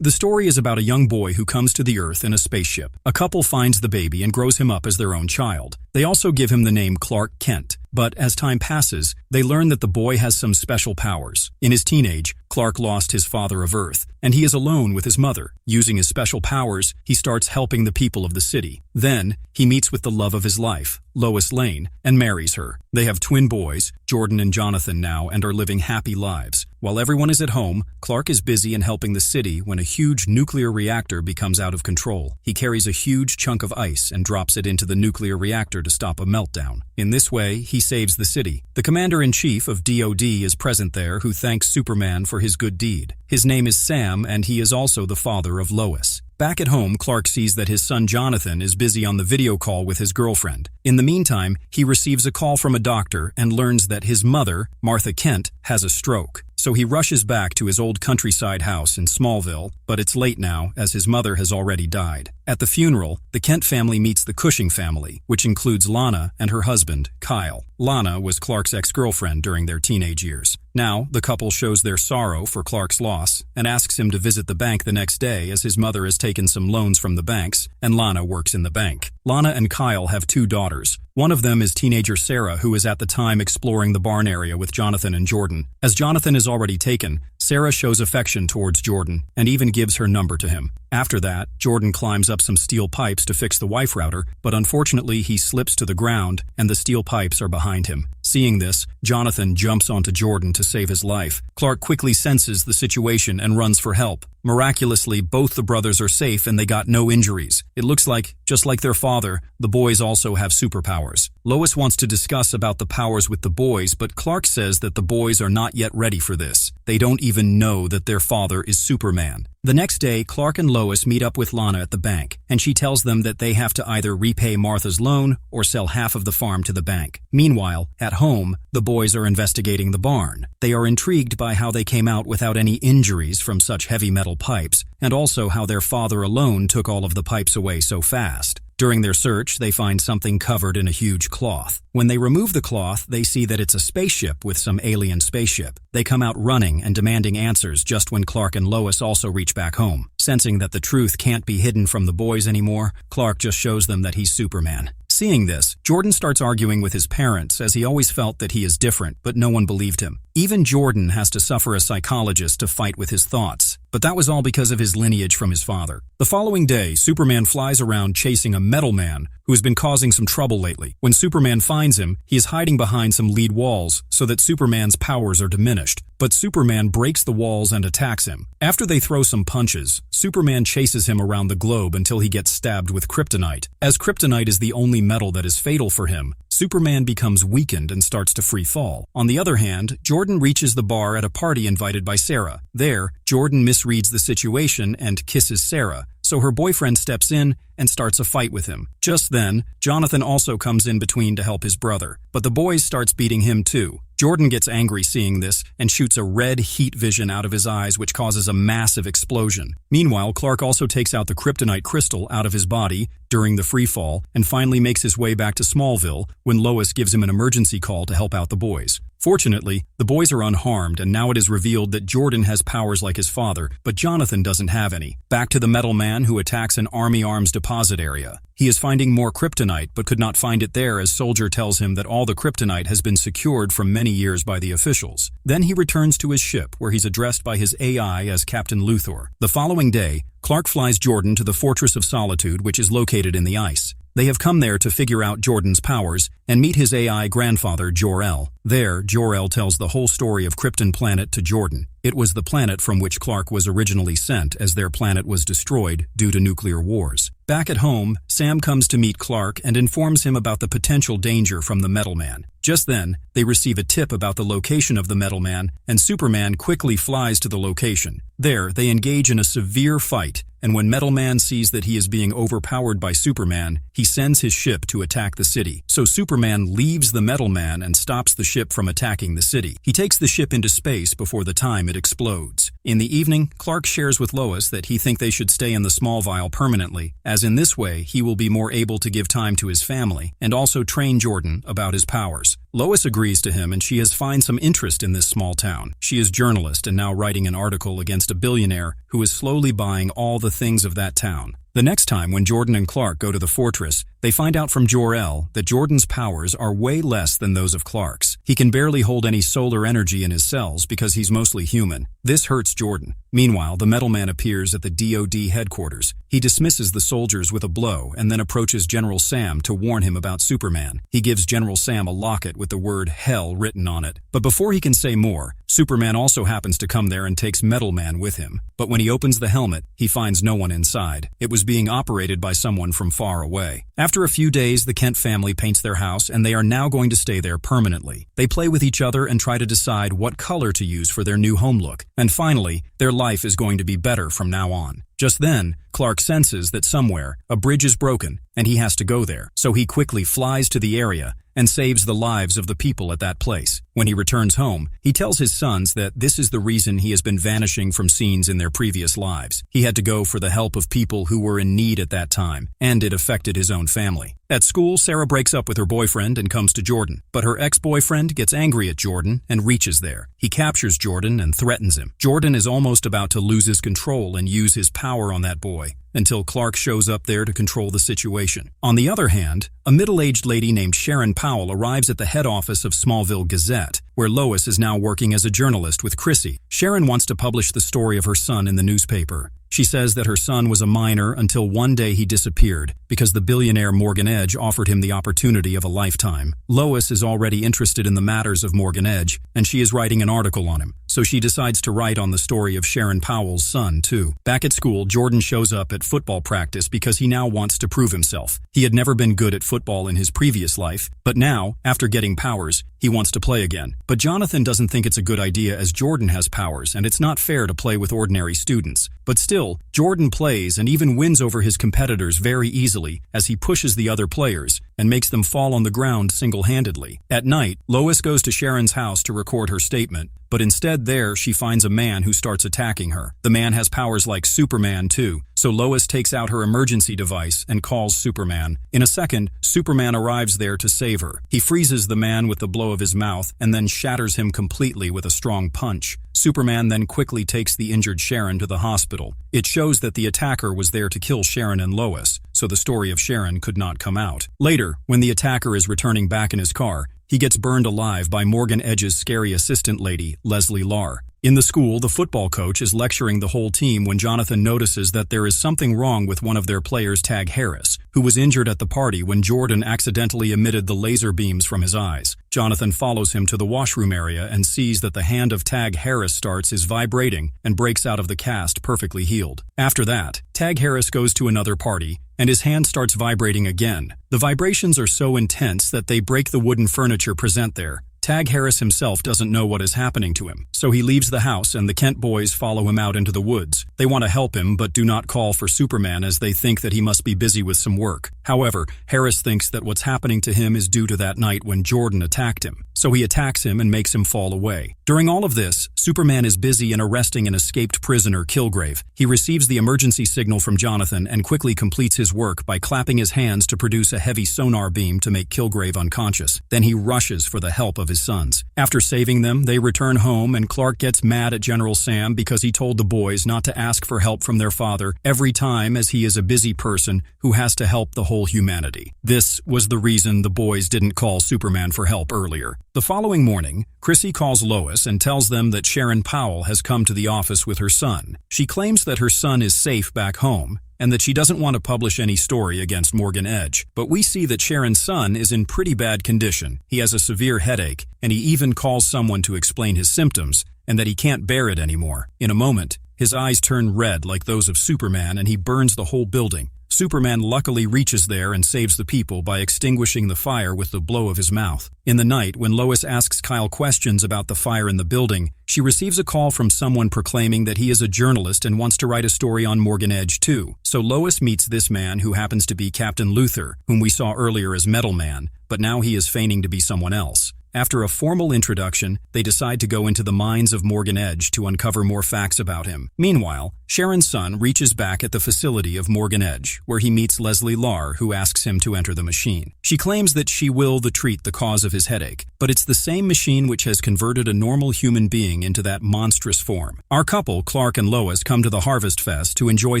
The story is about a young boy who comes to the Earth in a spaceship. A couple finds the baby and grows him up as their own child. They also give him the name Clark Kent. But as time passes, they learn that the boy has some special powers. In his teenage, Clark lost his father of Earth, and he is alone with his mother. Using his special powers, he starts helping the people of the city. Then, he meets with the love of his life, Lois Lane, and marries her. They have twin boys, Jordan and Jonathan now, and are living happy lives. While everyone is at home, Clark is busy in helping the city when a huge nuclear reactor becomes out of control. He carries a huge chunk of ice and drops it into the nuclear reactor to stop a meltdown. In this way, he saves the city. The commander-in-chief of DoD is present there, who thanks Superman for his good deed. His name is Sam, and he is also the father of Lois. Back at home, Clark sees that his son Jonathan is busy on the video call with his girlfriend. In the meantime, he receives a call from a doctor and learns that his mother, Martha Kent, has a stroke. So he rushes back to his old countryside house in Smallville, but it's late now as his mother has already died. At the funeral, the Kent family meets the Cushing family, which includes Lana and her husband, Kyle. Lana was Clark's ex-girlfriend during their teenage years. Now, the couple shows their sorrow for Clark's loss and asks him to visit the bank the next day as his mother has taken some loans from the banks and Lana works in the bank. Lana and Kyle have 2 daughters. One of them is teenager Sarah, who is at the time exploring the barn area with Jonathan and Jordan. As Jonathan is already taken, Sarah shows affection towards Jordan and even gives her number to him. After that, Jordan climbs up some steel pipes to fix the wife router, but unfortunately he slips to the ground and the steel pipes are behind him. Seeing this, Jonathan jumps onto Jordan to save his life. Clark quickly senses the situation and runs for help. Miraculously, both the brothers are safe and they got no injuries. It looks like, just like their father, the boys also have superpowers. Lois wants to discuss about the powers with the boys, but Clark says that the boys are not yet ready for this. They don't even know that their father is Superman. The next day, Clark and Lois meet up with Lana at the bank, and she tells them that they have to either repay Martha's loan or sell half of the farm to the bank. Meanwhile, at home, the boys are investigating the barn. They are intrigued by how they came out without any injuries from such heavy metal pipes, and also how their father alone took all of the pipes away so fast. During their search, they find something covered in a huge cloth. When they remove the cloth, they see that it's a spaceship with some alien spaceship. They come out running and demanding answers just when Clark and Lois also reach back home. Sensing that the truth can't be hidden from the boys anymore, Clark just shows them that he's Superman. Seeing this, Jordan starts arguing with his parents as he always felt that he is different, but no one believed him. Even Jordan has to suffer a psychologist to fight with his thoughts. But that was all because of his lineage from his father. The following day, Superman flies around chasing a metal man who has been causing some trouble lately. When Superman finds him, he is hiding behind some lead walls so that Superman's powers are diminished. But Superman breaks the walls and attacks him. After they throw some punches, Superman chases him around the globe until he gets stabbed with kryptonite. As kryptonite is the only metal that is fatal for him, Superman becomes weakened and starts to free fall. On the other hand, Jordan reaches the bar at a party invited by Sarah. There, Jordan misreads the situation and kisses Sarah, so her boyfriend steps in and starts a fight with him. Just then, Jonathan also comes in between to help his brother, but the boys starts beating him too. Jordan gets angry seeing this and shoots a red heat vision out of his eyes, which causes a massive explosion. Meanwhile, Clark also takes out the kryptonite crystal out of his body during the free fall and finally makes his way back to Smallville when Lois gives him an emergency call to help out the boys. Fortunately, the boys are unharmed, and now it is revealed that Jordan has powers like his father, but Jonathan doesn't have any. Back to the metal man who attacks an army arms deposit area. He is finding more kryptonite, but could not find it there as Soldier tells him that all the kryptonite has been secured from many years by the officials. Then he returns to his ship, where he's addressed by his AI as Captain Luthor. The following day, Clark flies Jordan to the Fortress of Solitude, which is located in the ice. They have come there to figure out Jordan's powers and meet his AI grandfather, Jor-El. There, Jor-El tells the whole story of Krypton Planet to Jordan. It was the planet from which Clark was originally sent, as their planet was destroyed due to nuclear wars. Back at home, Sam comes to meet Clark and informs him about the potential danger from the Metal Man. Just then, they receive a tip about the location of the Metal Man, and Superman quickly flies to the location. There, they engage in a severe fight, and when Metal Man sees that he is being overpowered by Superman, he sends his ship to attack the city. So Superman leaves the Metal Man and stops the ship from attacking the city. He takes the ship into space before the time it explodes. In the evening, Clark shares with Lois that he thinks they should stay in the Smallville permanently, as in this way he will be more able to give time to his family and also train Jordan about his powers. Lois agrees to him and she has found some interest in this small town. She is a journalist and now writing an article against a billionaire who is slowly buying all the things of that town. The next time when Jordan and Clark go to the fortress, they find out from Jor-El that Jordan's powers are way less than those of Clark's. He can barely hold any solar energy in his cells because he's mostly human. This hurts Jordan. Meanwhile, the Metal Man appears at the DoD headquarters. He dismisses the soldiers with a blow and then approaches General Sam to warn him about Superman. He gives General Sam a locket with the word Hell written on it. But before he can say more, Superman also happens to come there and takes Metal Man with him. But when he opens the helmet, he finds no one inside. It was being operated by someone from far away. After a few days, the Kent family paints their house and they are now going to stay there permanently. They play with each other and try to decide what color to use for their new home look. And finally, their life is going to be better from now on. Just then, Clark senses that somewhere a bridge is broken and he has to go there. So he quickly flies to the area and saves the lives of the people at that place. When he returns home, he tells his sons that this is the reason he has been vanishing from scenes in their previous lives. He had to go for the help of people who were in need at that time, and it affected his own family. At school, Sarah breaks up with her boyfriend and comes to Jordan, but her ex-boyfriend gets angry at Jordan and reaches there. He captures Jordan and threatens him. Jordan is almost about to lose his control and use his power on that boy, until Clark shows up there to control the situation. On the other hand, a middle-aged lady named Sharon Powell arrives at the head office of Smallville Gazette, where Lois is now working as a journalist with Chrissy. Sharon wants to publish the story of her son in the newspaper. She says that her son was a minor until one day he disappeared because the billionaire Morgan Edge offered him the opportunity of a lifetime. Lois is already interested in the matters of Morgan Edge, and she is writing an article on him. So she decides to write on the story of Sharon Powell's son, too. Back at school, Jordan shows up at football practice because he now wants to prove himself. He had never been good at football in his previous life, but now, after getting powers, he wants to play again. But Jonathan doesn't think it's a good idea as Jordan has powers, and it's not fair to play with ordinary students. But still, Jordan plays and even wins over his competitors very easily as he pushes the other players and makes them fall on the ground single-handedly. At night, Lois goes to Sharon's house to record her statement, but instead there she finds a man who starts attacking her. The man has powers like Superman too, so Lois takes out her emergency device and calls Superman. In a second, Superman arrives there to save her. He freezes the man with the blow of his mouth and then shatters him completely with a strong punch. Superman then quickly takes the injured Sharon to the hospital. It shows that the attacker was there to kill Sharon and Lois, so the story of Sharon could not come out. Later, when the attacker is returning back in his car, he gets burned alive by Morgan Edge's scary assistant lady, Leslie Larr. In the school, the football coach is lecturing the whole team when Jonathan notices that there is something wrong with one of their players, Tag Harris, who was injured at the party when Jordan accidentally emitted the laser beams from his eyes. Jonathan follows him to the washroom area and sees that the hand of Tag Harris is vibrating and breaks out of the cast perfectly healed. After that, Tag Harris goes to another party, and his hand starts vibrating again. The vibrations are so intense that they break the wooden furniture present there. Tag Harris himself doesn't know what is happening to him, so he leaves the house and the Kent boys follow him out into the woods. They want to help him but do not call for Superman as they think that he must be busy with some work. However, Harris thinks that what's happening to him is due to that night when Jordan attacked him, so he attacks him and makes him fall away. During all of this, Superman is busy in arresting an escaped prisoner, Kilgrave. He receives the emergency signal from Jonathan and quickly completes his work by clapping his hands to produce a heavy sonar beam to make Kilgrave unconscious. Then he rushes for the help of his sons. After saving them, they return home and Clark gets mad at General Sam because he told the boys not to ask for help from their father every time as he is a busy person who has to help the whole humanity. This was the reason the boys didn't call Superman for help earlier. The following morning, Chrissy calls Lois and tells them that Sharon Powell has come to the office with her son. She claims that her son is safe back home and that she doesn't want to publish any story against Morgan Edge. But we see that Sharon's son is in pretty bad condition. He has a severe headache, and he even calls someone to explain his symptoms and that he can't bear it anymore. In a moment, his eyes turn red like those of Superman and he burns the whole building. Superman luckily reaches there and saves the people by extinguishing the fire with the blow of his mouth. In the night, when Lois asks Kyle questions about the fire in the building, she receives a call from someone proclaiming that he is a journalist and wants to write a story on Morgan Edge too. So Lois meets this man who happens to be Captain Luthor, whom we saw earlier as Metal Man, but now he is feigning to be someone else. After a formal introduction, they decide to go into the mines of Morgan Edge to uncover more facts about him. Meanwhile, Sharon's son reaches back at the facility of Morgan Edge, where he meets Leslie Larr, who asks him to enter the machine. She claims that she will treat the cause of his headache, but it's the same machine which has converted a normal human being into that monstrous form. Our couple, Clark and Lois, come to the Harvest Fest to enjoy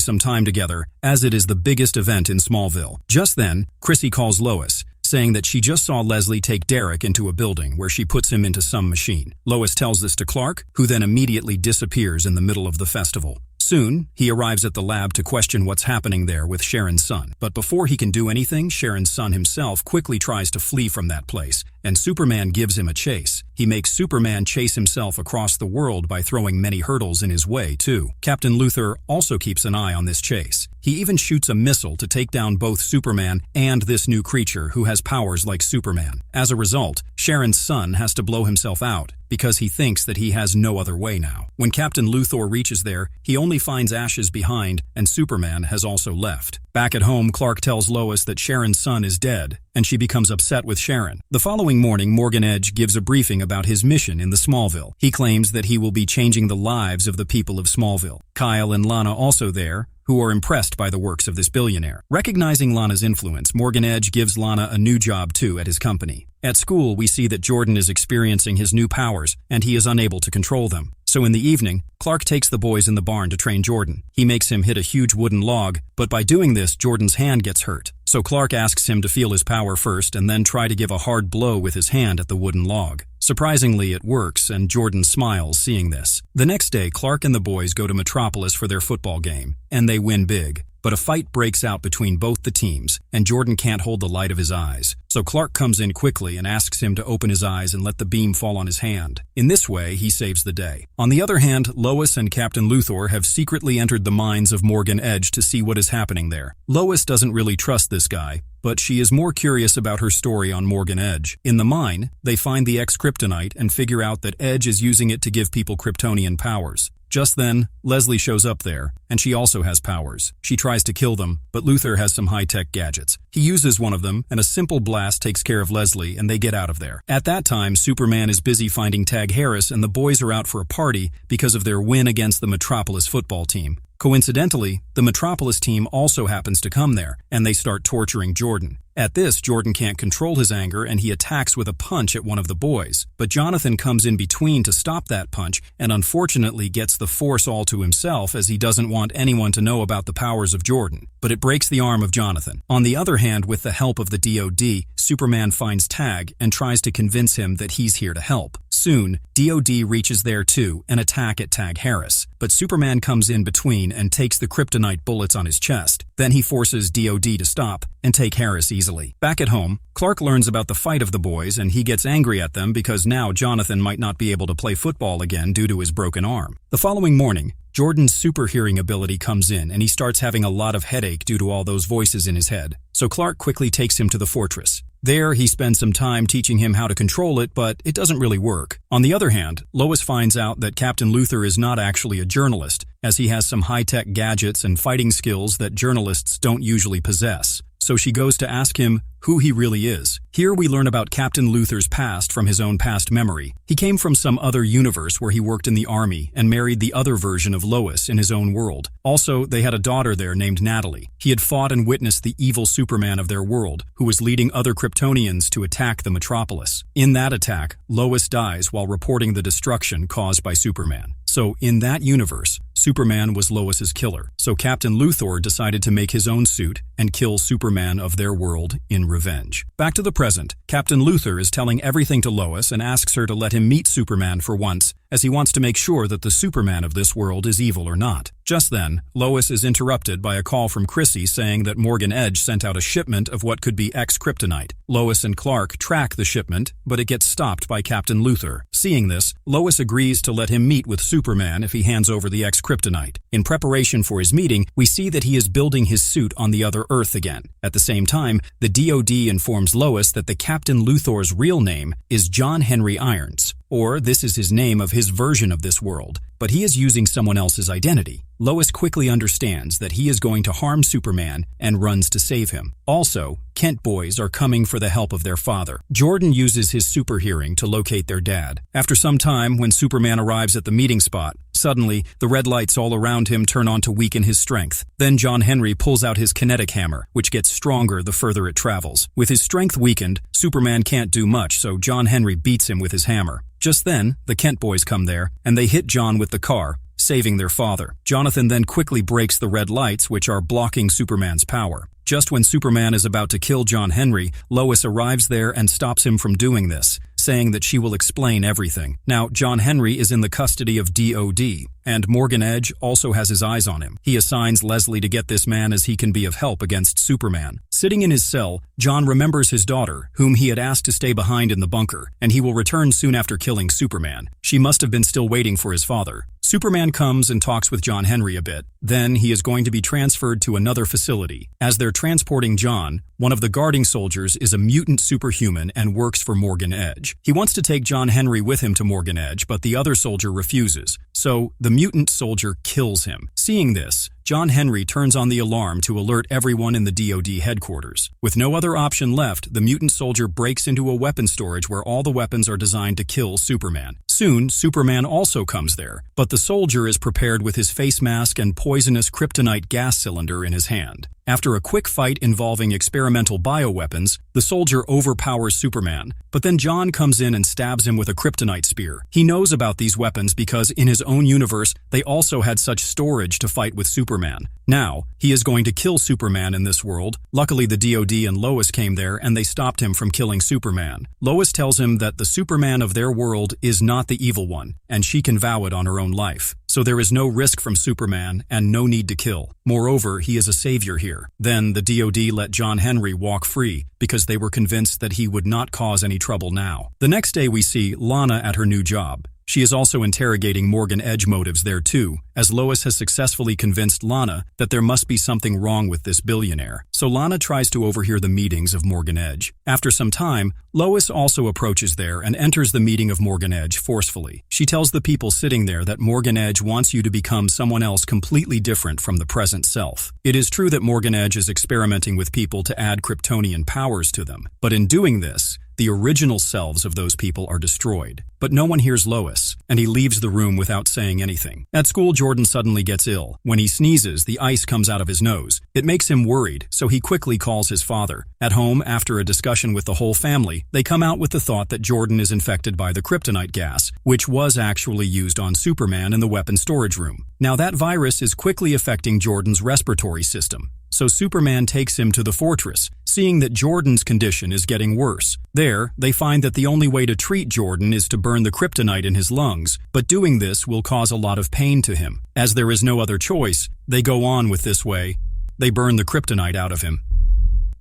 some time together, as it is the biggest event in Smallville. Just then, Chrissy calls Lois, saying that she just saw Leslie take Derek into a building where she puts him into some machine. Lois tells this to Clark, who then immediately disappears in the middle of the festival. Soon, he arrives at the lab to question what's happening there with Sharon's son. But before he can do anything, Sharon's son himself quickly tries to flee from that place, and Superman gives him a chase. He makes Superman chase himself across the world by throwing many hurdles in his way, too. Captain Luthor also keeps an eye on this chase. He even shoots a missile to take down both Superman and this new creature who has powers like Superman. As a result, Sharon's son has to blow himself out because he thinks that he has no other way now. When Captain Luthor reaches there, he only finds ashes behind, and Superman has also left. Back at home, Clark tells Lois that Sharon's son is dead, and she becomes upset with Sharon. The following morning, Morgan Edge gives a briefing about his mission in the Smallville. He claims that he will be changing the lives of the people of Smallville. Kyle and Lana also there, who are impressed by the works of this billionaire. Recognizing Lana's influence, Morgan Edge gives Lana a new job too at his company. At school, we see that Jordan is experiencing his new powers, and he is unable to control them. So in the evening, Clark takes the boys in the barn to train Jordan. He makes him hit a huge wooden log, but by doing this, Jordan's hand gets hurt. So Clark asks him to feel his power first and then try to give a hard blow with his hand at the wooden log. Surprisingly, it works, and Jordan smiles seeing this. The next day, Clark and the boys go to Metropolis for their football game, and they win big. But a fight breaks out between both the teams, and Jordan can't hold the light of his eyes. So Clark comes in quickly and asks him to open his eyes and let the beam fall on his hand. In this way, he saves the day. On the other hand, Lois and Captain Luthor have secretly entered the mines of Morgan Edge to see what is happening there. Lois doesn't really trust this guy, but she is more curious about her story on Morgan Edge. In the mine, they find the X-Kryptonite and figure out that Edge is using it to give people Kryptonian powers. Just then, Leslie shows up there, and she also has powers. She tries to kill them, but Luthor has some high-tech gadgets. He uses one of them, and a simple blast takes care of Leslie, and they get out of there. At that time, Superman is busy finding Tag Harris, and the boys are out for a party because of their win against the Metropolis football team. Coincidentally, the Metropolis team also happens to come there, and they start torturing Jordan. At this, Jordan can't control his anger and he attacks with a punch at one of the boys. But Jonathan comes in between to stop that punch and unfortunately gets the force all to himself as he doesn't want anyone to know about the powers of Jordan. But it breaks the arm of Jonathan. On the other hand, with the help of the DOD, Superman finds Tag and tries to convince him that he's here to help. Soon, DOD reaches there too and attack at Tag Harris. But Superman comes in between and takes the kryptonite bullets on his chest. Then he forces DOD to stop and take Harris easily. Back at home, Clark learns about the fight of the boys and he gets angry at them because now Jonathan might not be able to play football again due to his broken arm. The following morning, Jordan's super hearing ability comes in and he starts having a lot of headache due to all those voices in his head. So Clark quickly takes him to the fortress. There, he spends some time teaching him how to control it, but it doesn't really work. On the other hand, Lois finds out that Captain Luthor is not actually a journalist, as he has some high-tech gadgets and fighting skills that journalists don't usually possess. So she goes to ask him who he really is. Here we learn about Captain Luthor's past from his own past memory. He came from some other universe where he worked in the army and married the other version of Lois in his own world. Also, they had a daughter there named Natalie. He had fought and witnessed the evil Superman of their world, who was leading other Kryptonians to attack the Metropolis. In that attack, Lois dies while reporting the destruction caused by Superman. So, in that universe, Superman was Lois's killer. So Captain Luthor decided to make his own suit and kill Superman of their world in revenge. Back to the present, Captain Luthor is telling everything to Lois and asks her to let him meet Superman for once, as he wants to make sure that the Superman of this world is evil or not. Just then, Lois is interrupted by a call from Chrissy saying that Morgan Edge sent out a shipment of what could be X-Kryptonite. Lois and Clark track the shipment, but it gets stopped by Captain Luthor. Seeing this, Lois agrees to let him meet with Superman if he hands over the X-Kryptonite. In preparation for his meeting, we see that he is building his suit on the other Earth again. At the same time, the DOD informs Lois that the Captain Luthor's real name is John Henry Irons, or this is his name of his version of this world, but he is using someone else's identity. Lois quickly understands that he is going to harm Superman and runs to save him. Also, Kent boys are coming for the help of their father. Jordan uses his super hearing to locate their dad. After some time, when Superman arrives at the meeting spot, suddenly, the red lights all around him turn on to weaken his strength. Then John Henry pulls out his kinetic hammer, which gets stronger the further it travels. With his strength weakened, Superman can't do much, so John Henry beats him with his hammer. Just then, the Kent boys come there, and they hit John with the car, saving their father. Jonathan then quickly breaks the red lights, which are blocking Superman's power. Just when Superman is about to kill John Henry, Lois arrives there and stops him from doing this, saying that she will explain everything. Now, John Henry is in the custody of DOD, and Morgan Edge also has his eyes on him. He assigns Leslie to get this man as he can be of help against Superman. Sitting in his cell, John remembers his daughter, whom he had asked to stay behind in the bunker, and he will return soon after killing Superman. She must have been still waiting for his father. Superman comes and talks with John Henry a bit. Then he is going to be transferred to another facility. As they're transporting John, one of the guarding soldiers is a mutant superhuman and works for Morgan Edge. He wants to take John Henry with him to Morgan Edge, but the other soldier refuses. So the mutant soldier kills him. Seeing this, John Henry turns on the alarm to alert everyone in the DOD headquarters. With no other option left, the mutant soldier breaks into a weapon storage where all the weapons are designed to kill Superman. Soon, Superman also comes there, but the soldier is prepared with his face mask and poisonous kryptonite gas cylinder in his hand. After a quick fight involving experimental bioweapons, the soldier overpowers Superman, but then John comes in and stabs him with a kryptonite spear. He knows about these weapons because in his own universe, they also had such storage to fight with Superman. Now, he is going to kill Superman in this world. Luckily, the DOD and Lois came there and they stopped him from killing Superman. Lois tells him that the Superman of their world is not the evil one, and she can vow it on her own life. So there is no risk from Superman and no need to kill. Moreover, he is a savior here. Then the DOD let John Henry walk free because they were convinced that he would not cause any trouble now. The next day we see Lana at her new job. She is also interrogating Morgan Edge motives there too, as Lois has successfully convinced Lana that there must be something wrong with this billionaire. So Lana tries to overhear the meetings of Morgan Edge. After some time, Lois also approaches there and enters the meeting of Morgan Edge forcefully. She tells the people sitting there that Morgan Edge wants you to become someone else completely different from the present self. It is true that Morgan Edge is experimenting with people to add Kryptonian powers to them, but in doing this, the original selves of those people are destroyed. But no one hears Lois, and he leaves the room without saying anything. At school, Jordan suddenly gets ill. When he sneezes, the ice comes out of his nose. It makes him worried, so he quickly calls his father. At home, after a discussion with the whole family, they come out with the thought that Jordan is infected by the kryptonite gas, which was actually used on Superman in the weapon storage room. Now that virus is quickly affecting Jordan's respiratory system. So Superman takes him to the fortress, seeing that Jordan's condition is getting worse. There, they find that the only way to treat Jordan is to burn the kryptonite in his lungs, but doing this will cause a lot of pain to him. As there is no other choice, they go on with this way. They burn the kryptonite out of him.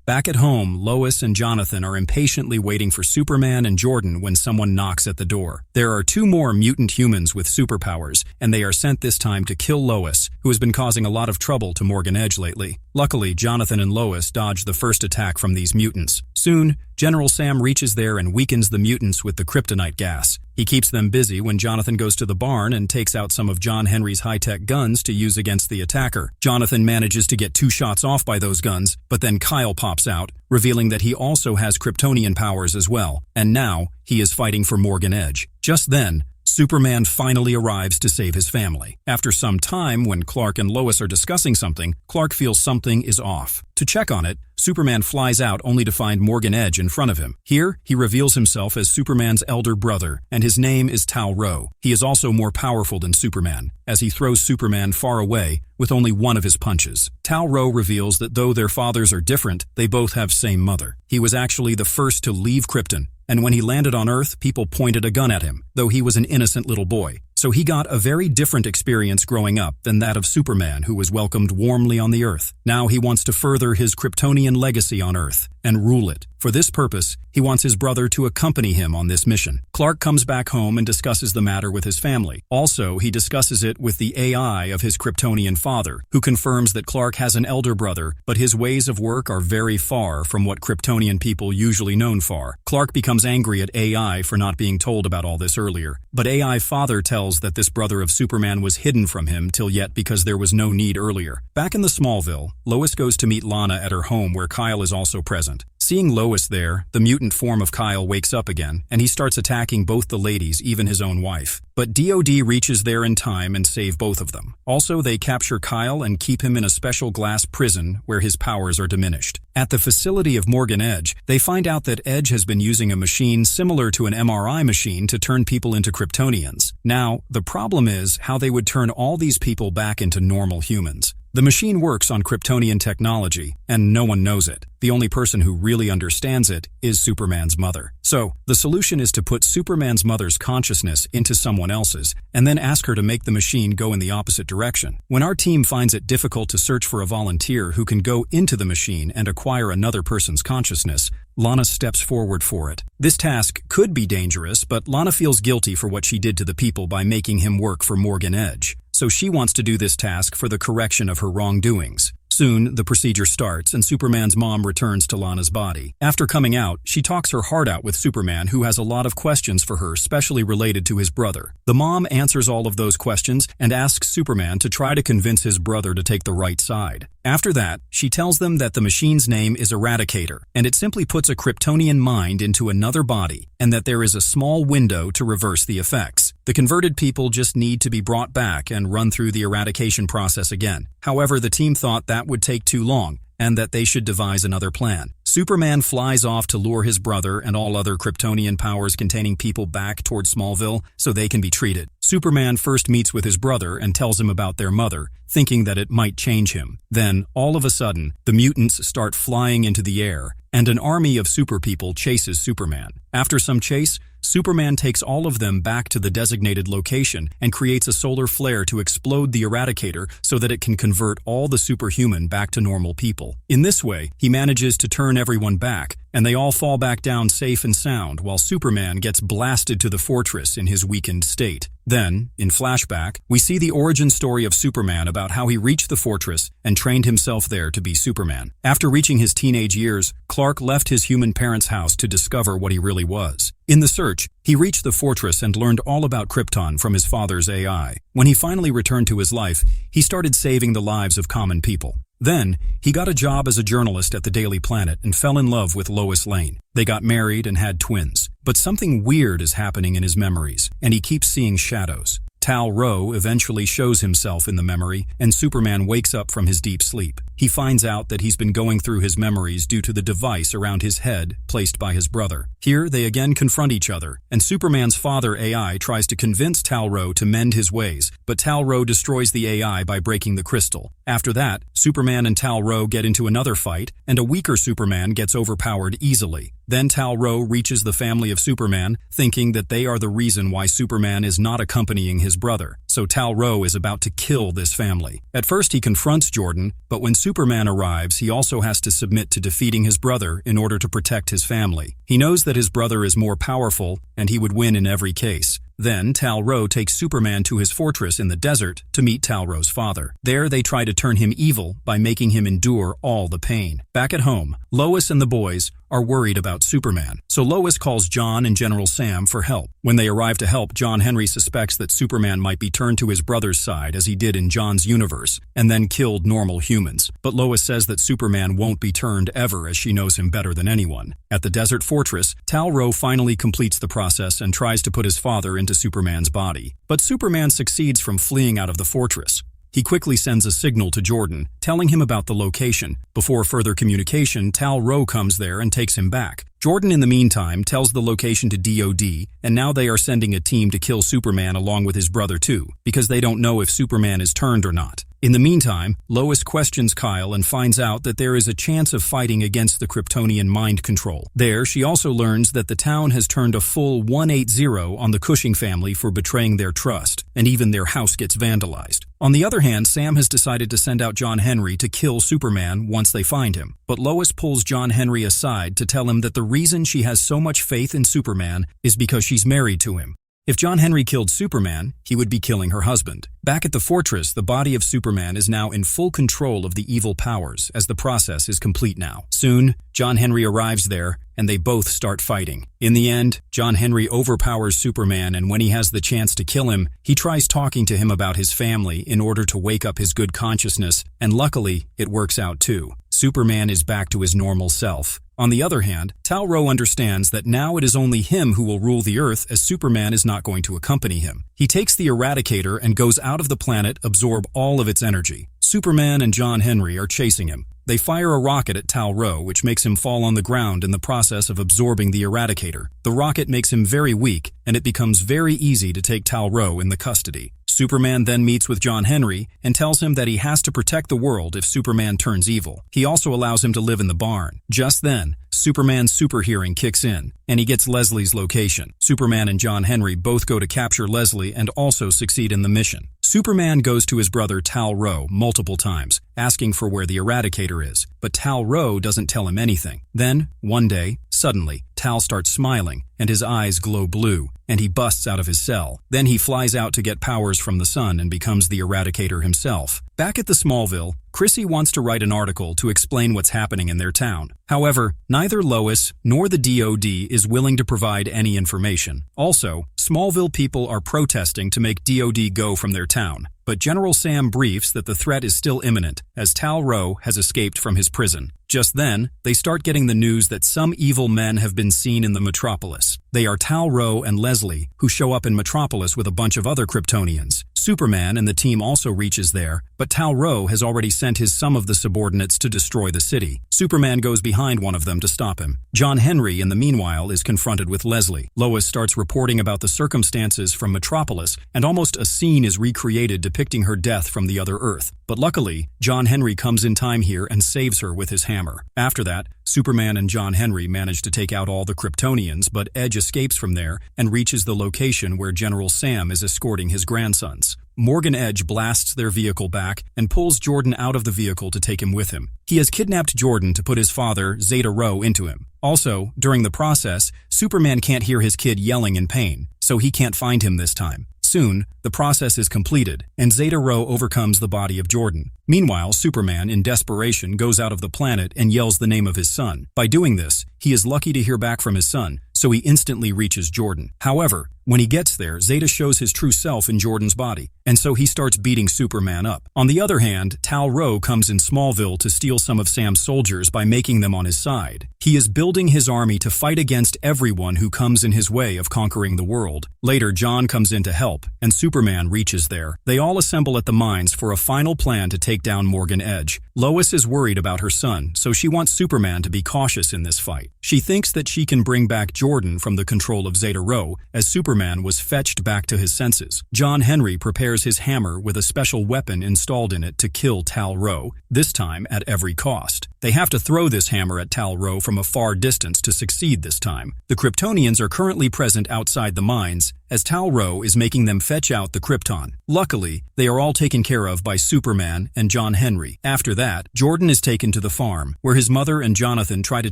Back at home, Lois and Jonathan are impatiently waiting for Superman and Jordan when someone knocks at the door. There are two more mutant humans with superpowers, and they are sent this time to kill Lois, who has been causing a lot of trouble to Morgan Edge lately. Luckily, Jonathan and Lois dodge the first attack from these mutants. Soon, General Sam reaches there and weakens the mutants with the kryptonite gas. He keeps them busy when Jonathan goes to the barn and takes out some of John Henry's high-tech guns to use against the attacker. Jonathan manages to get 2 shots off by those guns, but then Kyle pops out, revealing that he also has Kryptonian powers as well, and now he is fighting for Morgan Edge. Just then, Superman finally arrives to save his family. After some time, when Clark and Lois are discussing something, Clark feels something is off. To check on it, Superman flies out only to find Morgan Edge in front of him. Here, he reveals himself as Superman's elder brother, and his name is Tal-Rho. He is also more powerful than Superman, as he throws Superman far away with only one of his punches. Tal-Rho reveals that though their fathers are different, they both have same mother. He was actually the first to leave Krypton, and when he landed on Earth, people pointed a gun at him, though he was an innocent little boy. So he got a very different experience growing up than that of Superman, who was welcomed warmly on the Earth. Now he wants to further his Kryptonian legacy on Earth, and rule it. For this purpose, he wants his brother to accompany him on this mission. Clark comes back home and discusses the matter with his family. Also, he discusses it with the AI of his Kryptonian father, who confirms that Clark has an elder brother, but his ways of work are very far from what Kryptonian people usually known for. Clark becomes angry at AI for not being told about all this earlier, but AI father tells that this brother of Superman was hidden from him till yet because there was no need earlier. Back in the Smallville, Lois goes to meet Lana at her home where Kyle is also present. Seeing Lois there, the mutant form of Kyle wakes up again, and he starts attacking both the ladies, even his own wife. But DOD reaches there in time and save both of them. Also, they capture Kyle and keep him in a special glass prison where his powers are diminished. At the facility of Morgan Edge, they find out that Edge has been using a machine similar to an MRI machine to turn people into Kryptonians. Now, the problem is how they would turn all these people back into normal humans. The machine works on Kryptonian technology, and no one knows it. The only person who really understands it is Superman's mother. So, the solution is to put Superman's mother's consciousness into someone else's, and then ask her to make the machine go in the opposite direction. When our team finds it difficult to search for a volunteer who can go into the machine and acquire another person's consciousness, Lana steps forward for it. This task could be dangerous, but Lana feels guilty for what she did to the people by making him work for Morgan Edge. So she wants to do this task for the correction of her wrongdoings. Soon, the procedure starts and Superman's mom returns to Lana's body. After coming out, she talks her heart out with Superman, who has a lot of questions for her, especially related to his brother. The mom answers all of those questions and asks Superman to try to convince his brother to take the right side. After that, she tells them that the machine's name is Eradicator, and it simply puts a Kryptonian mind into another body, and that there is a small window to reverse the effects. The converted people just need to be brought back and run through the eradication process again. However, the team thought that would take too long, and that they should devise another plan. Superman flies off to lure his brother and all other Kryptonian powers containing people back toward Smallville so they can be treated. Superman first meets with his brother and tells him about their mother, thinking that it might change him. Then, all of a sudden, the mutants start flying into the air, and an army of super people chases Superman. After some chase, Superman takes all of them back to the designated location and creates a solar flare to explode the Eradicator so that it can convert all the superhuman back to normal people. In this way, he manages to turn everyone back, and they all fall back down safe and sound while Superman gets blasted to the fortress in his weakened state. Then, in flashback, we see the origin story of Superman about how he reached the fortress and trained himself there to be Superman. After reaching his teenage years, Clark left his human parents' house to discover what he really was. In the search, he reached the fortress and learned all about Krypton from his father's AI. When he finally returned to his life, he started saving the lives of common people. Then, he got a job as a journalist at the Daily Planet and fell in love with Lois Lane. They got married and had twins. But something weird is happening in his memories, and he keeps seeing shadows. Tal-Rho eventually shows himself in the memory, and Superman wakes up from his deep sleep. He finds out that he's been going through his memories due to the device around his head placed by his brother. Here, they again confront each other, and Superman's father AI tries to convince Tal-Rho to mend his ways, but Tal-Rho destroys the AI by breaking the crystal. After that, Superman and Tal-Rho get into another fight, and a weaker Superman gets overpowered easily. Then Tal-Rho reaches the family of Superman, thinking that they are the reason why Superman is not accompanying his brother. So Tal-Rho is about to kill this family. At first he confronts Jordan, but when Superman arrives, he also has to submit to defeating his brother in order to protect his family. He knows that his brother is more powerful, and he would win in every case. Then, Tal-Rho takes Superman to his fortress in the desert to meet Tal-Rho's father. There, they try to turn him evil by making him endure all the pain. Back at home, Lois and the boys are worried about Superman. So Lois calls John and General Sam for help. When they arrive to help, John Henry suspects that Superman might be turned to his brother's side as he did in John's universe, and then killed normal humans. But Lois says that Superman won't be turned ever as she knows him better than anyone. At the desert fortress, Tal-Rho finally completes the process and tries to put his father into Superman's body. But Superman succeeds from fleeing out of the fortress. He quickly sends a signal to Jordan, telling him about the location. Before further communication, Tal-Rho comes there and takes him back. Jordan, in the meantime, tells the location to DOD, and now they are sending a team to kill Superman along with his brother too, because they don't know if Superman is turned or not. In the meantime, Lois questions Kyle and finds out that there is a chance of fighting against the Kryptonian mind control. There, she also learns that the town has turned a full 180 on the Cushing family for betraying their trust, and even their house gets vandalized. On the other hand, Sam has decided to send out John Henry to kill Superman once they find him. But Lois pulls John Henry aside to tell him that the reason she has so much faith in Superman is because she's married to him. If John Henry killed Superman, he would be killing her husband. Back at the fortress, the body of Superman is now in full control of the evil powers, as the process is complete now. Soon, John Henry arrives there, and they both start fighting. In the end, John Henry overpowers Superman, and when he has the chance to kill him, he tries talking to him about his family in order to wake up his good consciousness, and luckily, it works out too. Superman is back to his normal self. On the other hand, Tal-Rho understands that now it is only him who will rule the Earth, as Superman is not going to accompany him. He takes the Eradicator and goes out of the planet, absorb all of its energy. Superman and John Henry are chasing him. They fire a rocket at Tal-Rho, which makes him fall on the ground in the process of absorbing the Eradicator. The rocket makes him very weak, and it becomes very easy to take Tal-Rho in the custody. Superman then meets with John Henry and tells him that he has to protect the world if Superman turns evil. He also allows him to live in the barn. Just then, Superman's super hearing kicks in, and he gets Leslie's location. Superman and John Henry both go to capture Leslie and also succeed in the mission. Superman goes to his brother Tal-Rho multiple times, asking for where the Eradicator is, but Tal-Rho doesn't tell him anything. Then, one day, suddenly, Tal starts smiling, and his eyes glow blue, and he busts out of his cell. Then he flies out to get powers from the sun and becomes the Eradicator himself. Back at the Smallville, Chrissy wants to write an article to explain what's happening in their town. However, neither Lois nor the DoD is willing to provide any information. Also, Smallville people are protesting to make DoD go from their town. But General Sam briefs that the threat is still imminent, as Tal-Rho has escaped from his prison. Just then, they start getting the news that some evil men have been seen in the Metropolis. They are Tal-Rho and Leslie, who show up in Metropolis with a bunch of other Kryptonians. Superman and the team also reaches there, but Tal-Rho has already sent some of the subordinates to destroy the city. Superman goes behind one of them to stop him. John Henry, in the meanwhile, is confronted with Leslie. Lois starts reporting about the circumstances from Metropolis, and almost a scene is recreated depicting her death from the other Earth. But luckily, John Henry comes in time here and saves her with his hammer. After that, Superman and John Henry manage to take out all the Kryptonians, but Edge escapes from there and reaches the location where General Sam is escorting his grandsons. Morgan Edge blasts their vehicle back and pulls Jordan out of the vehicle to take him with him. He has kidnapped Jordan to put his father, Zeta-Rho, into him. Also, during the process, Superman can't hear his kid yelling in pain, so he can't find him this time. Soon, the process is completed, and Zeta-Rho overcomes the body of Jordan. Meanwhile, Superman, in desperation, goes out of the planet and yells the name of his son. By doing this, he is lucky to hear back from his son, so he instantly reaches Jordan. However, when he gets there, Zeta shows his true self in Jordan's body, and so he starts beating Superman up. On the other hand, Tal-Rho comes in Smallville to steal some of Sam's soldiers by making them on his side. He is building his army to fight against everyone who comes in his way of conquering the world. Later, John comes in to help, and Superman reaches there. They all assemble at the mines for a final plan to take down Morgan Edge. Lois is worried about her son, so she wants Superman to be cautious in this fight. She thinks that she can bring back Jordan from the control of Zeta-Rho, as Superman was fetched back to his senses. John Henry prepares his hammer with a special weapon installed in it to kill Tal-Rho, this time at every cost. They have to throw this hammer at Tal-Rho from a far distance to succeed this time. The Kryptonians are currently present outside the mines, as Tal-Rho is making them fetch out the Krypton. Luckily, they are all taken care of by Superman and John Henry. After that, Jordan is taken to the farm, where his mother and Jonathan try to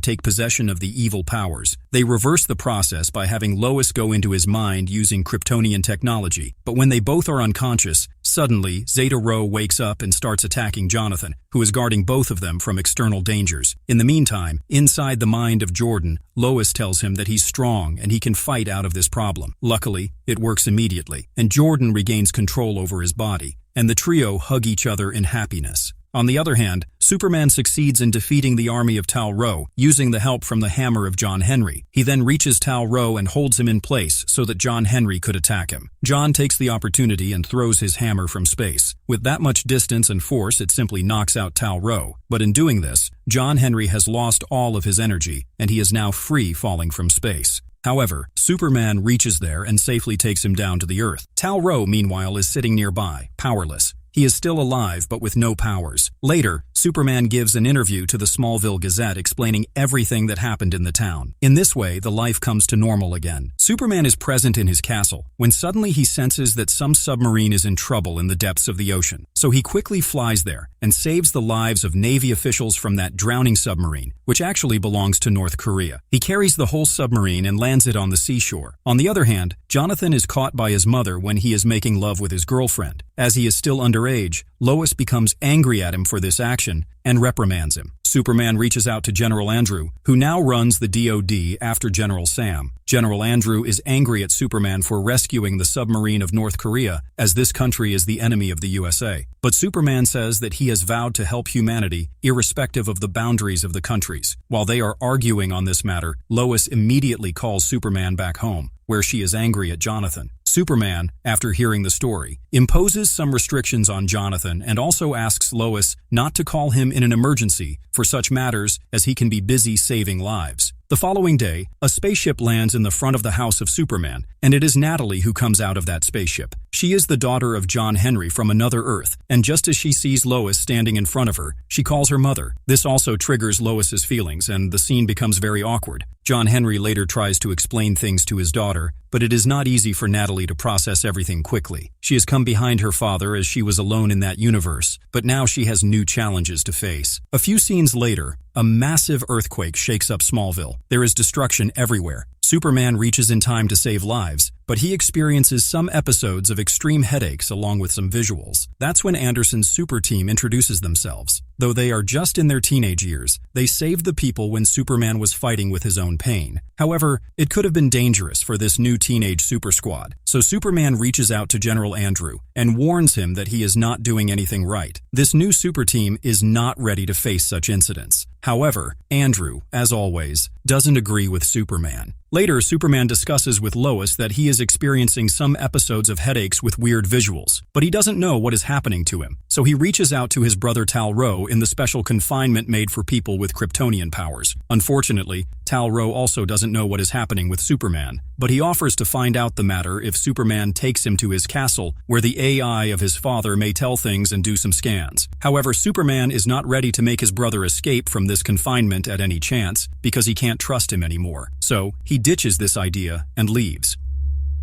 take possession of the evil powers. They reverse the process by having Lois go into his mind using Kryptonian technology. But when they both are unconscious, suddenly Zeta-Rho wakes up and starts attacking Jonathan, who is guarding both of them from external dangers. In the meantime, inside the mind of Jordan, Lois tells him that he's strong and he can fight out of this problem. Luckily, it works immediately, and Jordan regains control over his body, and the trio hug each other in happiness. On the other hand, Superman succeeds in defeating the army of Tal-Rho, using the help from the hammer of John Henry. He then reaches Tal-Rho and holds him in place so that John Henry could attack him. John takes the opportunity and throws his hammer from space. With that much distance and force, it simply knocks out Tal-Rho. But in doing this, John Henry has lost all of his energy, and he is now free falling from space. However, Superman reaches there and safely takes him down to the Earth. Tal-Rho, meanwhile, is sitting nearby, powerless. He is still alive but with no powers. Later, Superman gives an interview to the Smallville Gazette explaining everything that happened in the town. In this way, the life comes to normal again. Superman is present in his castle when suddenly he senses that some submarine is in trouble in the depths of the ocean. So he quickly flies there and saves the lives of Navy officials from that drowning submarine, which actually belongs to North Korea. He carries the whole submarine and lands it on the seashore. On the other hand, Jonathan is caught by his mother when he is making love with his girlfriend. As he is still underage, Lois becomes angry at him for this action and reprimands him. Superman reaches out to General Andrew, who now runs the DoD after General Sam. General Andrew is angry at Superman for rescuing the submarine of North Korea, as this country is the enemy of the USA. But Superman says that he has vowed to help humanity, irrespective of the boundaries of the countries. While they are arguing on this matter, Lois immediately calls Superman back home, where she is angry at Jonathan. Superman, after hearing the story, imposes some restrictions on Jonathan and also asks Lois not to call him in an emergency for such matters as he can be busy saving lives. The following day, a spaceship lands in the front of the house of Superman, and it is Natalie who comes out of that spaceship. She is the daughter of John Henry from another Earth, and just as she sees Lois standing in front of her, she calls her mother. This also triggers Lois's feelings, and the scene becomes very awkward. John Henry later tries to explain things to his daughter, but it is not easy for Natalie to process everything quickly. She has come behind her father as she was alone in that universe, but now she has new challenges to face. A few scenes later, a massive earthquake shakes up Smallville. There is destruction everywhere. Superman reaches in time to save lives, but he experiences some episodes of extreme headaches along with some visuals. That's when Anderson's super team introduces themselves. Though they are just in their teenage years, they saved the people when Superman was fighting with his own pain. However, it could have been dangerous for this new teenage super squad, so Superman reaches out to General Andrew and warns him that he is not doing anything right. This new super team is not ready to face such incidents. However, Andrew, as always, doesn't agree with Superman. Later, Superman discusses with Lois that he is experiencing some episodes of headaches with weird visuals, but he doesn't know what is happening to him. So he reaches out to his brother Tal-Rho in the special confinement made for people with Kryptonian powers. Unfortunately, Tal-Rho also doesn't know what is happening with Superman, but he offers to find out the matter if Superman takes him to his castle, where the AI of his father may tell things and do some scans. However, Superman is not ready to make his brother escape from this confinement at any chance, because he can't trust him anymore. So, he ditches this idea and leaves.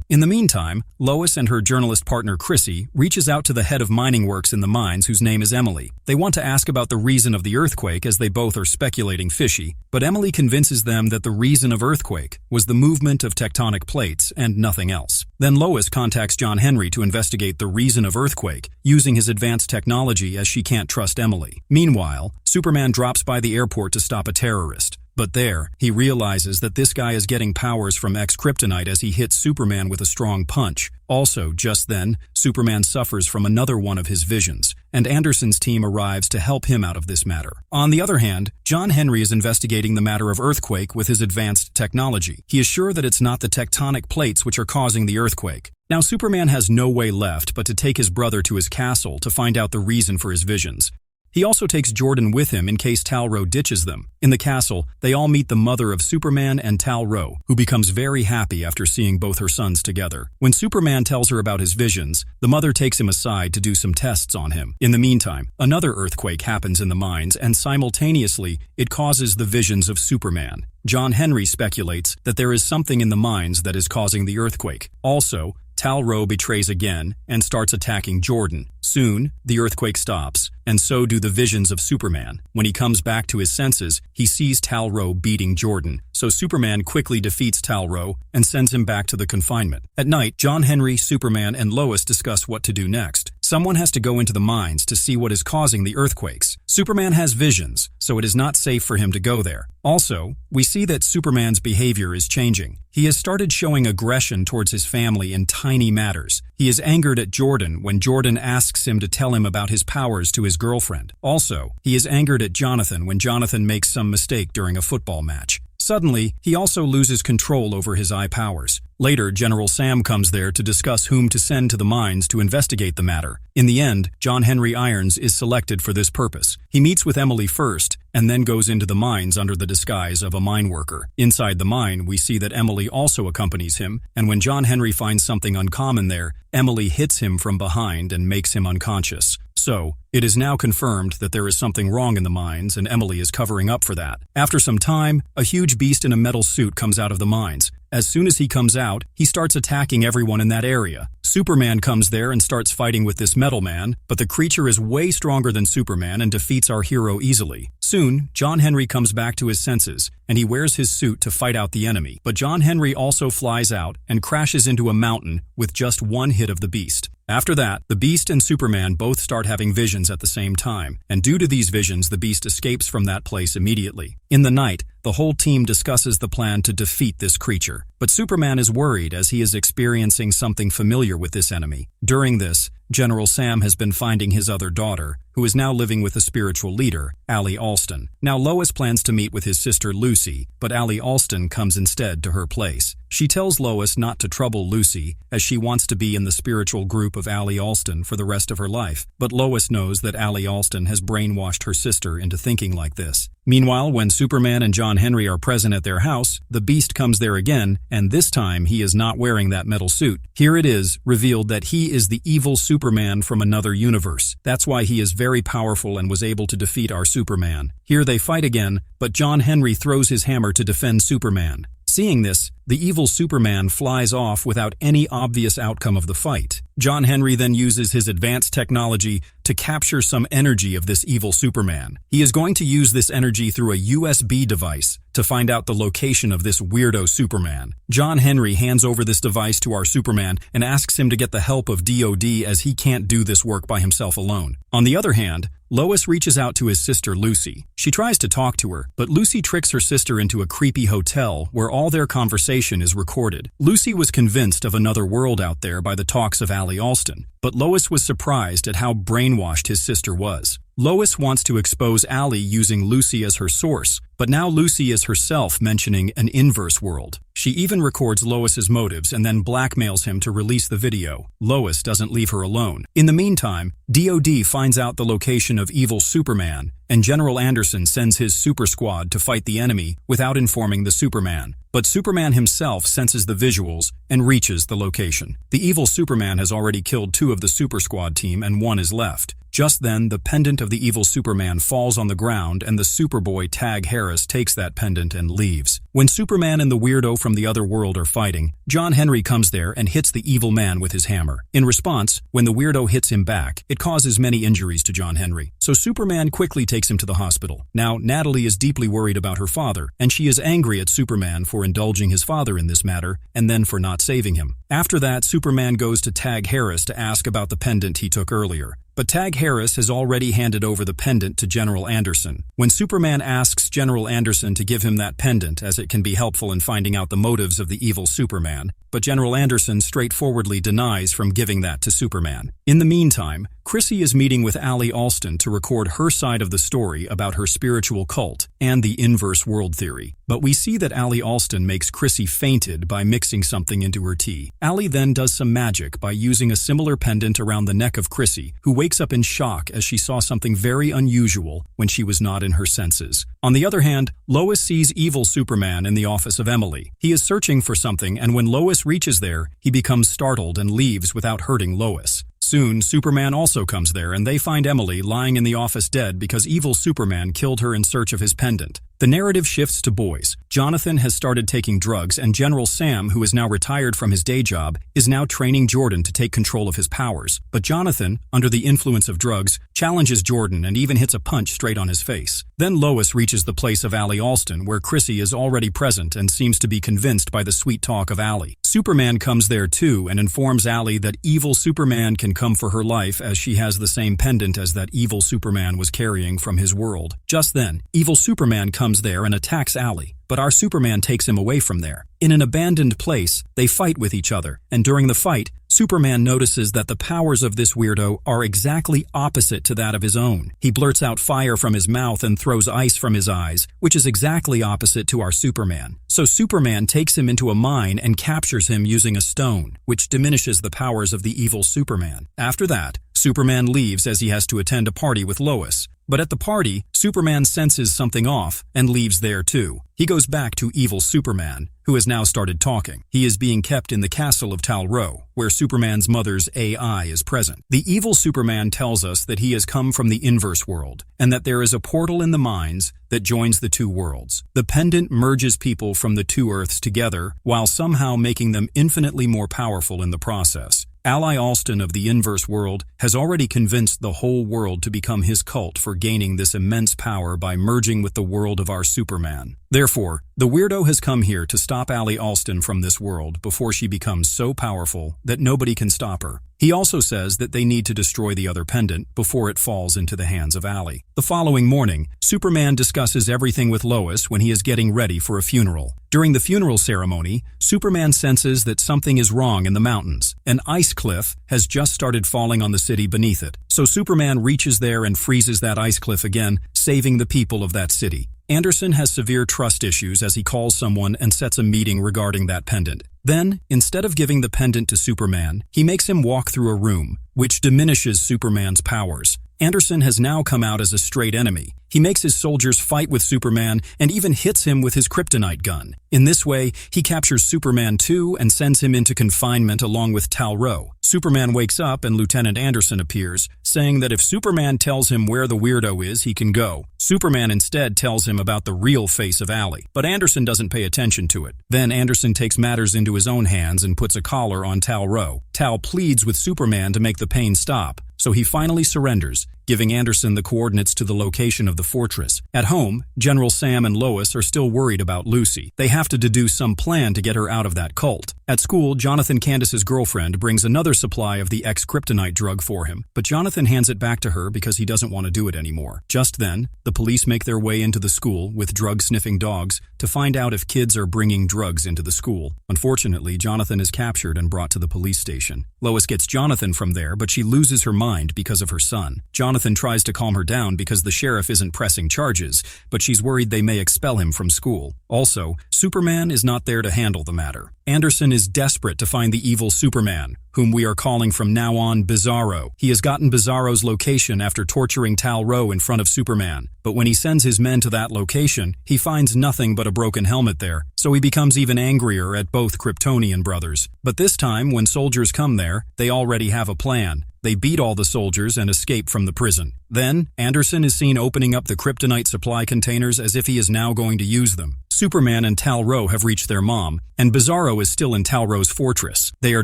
In the meantime, Lois and her journalist partner Chrissy reaches out to the head of mining works in the mines, whose name is Emily. They want to ask about the reason of the earthquake, as they both are speculating fishy, but Emily convinces them that the reason of earthquake was the movement of tectonic plates and nothing else. Then Lois contacts John Henry to investigate the reason of earthquake, using his advanced technology, as she can't trust Emily. Meanwhile, Superman drops by the airport to stop a terrorist. But there, he realizes that this guy is getting powers from X-Kryptonite as he hits Superman with a strong punch. Also, just then, Superman suffers from another one of his visions, and Anderson's team arrives to help him out of this matter. On the other hand, John Henry is investigating the matter of earthquake with his advanced technology. He is sure that it's not the tectonic plates which are causing the earthquake. Now, Superman has no way left but to take his brother to his castle to find out the reason for his visions. He also takes Jordan with him in case Tal-Rho ditches them. In the castle, they all meet the mother of Superman and Tal-Rho, who becomes very happy after seeing both her sons together. When Superman tells her about his visions, the mother takes him aside to do some tests on him. In the meantime, another earthquake happens in the mines, and simultaneously, it causes the visions of Superman. John Henry speculates that there is something in the mines that is causing the earthquake. Also, Tal-Rho betrays again and starts attacking Jordan. Soon, the earthquake stops, and so do the visions of Superman. When he comes back to his senses, he sees Tal-Rho beating Jordan, so Superman quickly defeats Tal-Rho and sends him back to the confinement. At night, John Henry, Superman, and Lois discuss what to do next. Someone has to go into the mines to see what is causing the earthquakes. Superman has visions, so it is not safe for him to go there. Also, we see that Superman's behavior is changing. He has started showing aggression towards his family in tiny matters. He is angered at Jordan when Jordan asks him to tell him about his powers to his girlfriend. Also, he is angered at Jonathan when Jonathan makes some mistake during a football match. Suddenly, he also loses control over his eye powers. Later, General Sam comes there to discuss whom to send to the mines to investigate the matter. In the end, John Henry Irons is selected for this purpose. He meets with Emily first, and then goes into the mines under the disguise of a mine worker. Inside the mine, we see that Emily also accompanies him, and when John Henry finds something uncommon there, Emily hits him from behind and makes him unconscious. So, it is now confirmed that there is something wrong in the mines, and Emily is covering up for that. After some time, a huge beast in a metal suit comes out of the mines. As soon as he comes out, he starts attacking everyone in that area. Superman comes there and starts fighting with this metal man, but the creature is way stronger than Superman and defeats our hero easily. Soon, John Henry comes back to his senses, and he wears his suit to fight out the enemy. But John Henry also flies out and crashes into a mountain with just one hit of the beast. After that, the Beast and Superman both start having visions at the same time, and due to these visions, the Beast escapes from that place immediately. In the night, the whole team discusses the plan to defeat this creature, but Superman is worried as he is experiencing something familiar with this enemy. During this, General Sam has been finding his other daughter, who is now living with a spiritual leader, Allie Alston. Now Lois plans to meet with his sister Lucy, but Allie Alston comes instead to her place. She tells Lois not to trouble Lucy, as she wants to be in the spiritual group of Allie Alston for the rest of her life, but Lois knows that Allie Alston has brainwashed her sister into thinking like this. Meanwhile, when Superman and John Henry are present at their house, the Beast comes there again, and this time he is not wearing that metal suit. Here it is, revealed that he is the evil Superman from another universe. That's why he is very powerful and was able to defeat our Superman. Here they fight again, but John Henry throws his hammer to defend Superman. Seeing this, the evil Superman flies off without any obvious outcome of the fight. John Henry then uses his advanced technology to capture some energy of this evil Superman. He is going to use this energy through a USB device to find out the location of this weirdo Superman. John Henry hands over this device to our Superman and asks him to get the help of DOD as he can't do this work by himself alone. On the other hand, Lois reaches out to his sister Lucy. She tries to talk to her, but Lucy tricks her sister into a creepy hotel where all their conversation is recorded. Lucy was convinced of another world out there by the talks of Allie Alston, but Lois was surprised at how brainwashed his sister was. Lois wants to expose Allie using Lucy as her source, but now Lucy is herself mentioning an inverse world. She even records Lois's motives and then blackmails him to release the video. Lois doesn't leave her alone. In the meantime, DOD finds out the location of evil Superman, and General Anderson sends his super squad to fight the enemy without informing the Superman. But Superman himself senses the visuals and reaches the location. The evil Superman has already killed 2 of the super squad team and 1 is left. Just then, the pendant of the evil Superman falls on the ground and the Superboy Tag Harris takes that pendant and leaves. When Superman and the weirdo from the other world are fighting, John Henry comes there and hits the evil man with his hammer. In response, when the weirdo hits him back, it causes many injuries to John Henry. So Superman quickly takes him to the hospital. Now, Natalie is deeply worried about her father, and she is angry at Superman for indulging his father in this matter, and then for not saving him. After that, Superman goes to Tag Harris to ask about the pendant he took earlier. But Tag Harris has already handed over the pendant to General Anderson. When Superman asks General Anderson to give him that pendant as it can be helpful in finding out the motives of the evil Superman, but General Anderson straightforwardly denies from giving that to Superman. In the meantime, Chrissy is meeting with Allie Alston to record her side of the story about her spiritual cult and the inverse world theory. But we see that Allie Alston makes Chrissy fainted by mixing something into her tea. Allie then does some magic by using a similar pendant around the neck of Chrissy, who wakes up in shock as she saw something very unusual when she was not in her senses. On the other hand, Lois sees evil Superman in the office of Emily. He is searching for something, and when Lois reaches there, he becomes startled and leaves without hurting Lois. Soon, Superman also comes there, and they find Emily lying in the office dead because evil Superman killed her in search of his pendant. The narrative shifts to boys. Jonathan has started taking drugs, and General Sam, who is now retired from his day job, is now training Jordan to take control of his powers. But Jonathan, under the influence of drugs, challenges Jordan and even hits a punch straight on his face. Then Lois reaches the place of Allie Alston, where Chrissy is already present and seems to be convinced by the sweet talk of Allie. Superman comes there too and informs Allie that evil Superman can come for her life as she has the same pendant as that evil Superman was carrying from his world. Just then, evil Superman comes there and attacks Allie, but our Superman takes him away from there. In an abandoned place, they fight with each other, and during the fight, Superman notices that the powers of this weirdo are exactly opposite to that of his own. He blurts out fire from his mouth and throws ice from his eyes, which is exactly opposite to our Superman. So Superman takes him into a mine and captures him using a stone, which diminishes the powers of the evil Superman. After that, Superman leaves as he has to attend a party with Lois. But at the party, Superman senses something off and leaves there too. He goes back to evil Superman, who has now started talking. He is being kept in the castle of Tal-Rho, where Superman's mother's AI is present. The evil Superman tells us that he has come from the inverse world, and that there is a portal in the mines that joins the two worlds. The pendant merges people from the two Earths together, while somehow making them infinitely more powerful in the process. Ali Alston of the inverse world has already convinced the whole world to become his cult for gaining this immense power by merging with the world of our Superman. Therefore, the weirdo has come here to stop Ali Alston from this world before she becomes so powerful that nobody can stop her. He also says that they need to destroy the other pendant before it falls into the hands of Ali. The following morning, Superman discusses everything with Lois when he is getting ready for a funeral. During the funeral ceremony, Superman senses that something is wrong in the mountains. An ice cliff has just started falling on the city beneath it. So Superman reaches there and freezes that ice cliff again, saving the people of that city. Anderson has severe trust issues as he calls someone and sets a meeting regarding that pendant. Then, instead of giving the pendant to Superman, he makes him walk through a room, which diminishes Superman's powers. Anderson has now come out as a straight enemy. He makes his soldiers fight with Superman and even hits him with his kryptonite gun. In this way, he captures Superman too and sends him into confinement along with Tal-Rho. Superman wakes up and Lieutenant Anderson appears, saying that if Superman tells him where the weirdo is, he can go. Superman instead tells him about the real face of Ali, but Anderson doesn't pay attention to it. Then Anderson takes matters into his own hands and puts a collar on Tal-Rho. Tal pleads with Superman to make the pain stop, so he finally surrenders, giving Anderson the coordinates to the location of the fortress. At home, General Sam and Lois are still worried about Lucy. They have to deduce some plan to get her out of that cult. At school, Jonathan Candace's girlfriend brings another supply of the X-kryptonite drug for him, but Jonathan hands it back to her because he doesn't want to do it anymore. Just then, the police make their way into the school with drug-sniffing dogs to find out if kids are bringing drugs into the school. Unfortunately, Jonathan is captured and brought to the police station. Lois gets Jonathan from there, but she loses her mind because of her son. Jonathan tries to calm her down because the sheriff isn't pressing charges, but she's worried they may expel him from school. Also, Superman is not there to handle the matter. Anderson is desperate to find the evil Superman, whom we are calling from now on Bizarro. He has gotten Bizarro's location after torturing Tal-Rho in front of Superman, but when he sends his men to that location, he finds nothing but a broken helmet there, so he becomes even angrier at both Kryptonian brothers. But this time, when soldiers come there, they already have a plan. They beat all the soldiers and escape from the prison. Then, Anderson is seen opening up the kryptonite supply containers as if he is now going to use them. Superman and Tal-Rho have reached their mom, and Bizarro is still in Tal-Rho's fortress. They are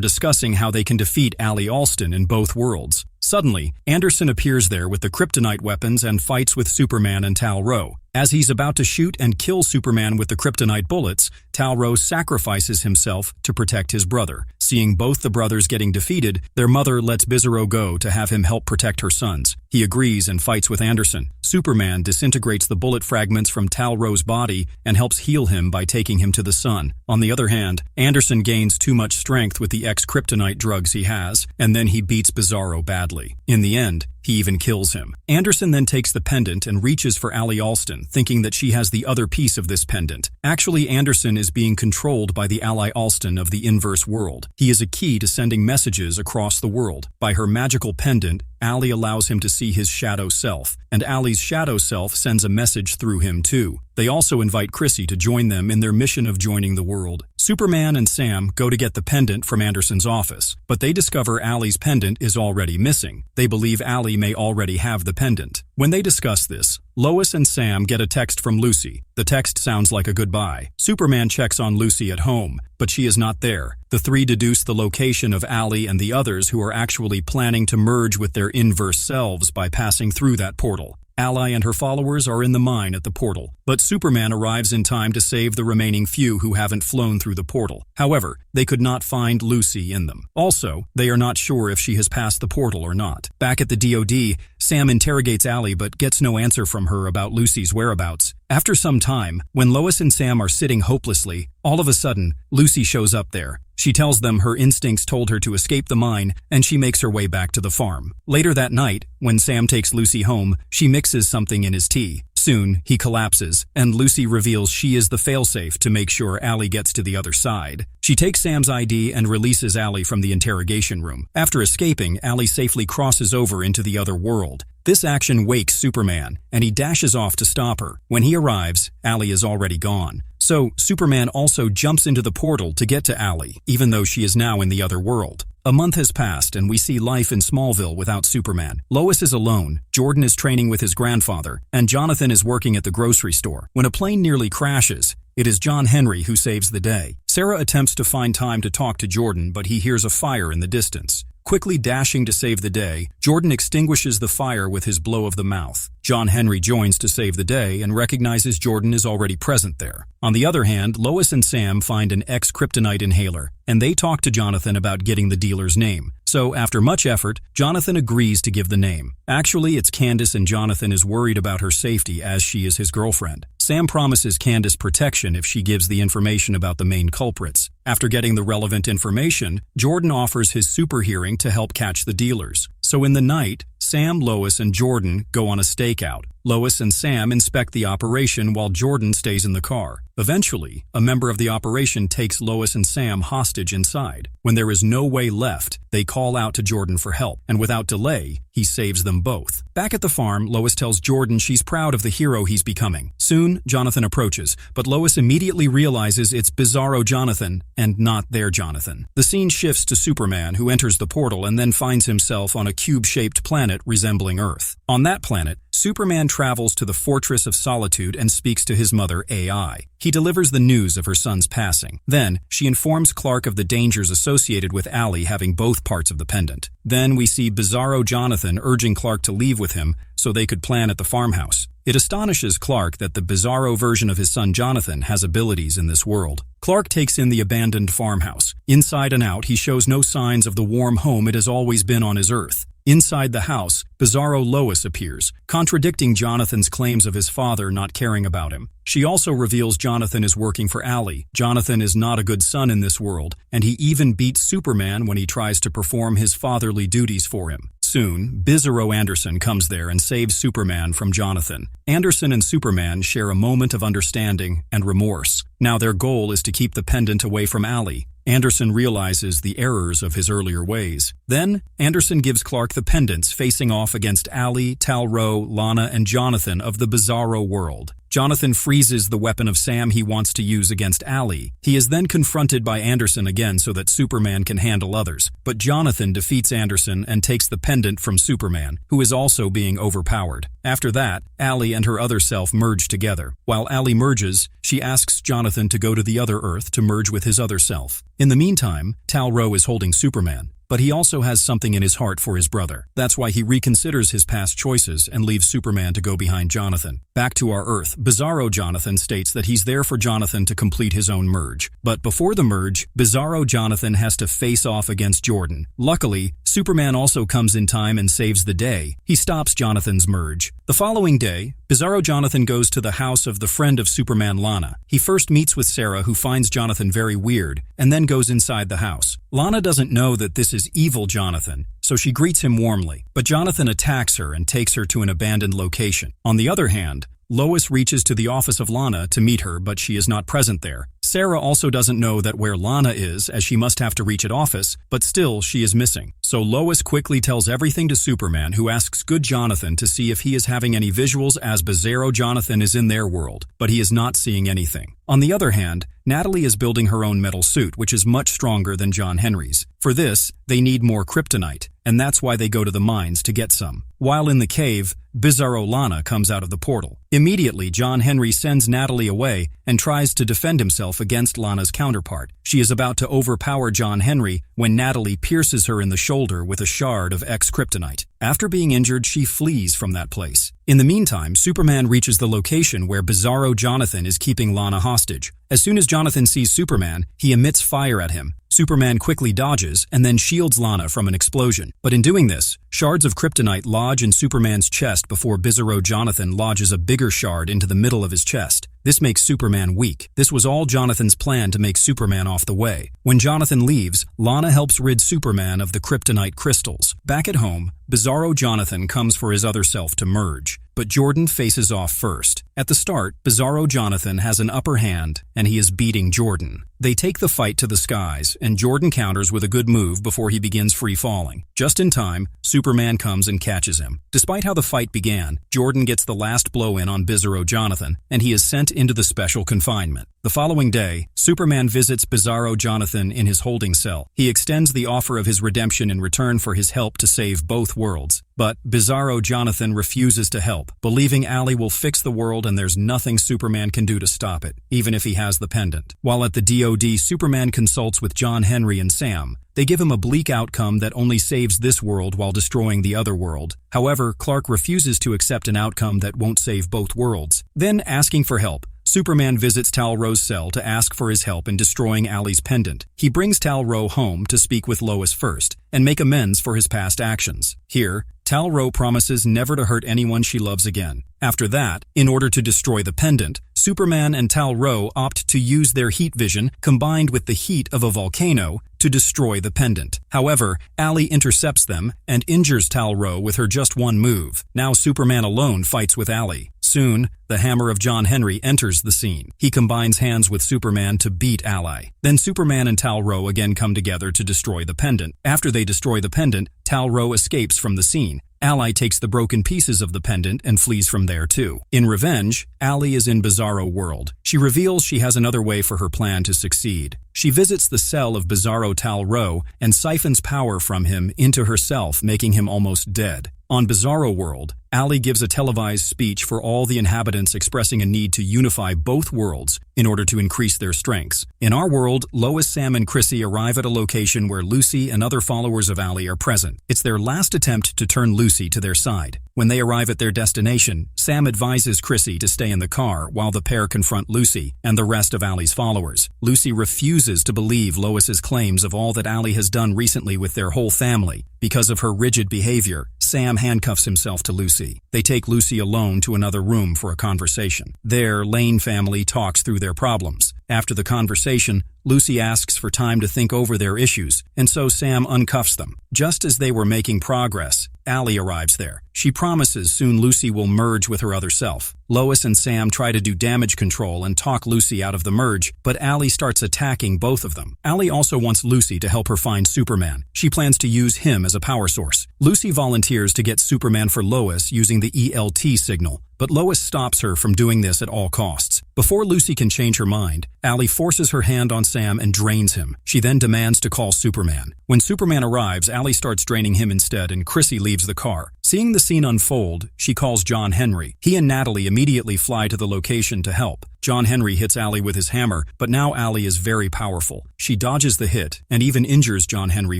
discussing how they can defeat Ali Alston in both worlds. Suddenly, Anderson appears there with the kryptonite weapons and fights with Superman and Tal-Rho. As he's about to shoot and kill Superman with the kryptonite bullets, Tal-Rho sacrifices himself to protect his brother. Seeing both the brothers getting defeated, their mother lets Bizarro go to have him help protect her sons. He agrees and fights with Anderson. Superman disintegrates the bullet fragments from Tal-Rho's body and helps heal him by taking him to the sun. On the other hand, Anderson gains too much strength with the X-kryptonite drugs he has, and then he beats Bizarro badly. In the end, he even kills him. Anderson then takes the pendant and reaches for Ali Alston, thinking that she has the other piece of this pendant. Actually, Anderson is being controlled by the Ali Alston of the inverse world. He is a key to sending messages across the world. By her magical pendant, Ali allows him to see his shadow self, and Ali's shadow self sends a message through him too. They also invite Chrissy to join them in their mission of joining the world. Superman and Sam go to get the pendant from Anderson's office, but they discover Ali's pendant is already missing. They believe Ali may already have the pendant. When they discuss this, Lois and Sam get a text from Lucy. The text sounds like a goodbye. Superman checks on Lucy at home, but she is not there. The three deduce the location of Ali and the others who are actually planning to merge with their inverse selves by passing through that portal. Ali and her followers are in the mine at the portal, but Superman arrives in time to save the remaining few who haven't flown through the portal. However, they could not find Lucy in them. Also, they are not sure if she has passed the portal or not. Back at the DoD, Sam interrogates Allie but gets no answer from her about Lucy's whereabouts. After some time, when Lois and Sam are sitting hopelessly, all of a sudden, Lucy shows up there. She tells them her instincts told her to escape the mine, and she makes her way back to the farm. Later that night, when Sam takes Lucy home, she mixes something in his tea. Soon, he collapses, and Lucy reveals she is the failsafe to make sure Allie gets to the other side. She takes Sam's ID and releases Allie from the interrogation room. After escaping, Allie safely crosses over into the other world. This action wakes Superman, and he dashes off to stop her. When he arrives, Allie is already gone. So, Superman also jumps into the portal to get to Allie, even though she is now in the other world. A month has passed and we see life in Smallville without Superman. Lois is alone, Jordan is training with his grandfather, and Jonathan is working at the grocery store. When a plane nearly crashes, it is John Henry who saves the day. Sarah attempts to find time to talk to Jordan, but he hears a fire in the distance. Quickly dashing to save the day, Jordan extinguishes the fire with his blow of the mouth. John Henry joins to save the day and recognizes Jordan is already present there. On the other hand, Lois and Sam find an ex-kryptonite inhaler, and they talk to Jonathan about getting the dealer's name. So, after much effort, Jonathan agrees to give the name. Actually, it's Candace, and Jonathan is worried about her safety as she is his girlfriend. Sam promises Candace protection if she gives the information about the main culprits. After getting the relevant information, Jordan offers his super hearing to help catch the dealers. So in the night, Sam, Lois, and Jordan go on a stakeout. Lois and Sam inspect the operation while Jordan stays in the car. Eventually, a member of the operation takes Lois and Sam hostage inside. When there is no way left, they call out to Jordan for help, and without delay, he saves them both. Back at the farm, Lois tells Jordan she's proud of the hero he's becoming. Soon, Jonathan approaches, but Lois immediately realizes it's Bizarro Jonathan and not their Jonathan. The scene shifts to Superman, who enters the portal and then finds himself on a cube-shaped planet resembling Earth. On that planet, Superman travels to the Fortress of Solitude and speaks to his mother, AI. He delivers the news of her son's passing. Then, she informs Clark of the dangers associated with Allie having both parts of the pendant. Then we see Bizarro Jonathan urging Clark to leave with him so they could plan at the farmhouse. It astonishes Clark that the Bizarro version of his son Jonathan has abilities in this world. Clark takes in the abandoned farmhouse. Inside and out, he shows no signs of the warm home it has always been on his Earth. Inside the house, Bizarro Lois appears, contradicting Jonathan's claims of his father not caring about him. She also reveals Jonathan is working for Allie. Jonathan is not a good son in this world, and he even beats Superman when he tries to perform his fatherly duties for him. Soon, Bizarro Anderson comes there and saves Superman from Jonathan. Anderson and Superman share a moment of understanding and remorse. Now their goal is to keep the pendant away from Allie. Anderson realizes the errors of his earlier ways. Then, Anderson gives Clark the pendants facing off against Allie, Tal-Rho, Lana, and Jonathan of the Bizarro world. Jonathan freezes the weapon of Sam he wants to use against Allie. He is then confronted by Anderson again so that Superman can handle others. But Jonathan defeats Anderson and takes the pendant from Superman, who is also being overpowered. After that, Allie and her other self merge together. While Allie merges, she asks Jonathan to go to the other Earth to merge with his other self. In the meantime, Tal-Rho is holding Superman. But he also has something in his heart for his brother. That's why he reconsiders his past choices and leaves Superman to go behind Jonathan. Back to our Earth, Bizarro Jonathan states that he's there for Jonathan to complete his own merge. But before the merge, Bizarro Jonathan has to face off against Jordan. Luckily, Superman also comes in time and saves the day. He stops Jonathan's merge. The following day, Bizarro Jonathan goes to the house of the friend of Superman, Lana. He first meets with Sarah, who finds Jonathan very weird, and then goes inside the house. Lana doesn't know that this is evil Jonathan, so she greets him warmly. But Jonathan attacks her and takes her to an abandoned location. On the other hand, Lois reaches to the office of Lana to meet her, but she is not present there. Sarah also doesn't know that where Lana is, as she must have to reach at office, but still she is missing. So Lois quickly tells everything to Superman, who asks good Jonathan to see if he is having any visuals as Bizarro Jonathan is in their world, but he is not seeing anything. On the other hand, Natalie is building her own metal suit, which is much stronger than John Henry's. For this, they need more kryptonite, and that's why they go to the mines to get some. While in the cave, Bizarro Lana comes out of the portal. Immediately, John Henry sends Natalie away and tries to defend himself against Lana's counterpart. She is about to overpower John Henry when Natalie pierces her in the shoulder with a shard of X-kryptonite. After being injured, she flees from that place. In the meantime, Superman reaches the location where Bizarro Jonathan is keeping Lana hostage. As soon as Jonathan sees Superman, he emits fire at him. Superman quickly dodges and then shields Lana from an explosion. But in doing this, shards of kryptonite lodge in Superman's chest before Bizarro Jonathan lodges a bigger shard into the middle of his chest. This makes Superman weak. This was all Jonathan's plan to make Superman off the way. When Jonathan leaves, Lana helps rid Superman of the kryptonite crystals. Back at home, Bizarro Jonathan comes for his other self to merge, but Jordan faces off first. At the start, Bizarro Jonathan has an upper hand, and he is beating Jordan. They take the fight to the skies, and Jordan counters with a good move before he begins free-falling. Just in time, Superman comes and catches him. Despite how the fight began, Jordan gets the last blow in on Bizarro Jonathan, and he is sent into the special confinement. The following day, Superman visits Bizarro Jonathan in his holding cell. He extends the offer of his redemption in return for his help to save both worlds. But Bizarro Jonathan refuses to help, believing Ali will fix the world and there's nothing Superman can do to stop it, even if he has the pendant. While at the DoD, Superman consults with John Henry and Sam. They give him a bleak outcome that only saves this world while destroying the other world. However, Clark refuses to accept an outcome that won't save both worlds. Then, asking for help, Superman visits Tal-Rho's cell to ask for his help in destroying Ali's pendant. He brings Tal-Rho home to speak with Lois first and make amends for his past actions. Here, Tal-Rho promises never to hurt anyone she loves again. After that, in order to destroy the pendant, Superman and Tal-Rho opt to use their heat vision combined with the heat of a volcano to destroy the pendant. However, Ali intercepts them and injures Tal-Rho with her just one move. Now Superman alone fights with Ali. Soon, the hammer of John Henry enters the scene. He combines hands with Superman to beat Ali. Then Superman and Tal-Rho again come together to destroy the pendant. After they destroy the pendant, Tal-Rho escapes from the scene. Ali takes the broken pieces of the pendant and flees from there too. In revenge, Ali is in Bizarro World. She reveals she has another way for her plan to succeed. She visits the cell of Bizarro Tal-Rho and siphons power from him into herself, making him almost dead. On Bizarro World, Ali gives a televised speech for all the inhabitants expressing a need to unify both worlds in order to increase their strengths. In our world, Lois, Sam, and Chrissy arrive at a location where Lucy and other followers of Ali are present. It's their last attempt to turn Lucy to their side. When they arrive at their destination, Sam advises Chrissy to stay in the car while the pair confront Lucy and the rest of Ali's followers. Lucy refuses to believe Lois's claims of all that Ali has done recently with their whole family. Because of her rigid behavior, Sam handcuffs himself to Lucy. They take Lucy alone to another room for a conversation. There, Lane family talks through their problems. After the conversation, Lucy asks for time to think over their issues, and so Sam uncuffs them. Just as they were making progress, Ali arrives there. She promises soon Lucy will merge with her other self. Lois and Sam try to do damage control and talk Lucy out of the merge, but Ali starts attacking both of them. Ali also wants Lucy to help her find Superman. She plans to use him as a power source. Lucy volunteers to get Superman for Lois using the ELT signal, but Lois stops her from doing this at all costs. Before Lucy can change her mind, Ali forces her hand on Sam and drains him. She then demands to call Superman. When Superman arrives, Ali starts draining him instead and Chrissy leaves the car. Seeing the scene unfold, she calls John Henry. He and Natalie immediately fly to the location to help. John Henry hits Ali with his hammer, but now Ali is very powerful. She dodges the hit and even injures John Henry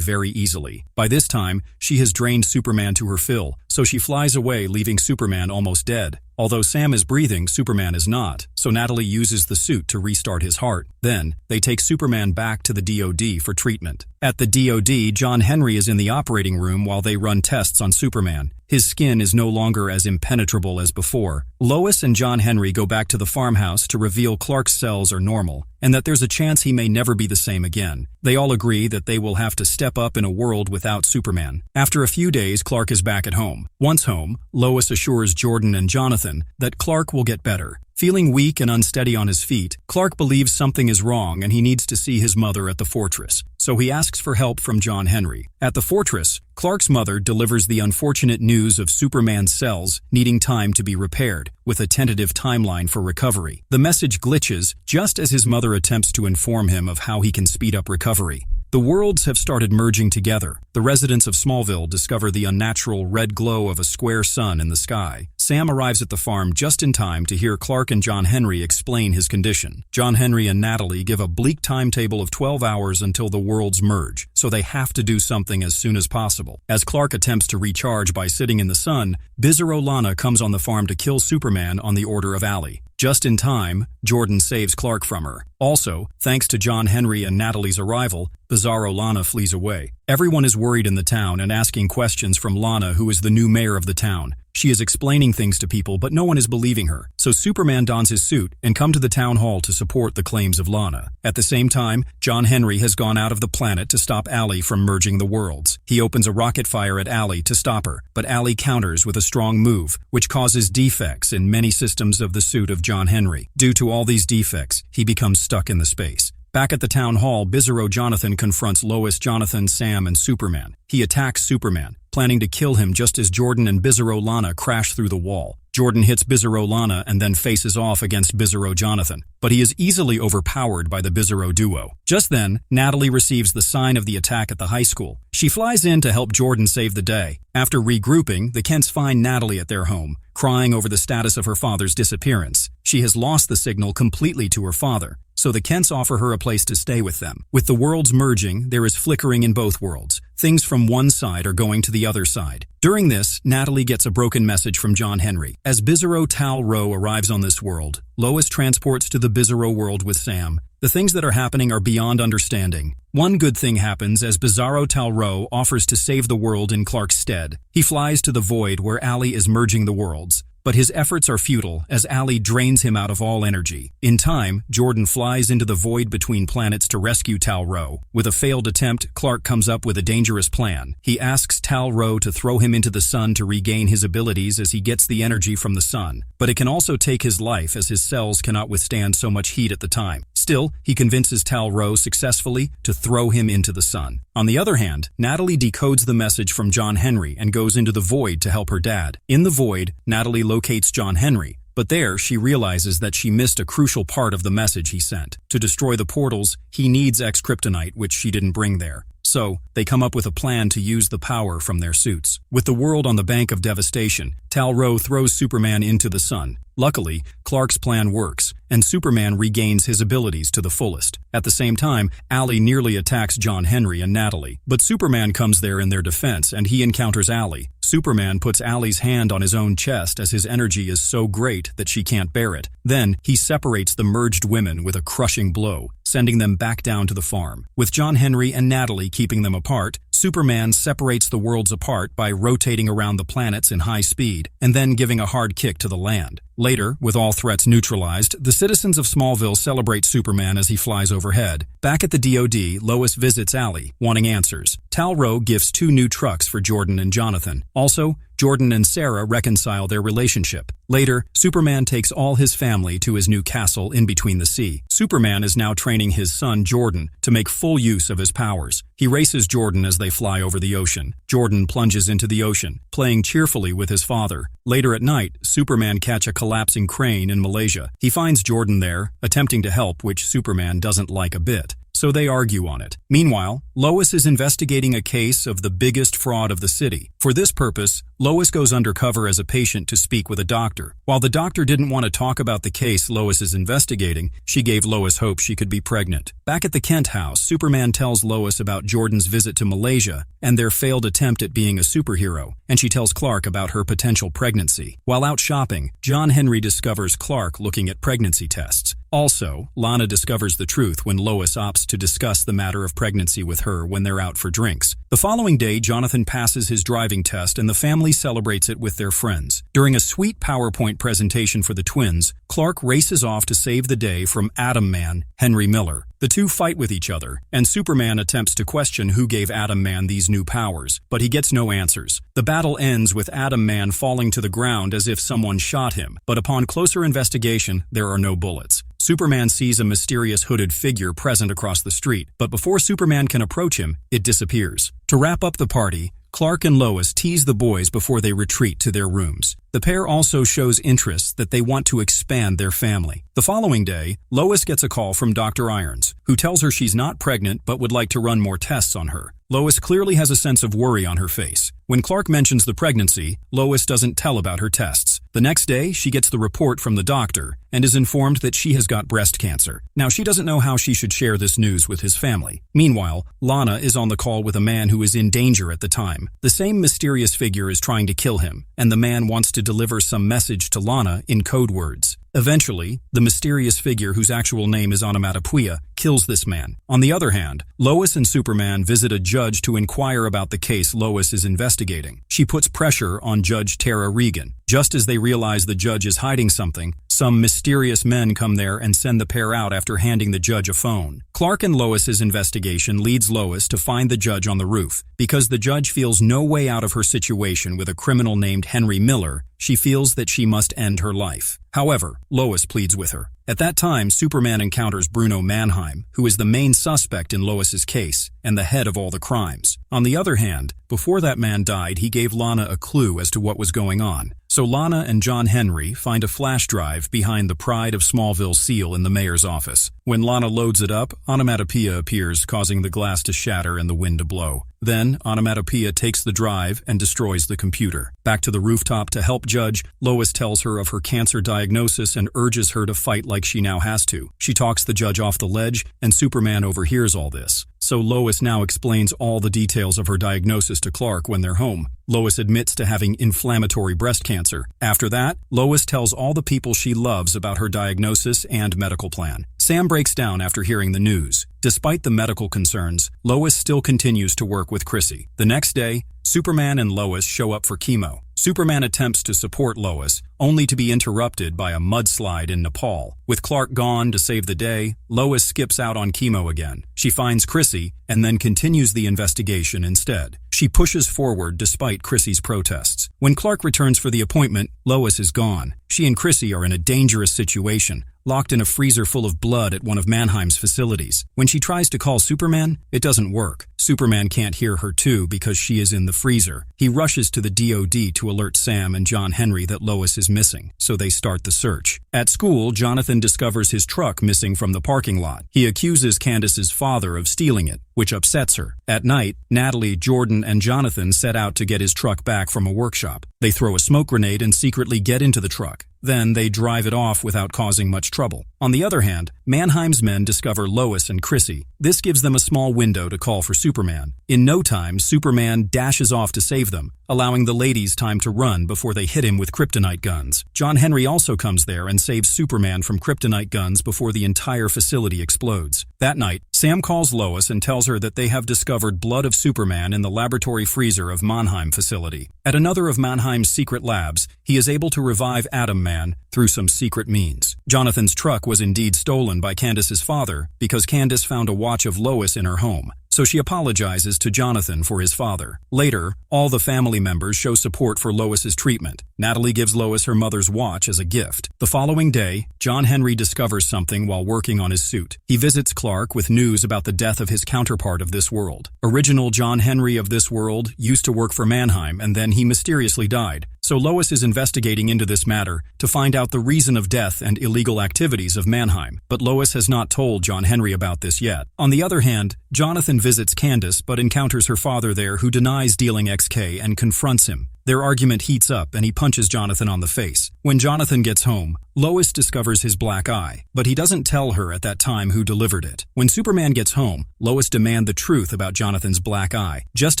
very easily. By this time, she has drained Superman to her fill, so she flies away, leaving Superman almost dead. Although Sam is breathing, Superman is not, so Natalie uses the suit to restart his heart. Then, they take Superman back to the DoD for treatment. At the DoD, John Henry is in the operating room while they run tests on Superman. His skin is no longer as impenetrable as before. Lois and John Henry go back to the farmhouse to reveal Clark's cells are normal, and that there's a chance he may never be the same again. They all agree that they will have to step up in a world without Superman. After a few days, Clark is back at home. Once home, Lois assures Jordan and Jonathan that Clark will get better. Feeling weak and unsteady on his feet, Clark believes something is wrong and he needs to see his mother at the fortress. So he asks for help from John Henry. At the fortress, Clark's mother delivers the unfortunate news of Superman's cells needing time to be repaired, with a tentative timeline for recovery. The message glitches just as his mother attempts to inform him of how he can speed up recovery. The worlds have started merging together. The residents of Smallville discover the unnatural red glow of a square sun in the sky. Sam arrives at the farm just in time to hear Clark and John Henry explain his condition. John Henry and Natalie give a bleak timetable of 12 hours until the worlds merge, so they have to do something as soon as possible. As Clark attempts to recharge by sitting in the sun, Bizarro Lana comes on the farm to kill Superman on the order of Ali. Just in time, Jordan saves Clark from her. Also, thanks to John Henry and Natalie's arrival, Bizarro Lana flees away. Everyone is worried in the town and asking questions from Lana, who is the new mayor of the town. She is explaining things to people, but no one is believing her. So Superman dons his suit and comes to the town hall to support the claims of Lana. At the same time, John Henry has gone out of the planet to stop Allie from merging the worlds. He opens a rocket fire at Allie to stop her, but Allie counters with a strong move, which causes defects in many systems of the suit of John Henry. Due to all these defects, he becomes stuck in the space. Back at the town hall, Bizarro Jonathan confronts Lois, Jonathan, Sam, and Superman. He attacks Superman, planning to kill him just as Jordan and Bizarro Lana crash through the wall. Jordan hits Bizarro Lana and then faces off against Bizarro Jonathan, but he is easily overpowered by the Bizarro duo. Just then, Natalie receives the sign of the attack at the high school. She flies in to help Jordan save the day. After regrouping, the Kents find Natalie at their home, crying over the status of her father's disappearance. She has lost the signal completely to her father, so the Kents offer her a place to stay with them. With the worlds merging, there is flickering in both worlds. Things from one side are going to the other side. During this, Natalie gets a broken message from John Henry. As Bizarro Tal-Rho arrives on this world, Lois transports to the Bizarro world with Sam. The things that are happening are beyond understanding. One good thing happens as Bizarro Tal-Rho offers to save the world in Clark's stead. He flies to the void where Allie is merging the worlds. But his efforts are futile as Allie drains him out of all energy. In time, Jordan flies into the void between planets to rescue Tal-Rho. With a failed attempt, Clark comes up with a dangerous plan. He asks Tal-Rho to throw him into the sun to regain his abilities as he gets the energy from the sun. But it can also take his life as his cells cannot withstand so much heat at the time. Still, he convinces Tal-Rho successfully to throw him into the sun. On the other hand, Natalie decodes the message from John Henry and goes into the void to help her dad. In the void, Natalie locates John Henry, but there she realizes that she missed a crucial part of the message he sent. To destroy the portals, he needs X-Kryptonite, which she didn't bring there. So, they come up with a plan to use the power from their suits. With the world on the bank of devastation, Tal-Rho throws Superman into the sun. Luckily, Clark's plan works, and Superman regains his abilities to the fullest. At the same time, Allie nearly attacks John Henry and Natalie, but Superman comes there in their defense and he encounters Allie. Superman puts Allie's hand on his own chest as his energy is so great that she can't bear it. Then, he separates the merged women with a crushing blow, sending them back down to the farm. With John Henry and Natalie keeping them apart, Superman separates the worlds apart by rotating around the planets in high speed and then giving a hard kick to the land. Later, with all threats neutralized, the citizens of Smallville celebrate Superman as he flies overhead. Back at the DoD, Lois visits Allie, wanting answers. Tal-Rho gifts 2 new trucks for Jordan and Jonathan. Also, Jordan and Sarah reconcile their relationship. Later, Superman takes all his family to his new castle in between the sea. Superman is now training his son Jordan to make full use of his powers. He races Jordan as they fly over the ocean. Jordan plunges into the ocean, playing cheerfully with his father. Later at night, Superman catches a collapsing crane in Malaysia. He finds Jordan there, attempting to help, which Superman doesn't like a bit. So they argue on it. Meanwhile, Lois is investigating a case of the biggest fraud of the city. For this purpose, Lois goes undercover as a patient to speak with a doctor. While the doctor didn't want to talk about the case Lois is investigating, she gave Lois hope she could be pregnant. Back at the Kent house, Superman tells Lois about Jordan's visit to Malaysia and their failed attempt at being a superhero, and she tells Clark about her potential pregnancy. While out shopping, John Henry discovers Clark looking at pregnancy tests. Also, Lana discovers the truth when Lois opts to discuss the matter of pregnancy with her when they're out for drinks. The following day, Jonathan passes his driving test and the family celebrates it with their friends. During a sweet PowerPoint presentation for the twins, Clark races off to save the day from Atom Man, Henry Miller. The two fight with each other, and Superman attempts to question who gave Atom Man these new powers, but he gets no answers. The battle ends with Atom Man falling to the ground as if someone shot him, but upon closer investigation, there are no bullets. Superman sees a mysterious hooded figure present across the street, but before Superman can approach him, it disappears. To wrap up the party, Clark and Lois tease the boys before they retreat to their rooms. The pair also shows interest that they want to expand their family. The following day, Lois gets a call from Dr. Irons, who tells her she's not pregnant but would like to run more tests on her. Lois clearly has a sense of worry on her face. When Clark mentions the pregnancy, Lois doesn't tell about her tests. The next day, she gets the report from the doctor and is informed that she has got breast cancer. Now, she doesn't know how she should share this news with his family. Meanwhile, Lana is on the call with a man who is in danger at the time. The same mysterious figure is trying to kill him, and the man wants to to deliver some message to Lana in code words. Eventually, the mysterious figure whose actual name is Onomatopoeia kills this man. On the other hand, Lois and Superman visit a judge to inquire about the case Lois is investigating. She puts pressure on Judge Tara Regan. Just as they realize the judge is hiding something, some mysterious men come there and send the pair out after handing the judge a phone. Clark and Lois's investigation leads Lois to find the judge on the roof. Because the judge feels no way out of her situation with a criminal named Henry Miller, she feels that she must end her life. However, Lois pleads with her. At that time, Superman encounters Bruno Mannheim, who is the main suspect in Lois's case and the head of all the crimes. On the other hand, before that man died, he gave Lana a clue as to what was going on. So Lana and John Henry find a flash drive behind the Pride of Smallville seal in the mayor's office. When Lana loads it up, Onomatopoeia appears, causing the glass to shatter and the wind to blow. Then, Onomatopoeia takes the drive and destroys the computer. Back to the rooftop to help Judge, Lois tells her of her cancer diagnosis and urges her to fight like she now has to. She talks the judge off the ledge, and Superman overhears all this. So Lois now explains all the details of her diagnosis to Clark when they're home. Lois admits to having inflammatory breast cancer. After that, Lois tells all the people she loves about her diagnosis and medical plan. Sam breaks down after hearing the news. Despite the medical concerns, Lois still continues to work with Chrissy. The next day, Superman and Lois show up for chemo. Superman attempts to support Lois, only to be interrupted by a mudslide in Nepal. With Clark gone to save the day, Lois skips out on chemo again. She finds Chrissy and then continues the investigation instead. She pushes forward despite Chrissy's protests. When Clark returns for the appointment, Lois is gone. She and Chrissy are in a dangerous situation, locked in a freezer full of blood at one of Mannheim's facilities. When she tries to call Superman, it doesn't work. Superman can't hear her too because she is in the freezer. He rushes to the DOD to alert Sam and John Henry that Lois is missing, so they start the search. At school, Jonathan discovers his truck missing from the parking lot. He accuses Candace's father of stealing it, which upsets her. At night, Natalie, Jordan, and Jonathan set out to get his truck back from a workshop. They throw a smoke grenade and secretly get into the truck. Then they drive it off without causing much trouble. On the other hand, Mannheim's men discover Lois and Chrissy. This gives them a small window to call for Superman. In no time, Superman dashes off to save them, allowing the ladies time to run before they hit him with kryptonite guns. John Henry also comes there and saves Superman from kryptonite guns before the entire facility explodes. That night, Sam calls Lois and tells her that they have discovered blood of Superman in the laboratory freezer of Mannheim facility. At another of Mannheim's secret labs, he is able to revive Atom Man through some secret means. Jonathan's truck was indeed stolen by Candace's father because Candace found a watch of Lois in her home. So she apologizes to Jonathan for his father. Later, all the family members show support for Lois's treatment. Natalie gives Lois her mother's watch as a gift. The following day, John Henry discovers something while working on his suit. He visits Clark with news about the death of his counterpart of this world. Original John Henry of this world used to work for Mannheim, and then he mysteriously died. So Lois is investigating into this matter to find out the reason of death and illegal activities of Mannheim. But Lois has not told John Henry about this yet. On the other hand, Jonathan visits Candace but encounters her father there, who denies dealing XK and confronts him. Their argument heats up and he punches Jonathan on the face. When Jonathan gets home, Lois discovers his black eye, but he doesn't tell her at that time who delivered it. When Superman gets home, Lois demands the truth about Jonathan's black eye. Just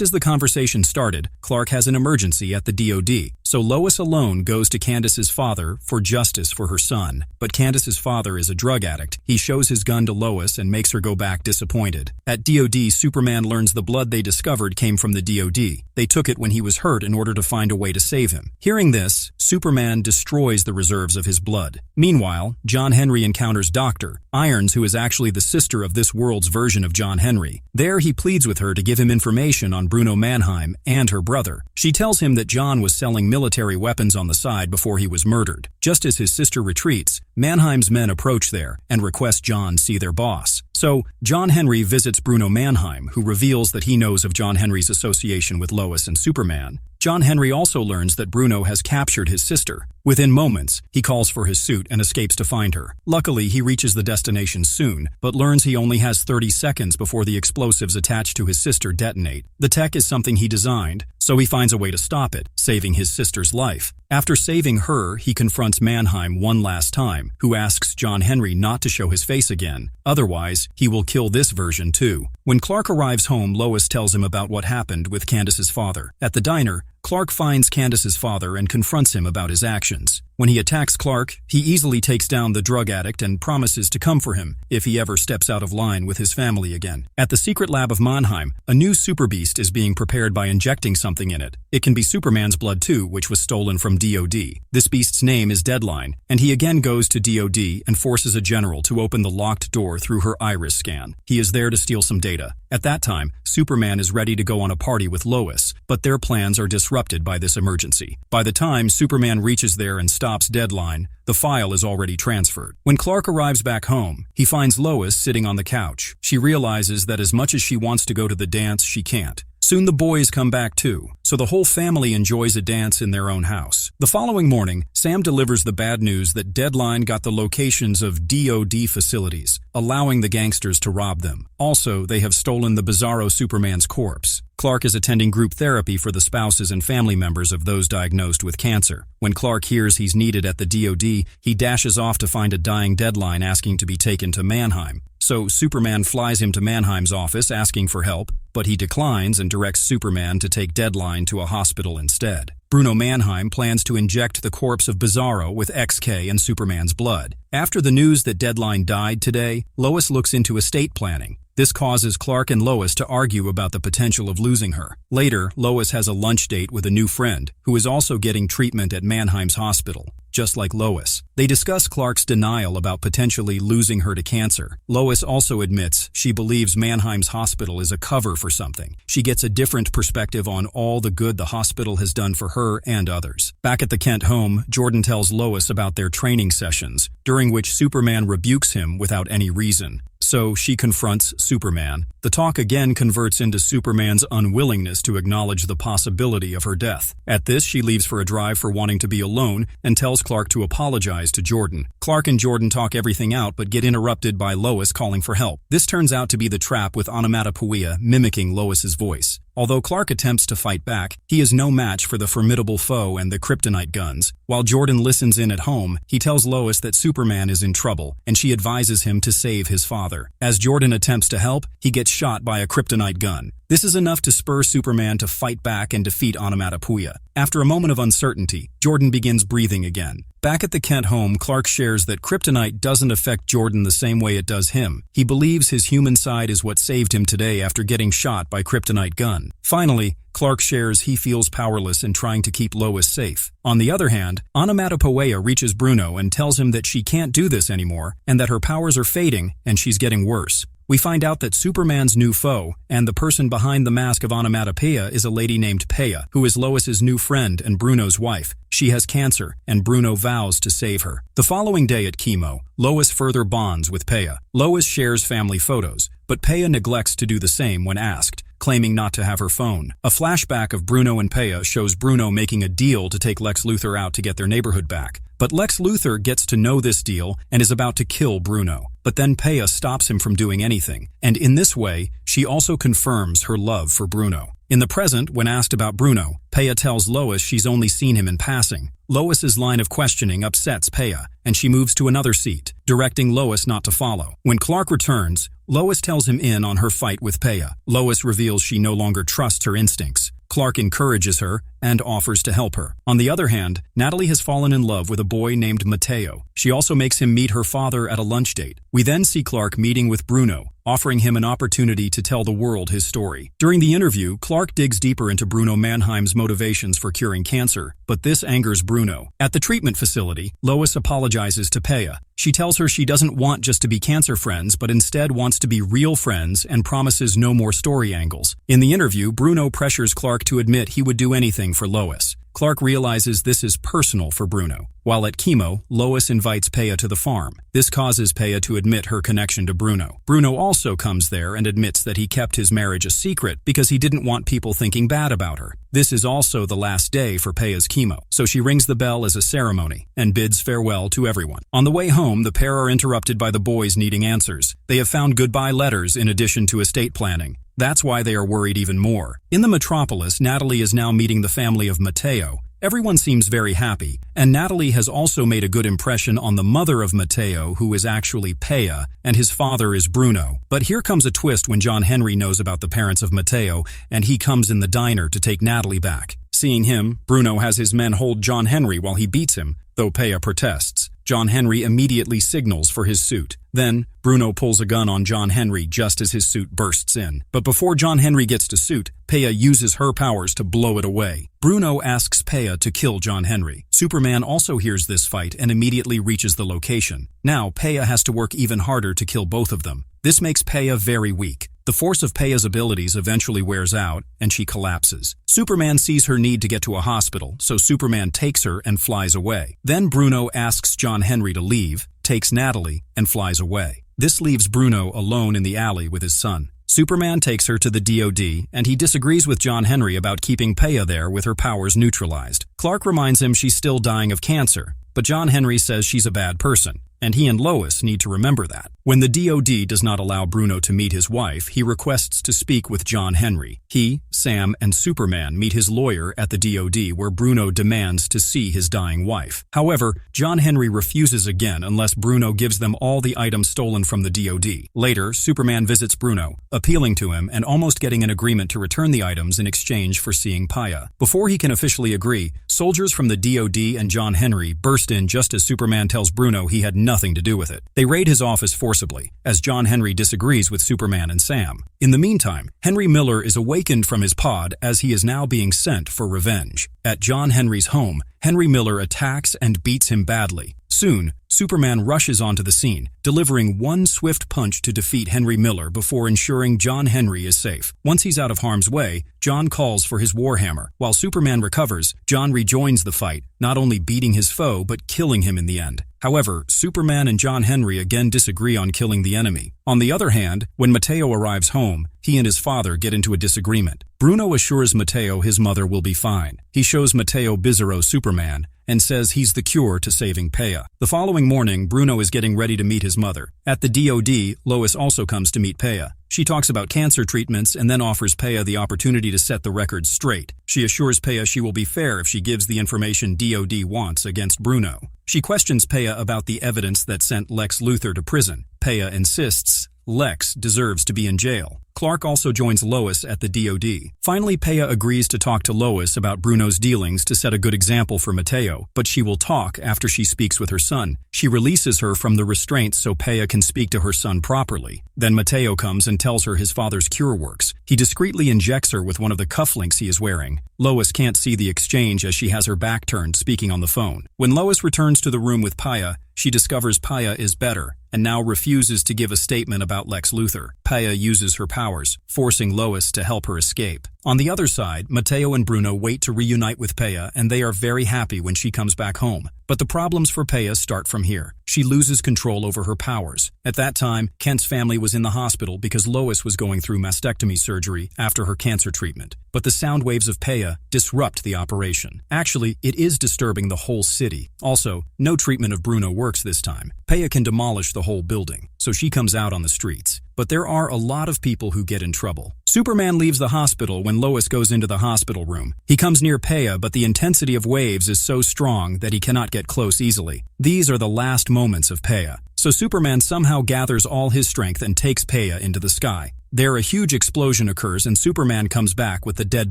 as the conversation started, Clark has an emergency at the DOD, so Lois alone goes to Candace's father for justice for her son. But Candace's father is a drug addict. He shows his gun to Lois and makes her go back disappointed. At DOD, Superman learns the blood they discovered came from the DOD. They took it when he was hurt in order to find a way to save him. Hearing this, Superman destroys the reserves of his blood. Meanwhile, John Henry encounters Dr. Irons, who is actually the sister of this world's version of John Henry. There, he pleads with her to give him information on Bruno Mannheim and her brother. She tells him that John was selling military weapons on the side before he was murdered. Just as his sister retreats, Mannheim's men approach there and request John see their boss. So, John Henry visits Bruno Mannheim, who reveals that he knows of John Henry's association with Lois and Superman. John Henry also learns that Bruno has captured his sister. Within moments, he calls for his suit and escapes to find her. Luckily, he reaches the destination soon, but learns he only has 30 seconds before the explosives attached to his sister detonate. The tech is something he designed, so he finds a way to stop it, saving his sister's life. After saving her, he confronts Mannheim one last time, who asks John Henry not to show his face again. Otherwise, he will kill this version too. When Clark arrives home, Lois tells him about what happened with Candace's father. At the diner, Clark finds Candace's father and confronts him about his actions. When he attacks Clark, he easily takes down the drug addict and promises to come for him if he ever steps out of line with his family again. At the secret lab of Mannheim, a new super beast is being prepared by injecting something in it. It can be Superman's blood too, which was stolen from DOD. This beast's name is Deadline, and he again goes to DOD and forces a general to open the locked door through her iris scan. He is there to steal some data. At that time, Superman is ready to go on a party with Lois, but their plans are disrupted by this emergency. By the time Superman reaches there and stops Deadline, the file is already transferred. When Clark arrives back home, he finds Lois sitting on the couch. She realizes that as much as she wants to go to the dance, she can't. Soon the boys come back too, so the whole family enjoys a dance in their own house. The following morning, Sam delivers the bad news that Deadline got the locations of DOD facilities, allowing the gangsters to rob them. Also, they have stolen the Bizarro Superman's corpse. Clark is attending group therapy for the spouses and family members of those diagnosed with cancer. When Clark hears he's needed at the DOD, he dashes off to find a dying Deadline asking to be taken to Mannheim. So Superman flies him to Mannheim's office asking for help, but he declines and directs Superman to take Deadline to a hospital instead. Bruno Mannheim plans to inject the corpse of Bizarro with XK and Superman's blood. After the news that Deadline died today, Lois looks into estate planning. This causes Clark and Lois to argue about the potential of losing her. Later, Lois has a lunch date with a new friend, who is also getting treatment at Mannheim's hospital, just like Lois. They discuss Clark's denial about potentially losing her to cancer. Lois also admits she believes Mannheim's hospital is a cover for something. She gets a different perspective on all the good the hospital has done for her and others. Back at the Kent home, Jordan tells Lois about their training sessions, during which Superman rebukes him without any reason. So she confronts Superman. The talk again converts into Superman's unwillingness to acknowledge the possibility of her death. At this, she leaves for a drive for wanting to be alone and tells Clark to apologize to Jordan. Clark and Jordan talk everything out but get interrupted by Lois calling for help. This turns out to be the trap with Onomatopoeia mimicking Lois's voice. Although Clark attempts to fight back, he is no match for the formidable foe and the kryptonite guns. While Jordan listens in at home, he tells Lois that Superman is in trouble, and she advises him to save his father. As Jordan attempts to help, he gets shot by a kryptonite gun. This is enough to spur Superman to fight back and defeat Onomatopoeia. After a moment of uncertainty, Jordan begins breathing again. Back at the Kent home, Clark shares that kryptonite doesn't affect Jordan the same way it does him. He believes his human side is what saved him today after getting shot by kryptonite gun. Finally, Clark shares he feels powerless in trying to keep Lois safe. On the other hand, Onomatopoeia reaches Bruno and tells him that she can't do this anymore and that her powers are fading and she's getting worse. We find out that Superman's new foe and the person behind the mask of Onomatopoeia is a lady named Peia, who is Lois's new friend and Bruno's wife. She has cancer, and Bruno vows to save her. The following day at chemo, Lois further bonds with Peia. Lois shares family photos, but Peia neglects to do the same when asked, claiming not to have her phone. A flashback of Bruno and Peia shows Bruno making a deal to take Lex Luthor out to get their neighborhood back. But Lex Luthor gets to know this deal and is about to kill Bruno. But then Peia stops him from doing anything, and in this way, she also confirms her love for Bruno. In the present, when asked about Bruno, Peia tells Lois she's only seen him in passing. Lois's line of questioning upsets Peia, and she moves to another seat, directing Lois not to follow. When Clark returns, Lois tells him in on her fight with Peia. Lois reveals she no longer trusts her instincts. Clark encourages her and offers to help her. On the other hand, Natalie has fallen in love with a boy named Mateo. She also makes him meet her father at a lunch date. We then see Clark meeting with Bruno, offering him an opportunity to tell the world his story. During the interview, Clark digs deeper into Bruno Mannheim's motivations for curing cancer, but this angers Bruno. At the treatment facility, Lois apologizes to Peia. She tells her she doesn't want just to be cancer friends, but instead wants to be real friends and promises no more story angles. In the interview, Bruno pressures Clark to admit he would do anything for Lois. Clark realizes this is personal for Bruno. While at chemo, Lois invites Peia to the farm. This causes Peia to admit her connection to Bruno. Bruno also comes there and admits that he kept his marriage a secret because he didn't want people thinking bad about her. This is also the last day for Peia's chemo, so she rings the bell as a ceremony and bids farewell to everyone. On the way home, the pair are interrupted by the boys needing answers. They have found goodbye letters in addition to estate planning. That's why they are worried even more. In the metropolis, Natalie is now meeting the family of Mateo. Everyone seems very happy, and Natalie has also made a good impression on the mother of Mateo, who is actually Peia, and his father is Bruno. But here comes a twist when John Henry knows about the parents of Mateo, and he comes in the diner to take Natalie back. Seeing him, Bruno has his men hold John Henry while he beats him, though Peya protests. John Henry immediately signals for his suit. Then, Bruno pulls a gun on John Henry just as his suit bursts in. But before John Henry gets to suit, Peya uses her powers to blow it away. Bruno asks Peya to kill John Henry. Superman also hears this fight and immediately reaches the location. Now, Peya has to work even harder to kill both of them. This makes Peya very weak. The force of Peya's abilities eventually wears out, and she collapses. Superman sees her need to get to a hospital, so Superman takes her and flies away. Then Bruno asks John Henry to leave, takes Natalie, and flies away. This leaves Bruno alone in the alley with his son. Superman takes her to the DOD, and he disagrees with John Henry about keeping Peya there with her powers neutralized. Clark reminds him she's still dying of cancer, but John Henry says she's a bad person, and he and Lois need to remember that. When the DOD does not allow Bruno to meet his wife, he requests to speak with John Henry. He, Sam, and Superman meet his lawyer at the DOD, where Bruno demands to see his dying wife. However, John Henry refuses again unless Bruno gives them all the items stolen from the DOD. Later, Superman visits Bruno, appealing to him and almost getting an agreement to return the items in exchange for seeing Peya. Before he can officially agree, soldiers from the DOD and John Henry burst in just as Superman tells Bruno he had nothing to do with it. They raid his office forcibly, as John Henry disagrees with Superman and Sam. In the meantime, Henry Miller is awakened from his pod as he is now being sent for revenge. At John Henry's home, Henry Miller attacks and beats him badly. Soon, Superman rushes onto the scene, delivering one swift punch to defeat Henry Miller before ensuring John Henry is safe. Once he's out of harm's way, John calls for his Warhammer. While Superman recovers, John rejoins the fight, not only beating his foe but killing him in the end. However, Superman and John Henry again disagree on killing the enemy. On the other hand, when Mateo arrives home, he and his father get into a disagreement. Bruno assures Mateo his mother will be fine. He shows Mateo Bizarro Superman and says he's the cure to saving Peya. The following morning, Bruno is getting ready to meet his mother. At the DOD, Lois also comes to meet Peya. She talks about cancer treatments and then offers Peya the opportunity to set the record straight. She assures Peya she will be fair if she gives the information DOD wants against Bruno. She questions Peya about the evidence that sent Lex Luthor to prison. Peya insists Lex deserves to be in jail. Clark also joins Lois at the DOD. Finally, Peya agrees to talk to Lois about Bruno's dealings to set a good example for Mateo, but she will talk after she speaks with her son. She releases her from the restraints so Peya can speak to her son properly. Then Mateo comes and tells her his father's cure works. He discreetly injects her with one of the cufflinks he is wearing. Lois can't see the exchange as she has her back turned, speaking on the phone. When Lois returns to the room with Peya, she discovers Peya is better and now refuses to give a statement about Lex Luthor. Peya uses her powers, forcing Lois to help her escape. On the other side, Mateo and Bruno wait to reunite with Peya, and they are very happy when she comes back home. But the problems for Peya start from here. She loses control over her powers. At that time, Kent's family was in the hospital because Lois was going through mastectomy surgery after her cancer treatment. But the sound waves of Peya disrupt the operation. Actually, it is disturbing the whole city. Also, no treatment of Bruno works this time. Peya can demolish the whole building, so she comes out on the streets. But there are a lot of people who get in trouble. Superman leaves the hospital when Lois goes into the hospital room. He comes near Peya, but the intensity of waves is so strong that he cannot get close easily. These are the last moments of Peya. So Superman somehow gathers all his strength and takes Peya into the sky. There, a huge explosion occurs and Superman comes back with the dead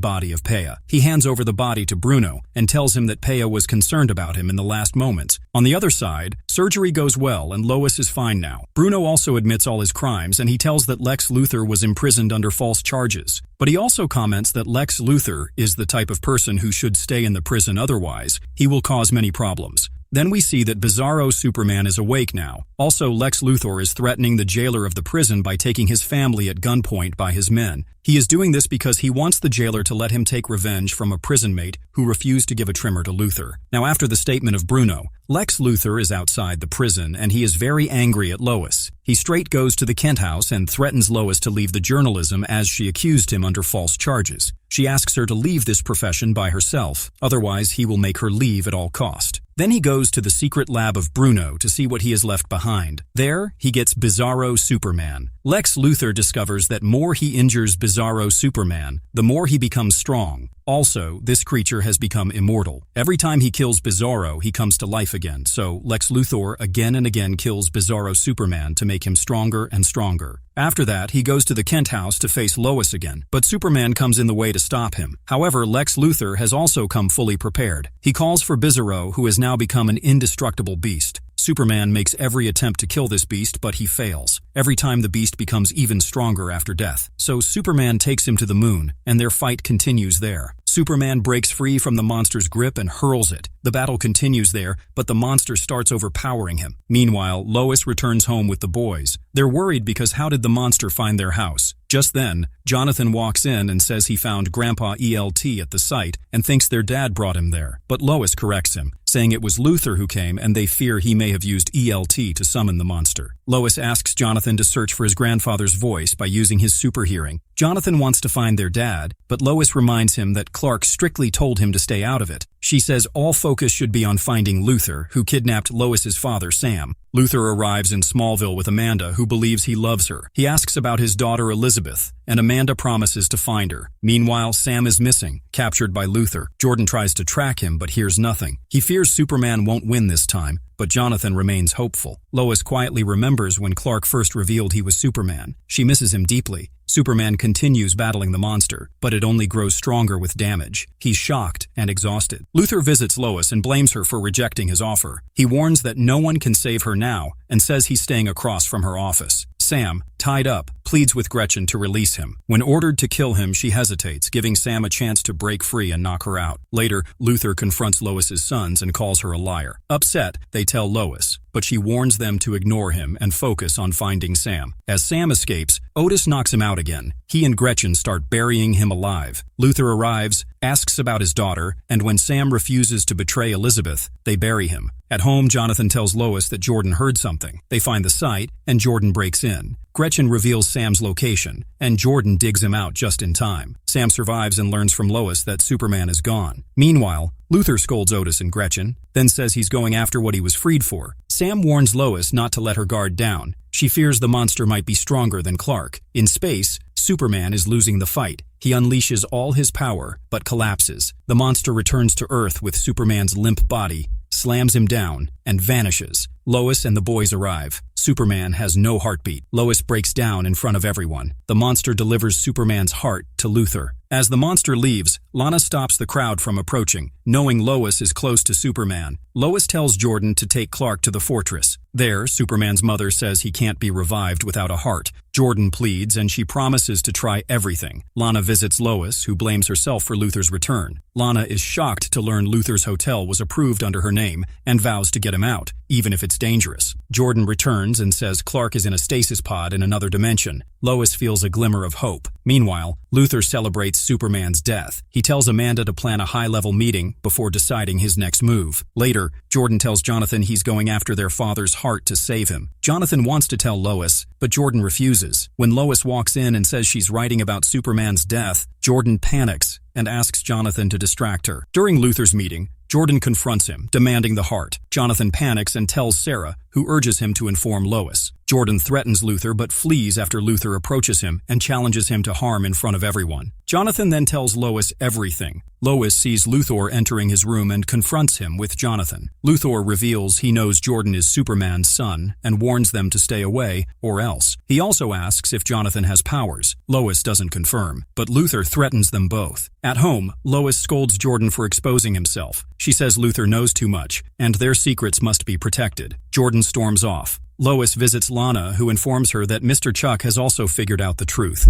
body of Peya. He hands over the body to Bruno and tells him that Peya was concerned about him in the last moments. On the other side, surgery goes well and Lois is fine now. Bruno also admits all his crimes and he tells that Lex Luthor was imprisoned under false charges. But he also comments that Lex Luthor is the type of person who should stay in the prison, otherwise he will cause many problems. Then we see that Bizarro Superman is awake now. Also, Lex Luthor is threatening the jailer of the prison by taking his family at gunpoint by his men. He is doing this because he wants the jailer to let him take revenge from a prison mate who refused to give a trimmer to Luthor. Now, after the statement of Bruno, Lex Luthor is outside the prison and he is very angry at Lois. He straight goes to the Kent house and threatens Lois to leave the journalism as she accused him under false charges. She asks her to leave this profession by herself, otherwise he will make her leave at all cost. Then he goes to the secret lab of Bruno to see what he has left behind. There, he gets Bizarro Superman. Lex Luthor discovers that more he injures Bizarro Superman, the more he becomes strong. Also, this creature has become immortal. Every time he kills Bizarro, he comes to life again, so Lex Luthor again and again kills Bizarro Superman to make him stronger and stronger. After that, he goes to the Kent house to face Lois again, but Superman comes in the way to stop him. However, Lex Luthor has also come fully prepared. He calls for Bizarro, who has now become an indestructible beast. Superman makes every attempt to kill this beast, but he fails. Every time the beast becomes even stronger after death. So Superman takes him to the moon, and their fight continues there. Superman breaks free from the monster's grip and hurls it. The battle continues there, but the monster starts overpowering him. Meanwhile, Lois returns home with the boys. They're worried because how did the monster find their house? Just then, Jonathan walks in and says he found Grandpa ELT at the site and thinks their dad brought him there. But Lois corrects him, saying it was Luthor who came and they fear he may have used ELT to summon the monster. Lois asks Jonathan to search for his grandfather's voice by using his super hearing. Jonathan wants to find their dad, but Lois reminds him that Clark strictly told him to stay out of it. She says all focus should be on finding Luthor, who kidnapped Lois's father, Sam. Luthor arrives in Smallville with Amanda, who believes he loves her. He asks about his daughter Elizabeth, and Amanda promises to find her. Meanwhile, Sam is missing, captured by Luthor. Jordan tries to track him, but hears nothing. He fears Superman won't win this time, but Jonathan remains hopeful. Lois quietly remembers when Clark first revealed he was Superman. She misses him deeply. Superman continues battling the monster, but it only grows stronger with damage. He's shocked and exhausted. Luthor visits Lois and blames her for rejecting his offer. He warns that no one can save her now and says he's staying across from her office. Sam, tied up, pleads with Gretchen to release him. When ordered to kill him, she hesitates, giving Sam a chance to break free and knock her out. Later, Luthor confronts Lois's sons and calls her a liar. Upset, they tell Lois, but she warns them to ignore him and focus on finding Sam. As Sam escapes, Otis knocks him out again. He and Gretchen start burying him alive. Luthor arrives, asks about his daughter, and when Sam refuses to betray Elizabeth, they bury him. At home, Jonathan tells Lois that Jordan heard something. They find the site, and Jordan breaks in. Gretchen reveals Sam's location, and Jordan digs him out just in time. Sam survives and learns from Lois that Superman is gone. Meanwhile, Luthor scolds Otis and Gretchen, then says he's going after what he was freed for. Sam warns Lois not to let her guard down. She fears the monster might be stronger than Clark. In space, Superman is losing the fight. He unleashes all his power, but collapses. The monster returns to Earth with Superman's limp body, slams him down, and vanishes. Lois and the boys arrive. Superman has no heartbeat. Lois breaks down in front of everyone. The monster delivers Superman's heart to Luthor. As the monster leaves, Lana stops the crowd from approaching, knowing Lois is close to Superman. Lois tells Jordan to take Clark to the fortress. There, Superman's mother says he can't be revived without a heart. Jordan pleads, and she promises to try everything. Lana visits Lois, who blames herself for Luthor's return. Lana is shocked to learn Luthor's hotel was approved under her name and vows to get him out, even if it's dangerous. Jordan returns and says Clark is in a stasis pod in another dimension. Lois feels a glimmer of hope. Meanwhile, Luthor celebrates Superman's death. He tells Amanda to plan a high-level meeting before deciding his next move. Later, Jordan tells Jonathan he's going after their father's heart to save him. Jonathan wants to tell Lois, but Jordan refuses. When Lois walks in and says she's writing about Superman's death, Jordan panics and asks Jonathan to distract her. During Luthor's meeting, Jordan confronts him, demanding the heart. Jonathan panics and tells Sarah, who urges him to inform Lois. Jordan threatens Luthor but flees after Luthor approaches him and challenges him to harm in front of everyone. Jonathan then tells Lois everything. Lois sees Luthor entering his room and confronts him with Jonathan. Luthor reveals he knows Jordan is Superman's son and warns them to stay away or else. He also asks if Jonathan has powers. Lois doesn't confirm, but Luthor threatens them both. At home, Lois scolds Jordan for exposing himself. She says Luthor knows too much, and their secrets must be protected. Jordan storms off. Lois visits Lana, who informs her that Mr. Chuck has also figured out the truth.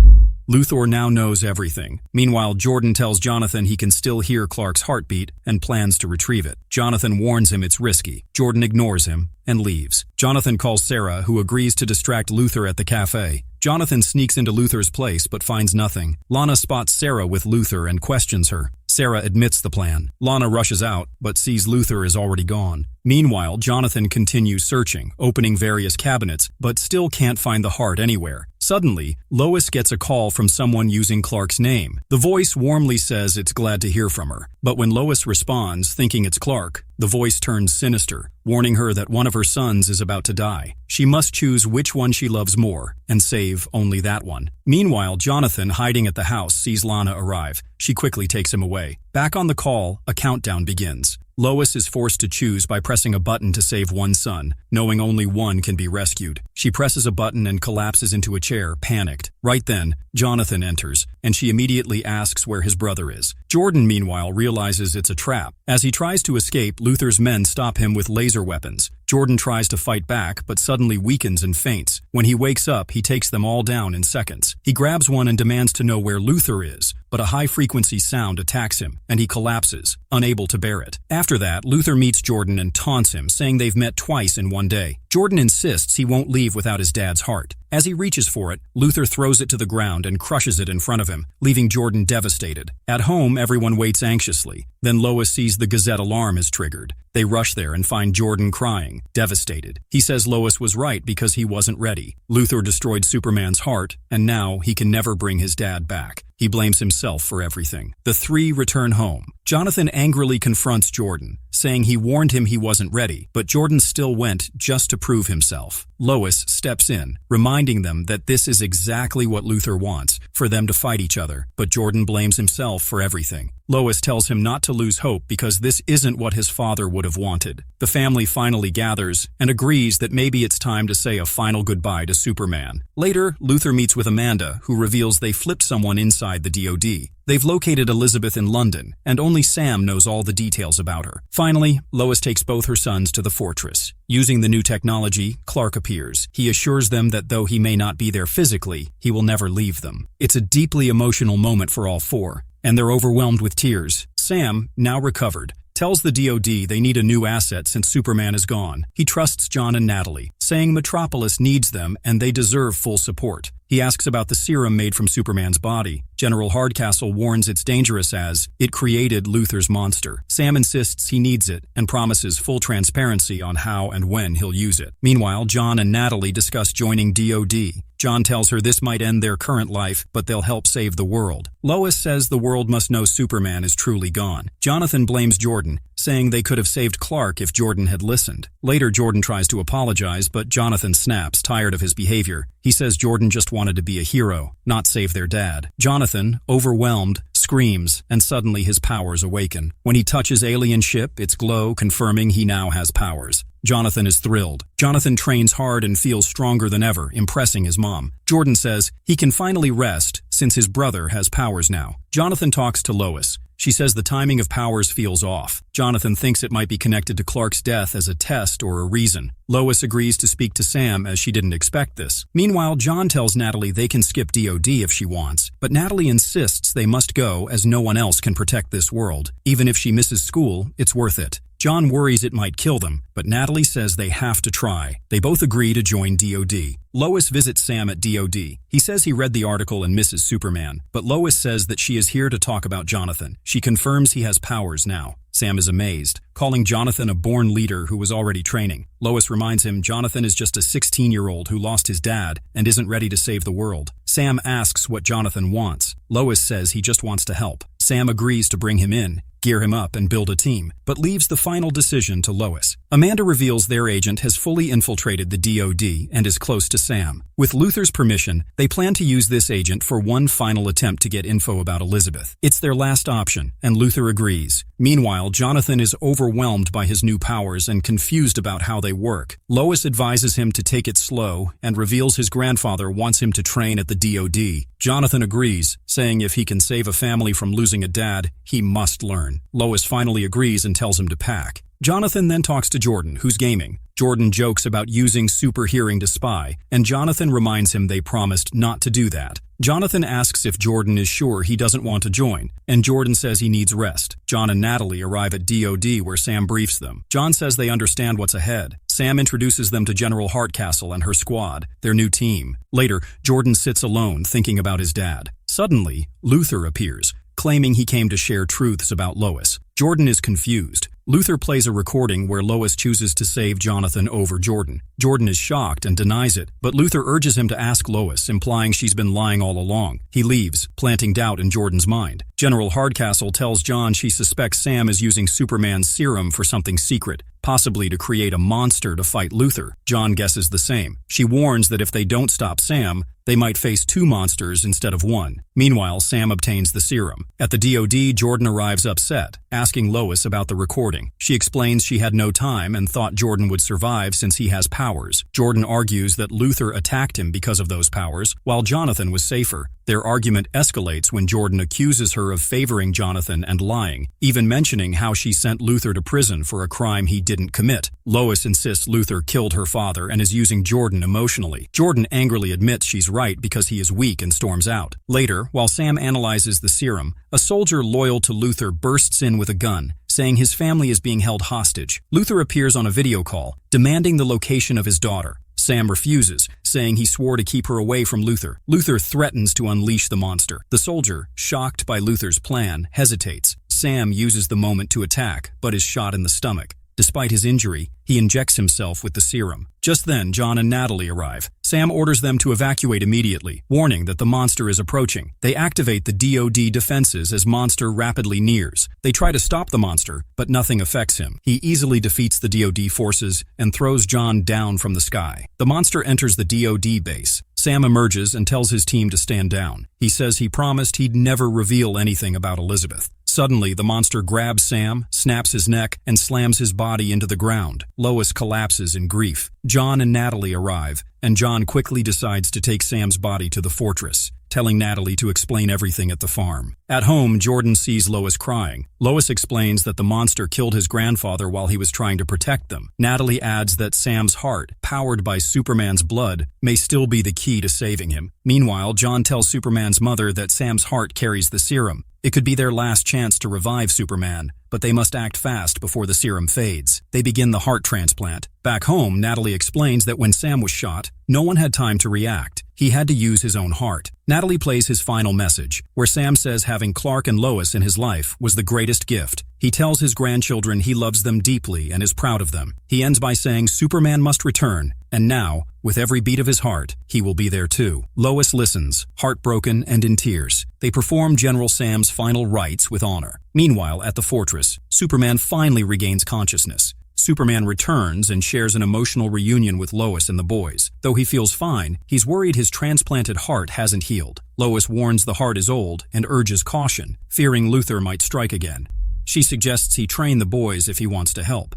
Luthor now knows everything. Meanwhile, Jordan tells Jonathan he can still hear Clark's heartbeat and plans to retrieve it. Jonathan warns him it's risky. Jordan ignores him and leaves. Jonathan calls Sarah, who agrees to distract Luthor at the cafe. Jonathan sneaks into Luthor's place but finds nothing. Lana spots Sarah with Luthor and questions her. Sarah admits the plan. Lana rushes out, but sees Luthor is already gone. Meanwhile, Jonathan continues searching, opening various cabinets, but still can't find the heart anywhere. Suddenly, Lois gets a call from someone using Clark's name. The voice warmly says it's glad to hear from her. But when Lois responds, thinking it's Clark, the voice turns sinister, warning her that one of her sons is about to die. She must choose which one she loves more, and save only that one. Meanwhile, Jonathan, hiding at the house, sees Lana arrive. She quickly takes him away. Back on the call, a countdown begins. Lois is forced to choose by pressing a button to save one son, knowing only one can be rescued. She presses a button and collapses into a chair, panicked. Right then, Jonathan enters, and she immediately asks where his brother is. Jordan, meanwhile, realizes it's a trap. As he tries to escape, Luther's men stop him with laser weapons. Jordan tries to fight back, but suddenly weakens and faints. When he wakes up, he takes them all down in seconds. He grabs one and demands to know where Luther is, but a high-frequency sound attacks him, and he collapses, unable to bear it. After that, Luther meets Jordan and taunts him, saying they've met twice in one day. Jordan insists he won't leave without his dad's heart. As he reaches for it, Luther throws it to the ground and crushes it in front of him, leaving Jordan devastated. At home, everyone waits anxiously. Then Lois sees the Gazette alarm is triggered. They rush there and find Jordan crying, devastated. He says Lois was right because he wasn't ready. Luther destroyed Superman's heart, and now he can never bring his dad back. He blames himself for everything. The three return home. Jonathan angrily confronts Jordan, saying he warned him he wasn't ready, but Jordan still went just to prove himself. Lois steps in, reminding them that this is exactly what Luther wants, for them to fight each other, but Jordan blames himself for everything. Lois tells him not to lose hope because this isn't what his father would have wanted. The family finally gathers and agrees that maybe it's time to say a final goodbye to Superman. Later, Luther meets with Amanda, who reveals they flipped someone inside the DoD. They've located Elizabeth in London, and only Sam knows all the details about her. Finally, Lois takes both her sons to the fortress. Using the new technology, Clark appears. He assures them that though he may not be there physically, he will never leave them. It's a deeply emotional moment for all four, and they're overwhelmed with tears. Sam, now recovered, tells the DoD they need a new asset since Superman is gone. He trusts John and Natalie, saying Metropolis needs them and they deserve full support. He asks about the serum made from Superman's body. General Hardcastle warns it's dangerous as it created Luther's monster. Sam insists he needs it and promises full transparency on how and when he'll use it. Meanwhile, John and Natalie discuss joining DoD. John tells her this might end their current life, but they'll help save the world. Lois says the world must know Superman is truly gone. Jonathan blames Jordan, saying they could have saved Clark if Jordan had listened. Later, Jordan tries to apologize, but Jonathan snaps, tired of his behavior. He says Jordan just wanted to be a hero, not save their dad. Jonathan, overwhelmed, screams, and suddenly his powers awaken. When he touches alien ship, its glow confirming he now has powers. Jonathan is thrilled. Jonathan trains hard and feels stronger than ever, impressing his mom. Jordan says he can finally rest since his brother has powers now. Jonathan talks to Lois. She says the timing of powers feels off. Jonathan thinks it might be connected to Clark's death as a test or a reason. Lois agrees to speak to Sam as she didn't expect this. Meanwhile, John tells Natalie they can skip DoD if she wants, but Natalie insists they must go as no one else can protect this world. Even if she misses school, it's worth it. John worries it might kill them, but Natalie says they have to try. They both agree to join DoD. Lois visits Sam at DoD. He says he read the article and misses Superman, but Lois says that she is here to talk about Jonathan. She confirms he has powers now. Sam is amazed, calling Jonathan a born leader who was already training. Lois reminds him Jonathan is just a 16-year-old who lost his dad and isn't ready to save the world. Sam asks what Jonathan wants. Lois says he just wants to help. Sam agrees to bring him in, gear him up, and build a team, but leaves the final decision to Lois. Amanda reveals their agent has fully infiltrated the DoD and is close to Sam. With Luther's permission, they plan to use this agent for one final attempt to get info about Elizabeth. It's their last option, and Luther agrees. Meanwhile, Jonathan is overwhelmed by his new powers and confused about how they work. Lois advises him to take it slow and reveals his grandfather wants him to train at the DoD. Jonathan agrees, saying if he can save a family from losing a dad, he must learn. Lois finally agrees and tells him to pack. Jonathan then talks to Jordan, who's gaming. Jordan jokes about using super hearing to spy, and Jonathan reminds him they promised not to do that. Jonathan asks if Jordan is sure he doesn't want to join, and Jordan says he needs rest. John and Natalie arrive at DoD where Sam briefs them. John says they understand what's ahead. Sam introduces them to General Hardcastle and her squad, their new team. Later, Jordan sits alone thinking about his dad. Suddenly, Luther appears, claiming he came to share truths about Lois. Jordan is confused. Luther plays a recording where Lois chooses to save Jonathan over Jordan. Jordan is shocked and denies it, but Luther urges him to ask Lois, implying she's been lying all along. He leaves, planting doubt in Jordan's mind. General Hardcastle tells John she suspects Sam is using Superman's serum for something secret, possibly to create a monster to fight Luther. John guesses the same. She warns that if they don't stop Sam, They might face 2 monsters instead of 1. Meanwhile, Sam obtains the serum. At the DoD, Jordan arrives upset, asking Lois about the recording. She explains she had no time and thought Jordan would survive since he has powers. Jordan argues that Luther attacked him because of those powers, while Jonathan was safer. Their argument escalates when Jordan accuses her of favoring Jonathan and lying, even mentioning how she sent Luther to prison for a crime he didn't commit. Lois insists Luther killed her father and is using Jordan emotionally. Jordan angrily admits she's right because he is weak and storms out. Later, while Sam analyzes the serum, a soldier loyal to Luther bursts in with a gun, saying his family is being held hostage. Luther appears on a video call, demanding the location of his daughter. Sam refuses, saying he swore to keep her away from Luther. Luther threatens to unleash the monster. The soldier, shocked by Luther's plan, hesitates. Sam uses the moment to attack, but is shot in the stomach. Despite his injury, he injects himself with the serum. Just then, John and Natalie arrive. Sam orders them to evacuate immediately, warning that the monster is approaching. They activate the DoD defenses as monster rapidly nears. They try to stop the monster, but nothing affects him. He easily defeats the DoD forces and throws John down from the sky. The monster enters the DoD base. Sam emerges and tells his team to stand down. He says he promised he'd never reveal anything about Elizabeth. Suddenly, the monster grabs Sam, snaps his neck, and slams his body into the ground. Lois collapses in grief. John and Natalie arrive, and John quickly decides to take Sam's body to the fortress, telling Natalie to explain everything at the farm. At home, Jordan sees Lois crying. Lois explains that the monster killed his grandfather while he was trying to protect them. Natalie adds that Sam's heart, powered by Superman's blood, may still be the key to saving him. Meanwhile, John tells Superman's mother that Sam's heart carries the serum. It could be their last chance to revive Superman, but they must act fast before the serum fades. They begin the heart transplant. Back home, Natalie explains that when Sam was shot, no one had time to react. He had to use his own heart. Natalie plays his final message, where Sam says having Clark and Lois in his life was the greatest gift. He tells his grandchildren he loves them deeply and is proud of them. He ends by saying Superman must return, and now, with every beat of his heart, he will be there too. Lois listens, heartbroken and in tears. They perform General Sam's final rites with honor. Meanwhile, at the fortress, Superman finally regains consciousness. Superman returns and shares an emotional reunion with Lois and the boys. Though he feels fine, he's worried his transplanted heart hasn't healed. Lois warns the heart is old and urges caution, fearing Luther might strike again. She suggests he train the boys if he wants to help.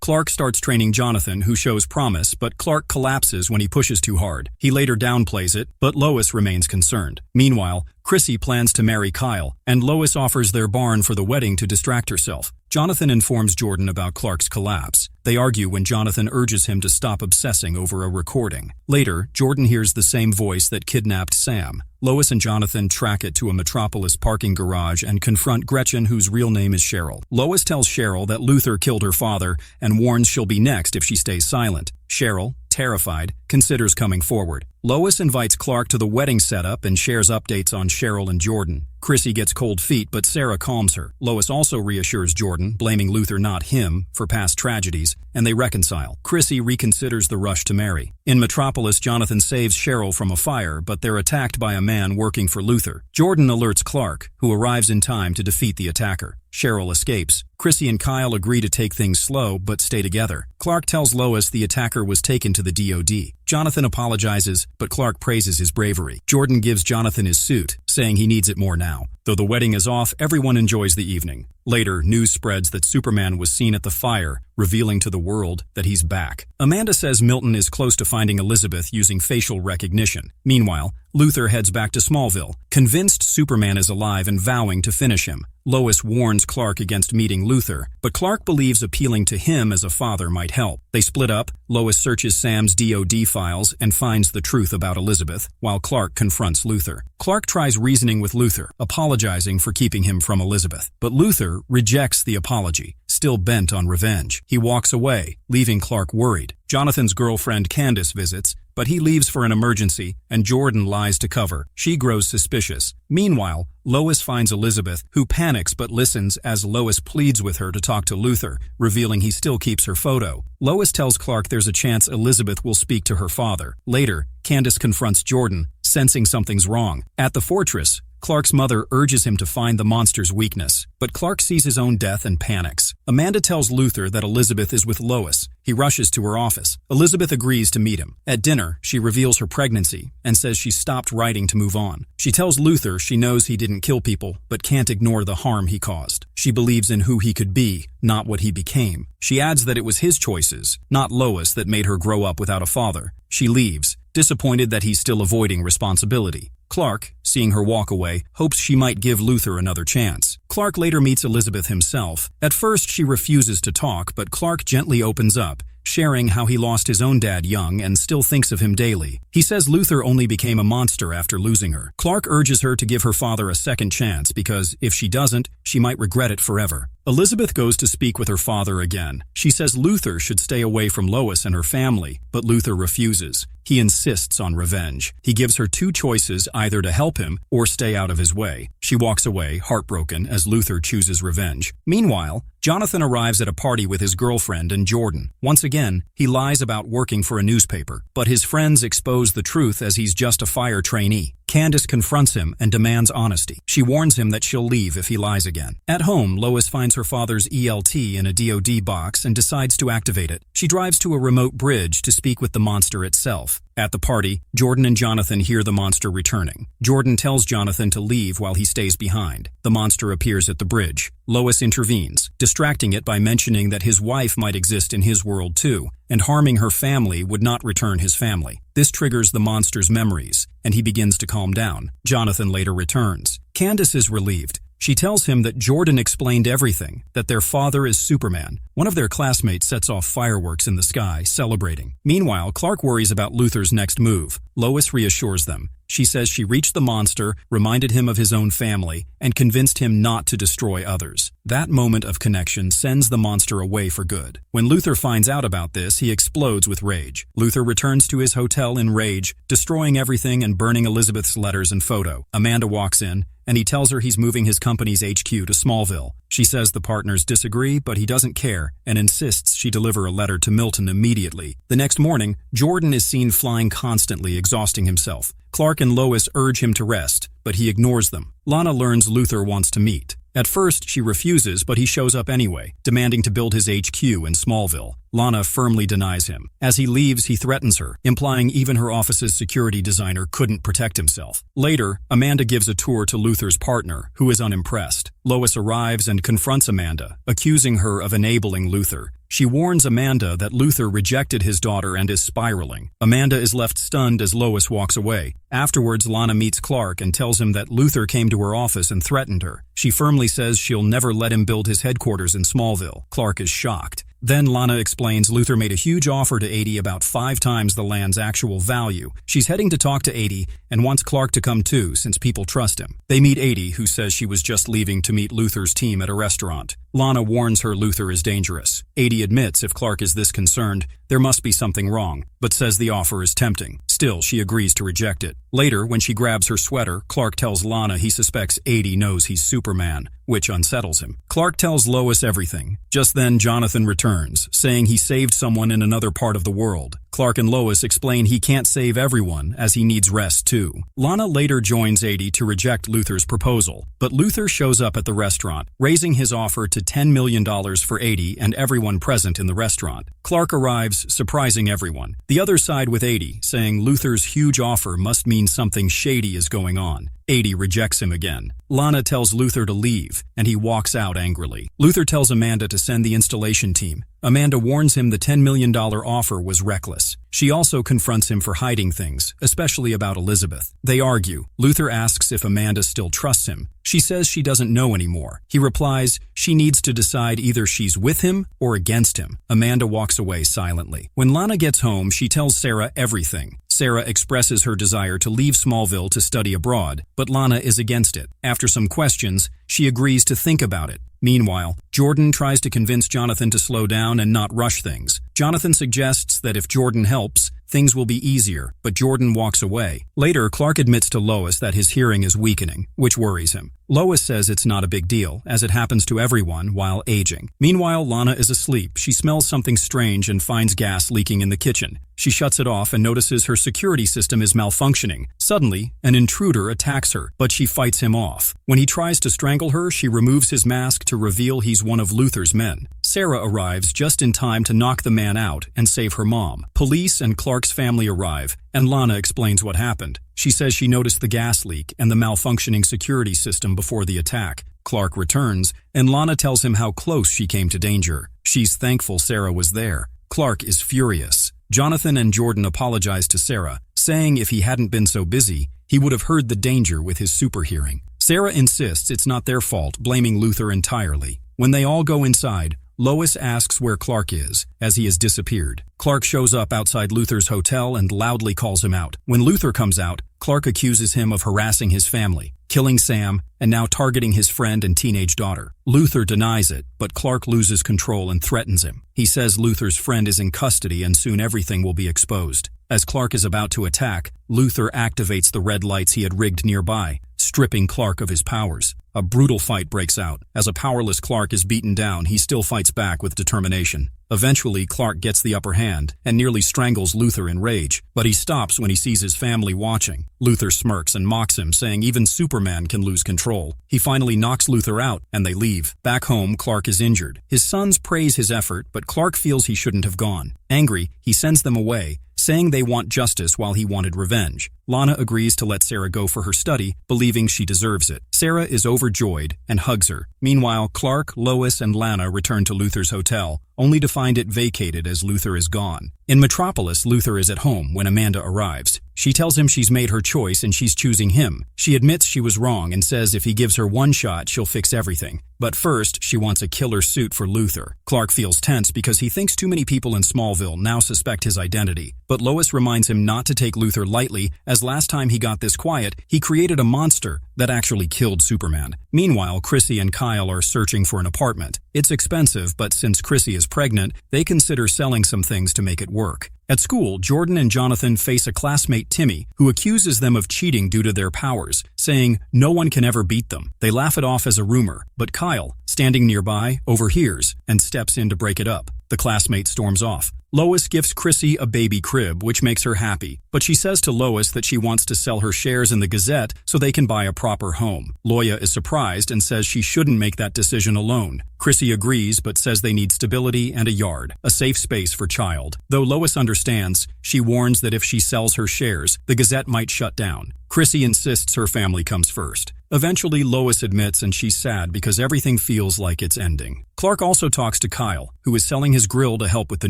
Clark starts training Jonathan, who shows promise, but Clark collapses when he pushes too hard. He later downplays it, but Lois remains concerned. Meanwhile, Chrissy plans to marry Kyle, and Lois offers their barn for the wedding to distract herself. Jonathan informs Jordan about Clark's collapse. They argue when Jonathan urges him to stop obsessing over a recording. Later, Jordan hears the same voice that kidnapped Sam. Lois and Jonathan track it to a Metropolis parking garage and confront Gretchen, whose real name is Cheryl. Lois tells Cheryl that Luther killed her father and warns she'll be next if she stays silent. Cheryl, terrified, considers coming forward. Lois invites Clark to the wedding setup and shares updates on Cheryl and Jordan. Chrissy gets cold feet, but Sarah calms her. Lois also reassures Jordan, blaming Luther, not him, for past tragedies, and they reconcile. Chrissy reconsiders the rush to marry. In Metropolis, Jonathan saves Cheryl from a fire, but they're attacked by a man working for Luther. Jordan alerts Clark, who arrives in time to defeat the attacker. Cheryl escapes. Chrissy and Kyle agree to take things slow, but stay together. Clark tells Lois the attacker was taken to the DoD. Jonathan apologizes, but Clark praises his bravery. Jordan gives Jonathan his suit, saying he needs it more now. Though the wedding is off, everyone enjoys the evening. Later, news spreads that Superman was seen at the fire, revealing to the world that he's back. Amanda says Milton is close to finding Elizabeth using facial recognition. Meanwhile, Luther heads back to Smallville, convinced Superman is alive and vowing to finish him. Lois warns Clark against meeting Luther, but Clark believes appealing to him as a father might help. They split up. Lois searches Sam's DoD files and finds the truth about Elizabeth, while Clark confronts Luther. Clark tries reasoning with Luther, apologizing for keeping him from Elizabeth. But Luther rejects the apology, still bent on revenge. He walks away, leaving Clark worried. Jonathan's girlfriend Candace visits, but he leaves for an emergency, and Jordan lies to cover. She grows suspicious. Meanwhile, Lois finds Elizabeth, who panics but listens as Lois pleads with her to talk to Luther, revealing he still keeps her photo. Lois tells Clark there's a chance Elizabeth will speak to her father. Later, Candace confronts Jordan, sensing something's wrong. At the fortress, Clark's mother urges him to find the monster's weakness, but Clark sees his own death and panics. Amanda tells Luther that Elizabeth is with Lois. He rushes to her office. Elizabeth agrees to meet him. At dinner, she reveals her pregnancy and says she stopped writing to move on. She tells Luther she knows he didn't kill people, but can't ignore the harm he caused. She believes in who he could be, not what he became. She adds that it was his choices, not Lois, that made her grow up without a father. She leaves, disappointed that he's still avoiding responsibility. Clark, seeing her walk away, hopes she might give Luther another chance. Clark later meets Elizabeth himself. At first, she refuses to talk, but Clark gently opens up, sharing how he lost his own dad young and still thinks of him daily. He says Luther only became a monster after losing her. Clark urges her to give her father a second chance because, if she doesn't, she might regret it forever. Elizabeth goes to speak with her father again. She says Luther should stay away from Lois and her family, but Luther refuses. He insists on revenge. He gives her two choices, either to help him or stay out of his way. She walks away, heartbroken, as Luther chooses revenge. Meanwhile, Jonathan arrives at a party with his girlfriend and Jordan. Once again, he lies about working for a newspaper, but his friends expose the truth as he's just a fire trainee. Candace confronts him and demands honesty. She warns him that she'll leave if he lies again. At home, Lois finds her father's ELT in a DoD box and decides to activate it. She drives to a remote bridge to speak with the monster itself. At the party, Jordan and Jonathan hear the monster returning. Jordan tells Jonathan to leave while he stays behind. The monster appears at the bridge. Lois intervenes, distracting it by mentioning that his wife might exist in his world too, and harming her family would not return his family. This triggers the monster's memories, and he begins to calm down. Jonathan later returns. Candace is relieved. She tells him that Jordan explained everything, that their father is Superman. One of their classmates sets off fireworks in the sky, celebrating. Meanwhile, Clark worries about Luther's next move. Lois reassures them. She says she reached the monster, reminded him of his own family, and convinced him not to destroy others. That moment of connection sends the monster away for good. When Luther finds out about this, he explodes with rage. Luther returns to his hotel in rage, destroying everything and burning Elizabeth's letters and photo. Amanda walks in, and he tells her he's moving his company's HQ to Smallville. She says the partners disagree, but he doesn't care, and insists she deliver a letter to Milton immediately. The next morning, Jordan is seen flying constantly, exhausting himself. Clark and Lois urge him to rest, but he ignores them. Lana learns Luther wants to meet. At first, she refuses, but he shows up anyway, demanding to build his HQ in Smallville. Lana firmly denies him. As he leaves, he threatens her, implying even her office's security designer couldn't protect himself. Later, Amanda gives a tour to Luther's partner, who is unimpressed. Lois arrives and confronts Amanda, accusing her of enabling Luther. She warns Amanda that Luther rejected his daughter and is spiraling. Amanda is left stunned as Lois walks away. Afterwards, Lana meets Clark and tells him that Luther came to her office and threatened her. She firmly says she'll never let him build his headquarters in Smallville. Clark is shocked. Then Lana explains Luther made a huge offer to Adie, about 5 times the land's actual value. She's heading to talk to Adie and wants Clark to come too, since people trust him. They meet Adie, who says she was just leaving to meet Luther's team at a restaurant. Lana warns her Luther is dangerous. Adie admits if Clark is this concerned, there must be something wrong, but says the offer is tempting. Still, she agrees to reject it. Later, when she grabs her sweater, Clark tells Lana he suspects Adie knows he's Superman, which unsettles him. Clark tells Lois everything. Just then, Jonathan returns, saying he saved someone in another part of the world. Clark and Lois explain he can't save everyone, as he needs rest too. Lana later joins Adie to reject Luther's proposal, but Luther shows up at the restaurant, raising his offer to $10 million for Adie and everyone present in the restaurant. Clark arrives, surprising everyone. The other side with Adie, saying Luther's huge offer must mean something shady is going on. Adie rejects him again. Lana tells Luther to leave, and he walks out angrily. Luther tells Amanda to send the installation team. Amanda warns him the $10 million offer was reckless. She also confronts him for hiding things, especially about Elizabeth. They argue. Luther asks if Amanda still trusts him. She says she doesn't know anymore. He replies she needs to decide either she's with him or against him. Amanda walks away silently. When Lana gets home, she tells Sarah everything. Sarah expresses her desire to leave Smallville to study abroad, but Lana is against it. After some questions, she agrees to think about it. Meanwhile, Jordan tries to convince Jonathan to slow down and not rush things. Jonathan suggests that if Jordan helps, things will be easier, but Jordan walks away. Later, Clark admits to Lois that his hearing is weakening, which worries him. Lois says it's not a big deal, as it happens to everyone while aging. Meanwhile, Lana is asleep. She smells something strange and finds gas leaking in the kitchen. She shuts it off and notices her security system is malfunctioning. Suddenly, an intruder attacks her, but she fights him off. When he tries to strangle her, she removes his mask to reveal he's one of Luther's men. Sarah arrives just in time to knock the man out and save her mom. Police and Clark's family arrive, and Lana explains what happened. She says she noticed the gas leak and the malfunctioning security system before the attack. Clark returns, and Lana tells him how close she came to danger. She's thankful Sarah was there. Clark is furious. Jonathan and Jordan apologize to Sarah, saying if he hadn't been so busy, he would have heard the danger with his super hearing. Sarah insists it's not their fault, blaming Luther entirely. When they all go inside, Lois asks where Clark is, as he has disappeared. Clark shows up outside Luther's hotel and loudly calls him out. When Luther comes out, Clark accuses him of harassing his family, killing Sam, and now targeting his friend and teenage daughter. Luther denies it, but Clark loses control and threatens him. He says Luther's friend is in custody and soon everything will be exposed. As Clark is about to attack, Luther activates the red lights he had rigged nearby, stripping Clark of his powers. A brutal fight breaks out. As a powerless Clark is beaten down, he still fights back with determination. Eventually, Clark gets the upper hand and nearly strangles Luther in rage, but he stops when he sees his family watching. Luther smirks and mocks him, saying even Superman can lose control. He finally knocks Luther out, and they leave. Back home, Clark is injured. His sons praise his effort, but Clark feels he shouldn't have gone. Angry, he sends them away, saying they want justice while he wanted revenge. Lana agrees to let Sarah go for her study, believing she deserves it. Sarah is overjoyed and hugs her. Meanwhile, Clark, Lois, and Lana return to Luther's hotel, only to find it vacated as Luther is gone. In Metropolis, Luther is at home when Amanda arrives. She tells him she's made her choice and she's choosing him. She admits she was wrong and says if he gives her one shot, she'll fix everything. But first, she wants a killer suit for Luther. Clark feels tense because he thinks too many people in Smallville now suspect his identity. But Lois reminds him not to take Luther lightly, as last time he got this quiet, he created a monster that actually killed Superman. Meanwhile, Chrissy and Kyle are searching for an apartment. It's expensive, but since Chrissy is pregnant, they consider selling some things to make it work. At school, Jordan and Jonathan face a classmate, Timmy, who accuses them of cheating due to their powers, saying no one can ever beat them. They laugh it off as a rumor, but Kyle, standing nearby, overhears and steps in to break it up. The classmate storms off. Lois gives Chrissy a baby crib, which makes her happy, but she says to Lois that she wants to sell her shares in the Gazette so they can buy a proper home. Loya is surprised and says she shouldn't make that decision alone. Chrissy agrees but says they need stability and a yard, a safe space for child. Though Lois understands, she warns that if she sells her shares, the Gazette might shut down. Chrissy insists her family comes first. Eventually, Lois admits and she's sad because everything feels like it's ending. Clark also talks to Kyle, who is selling his grill to help with the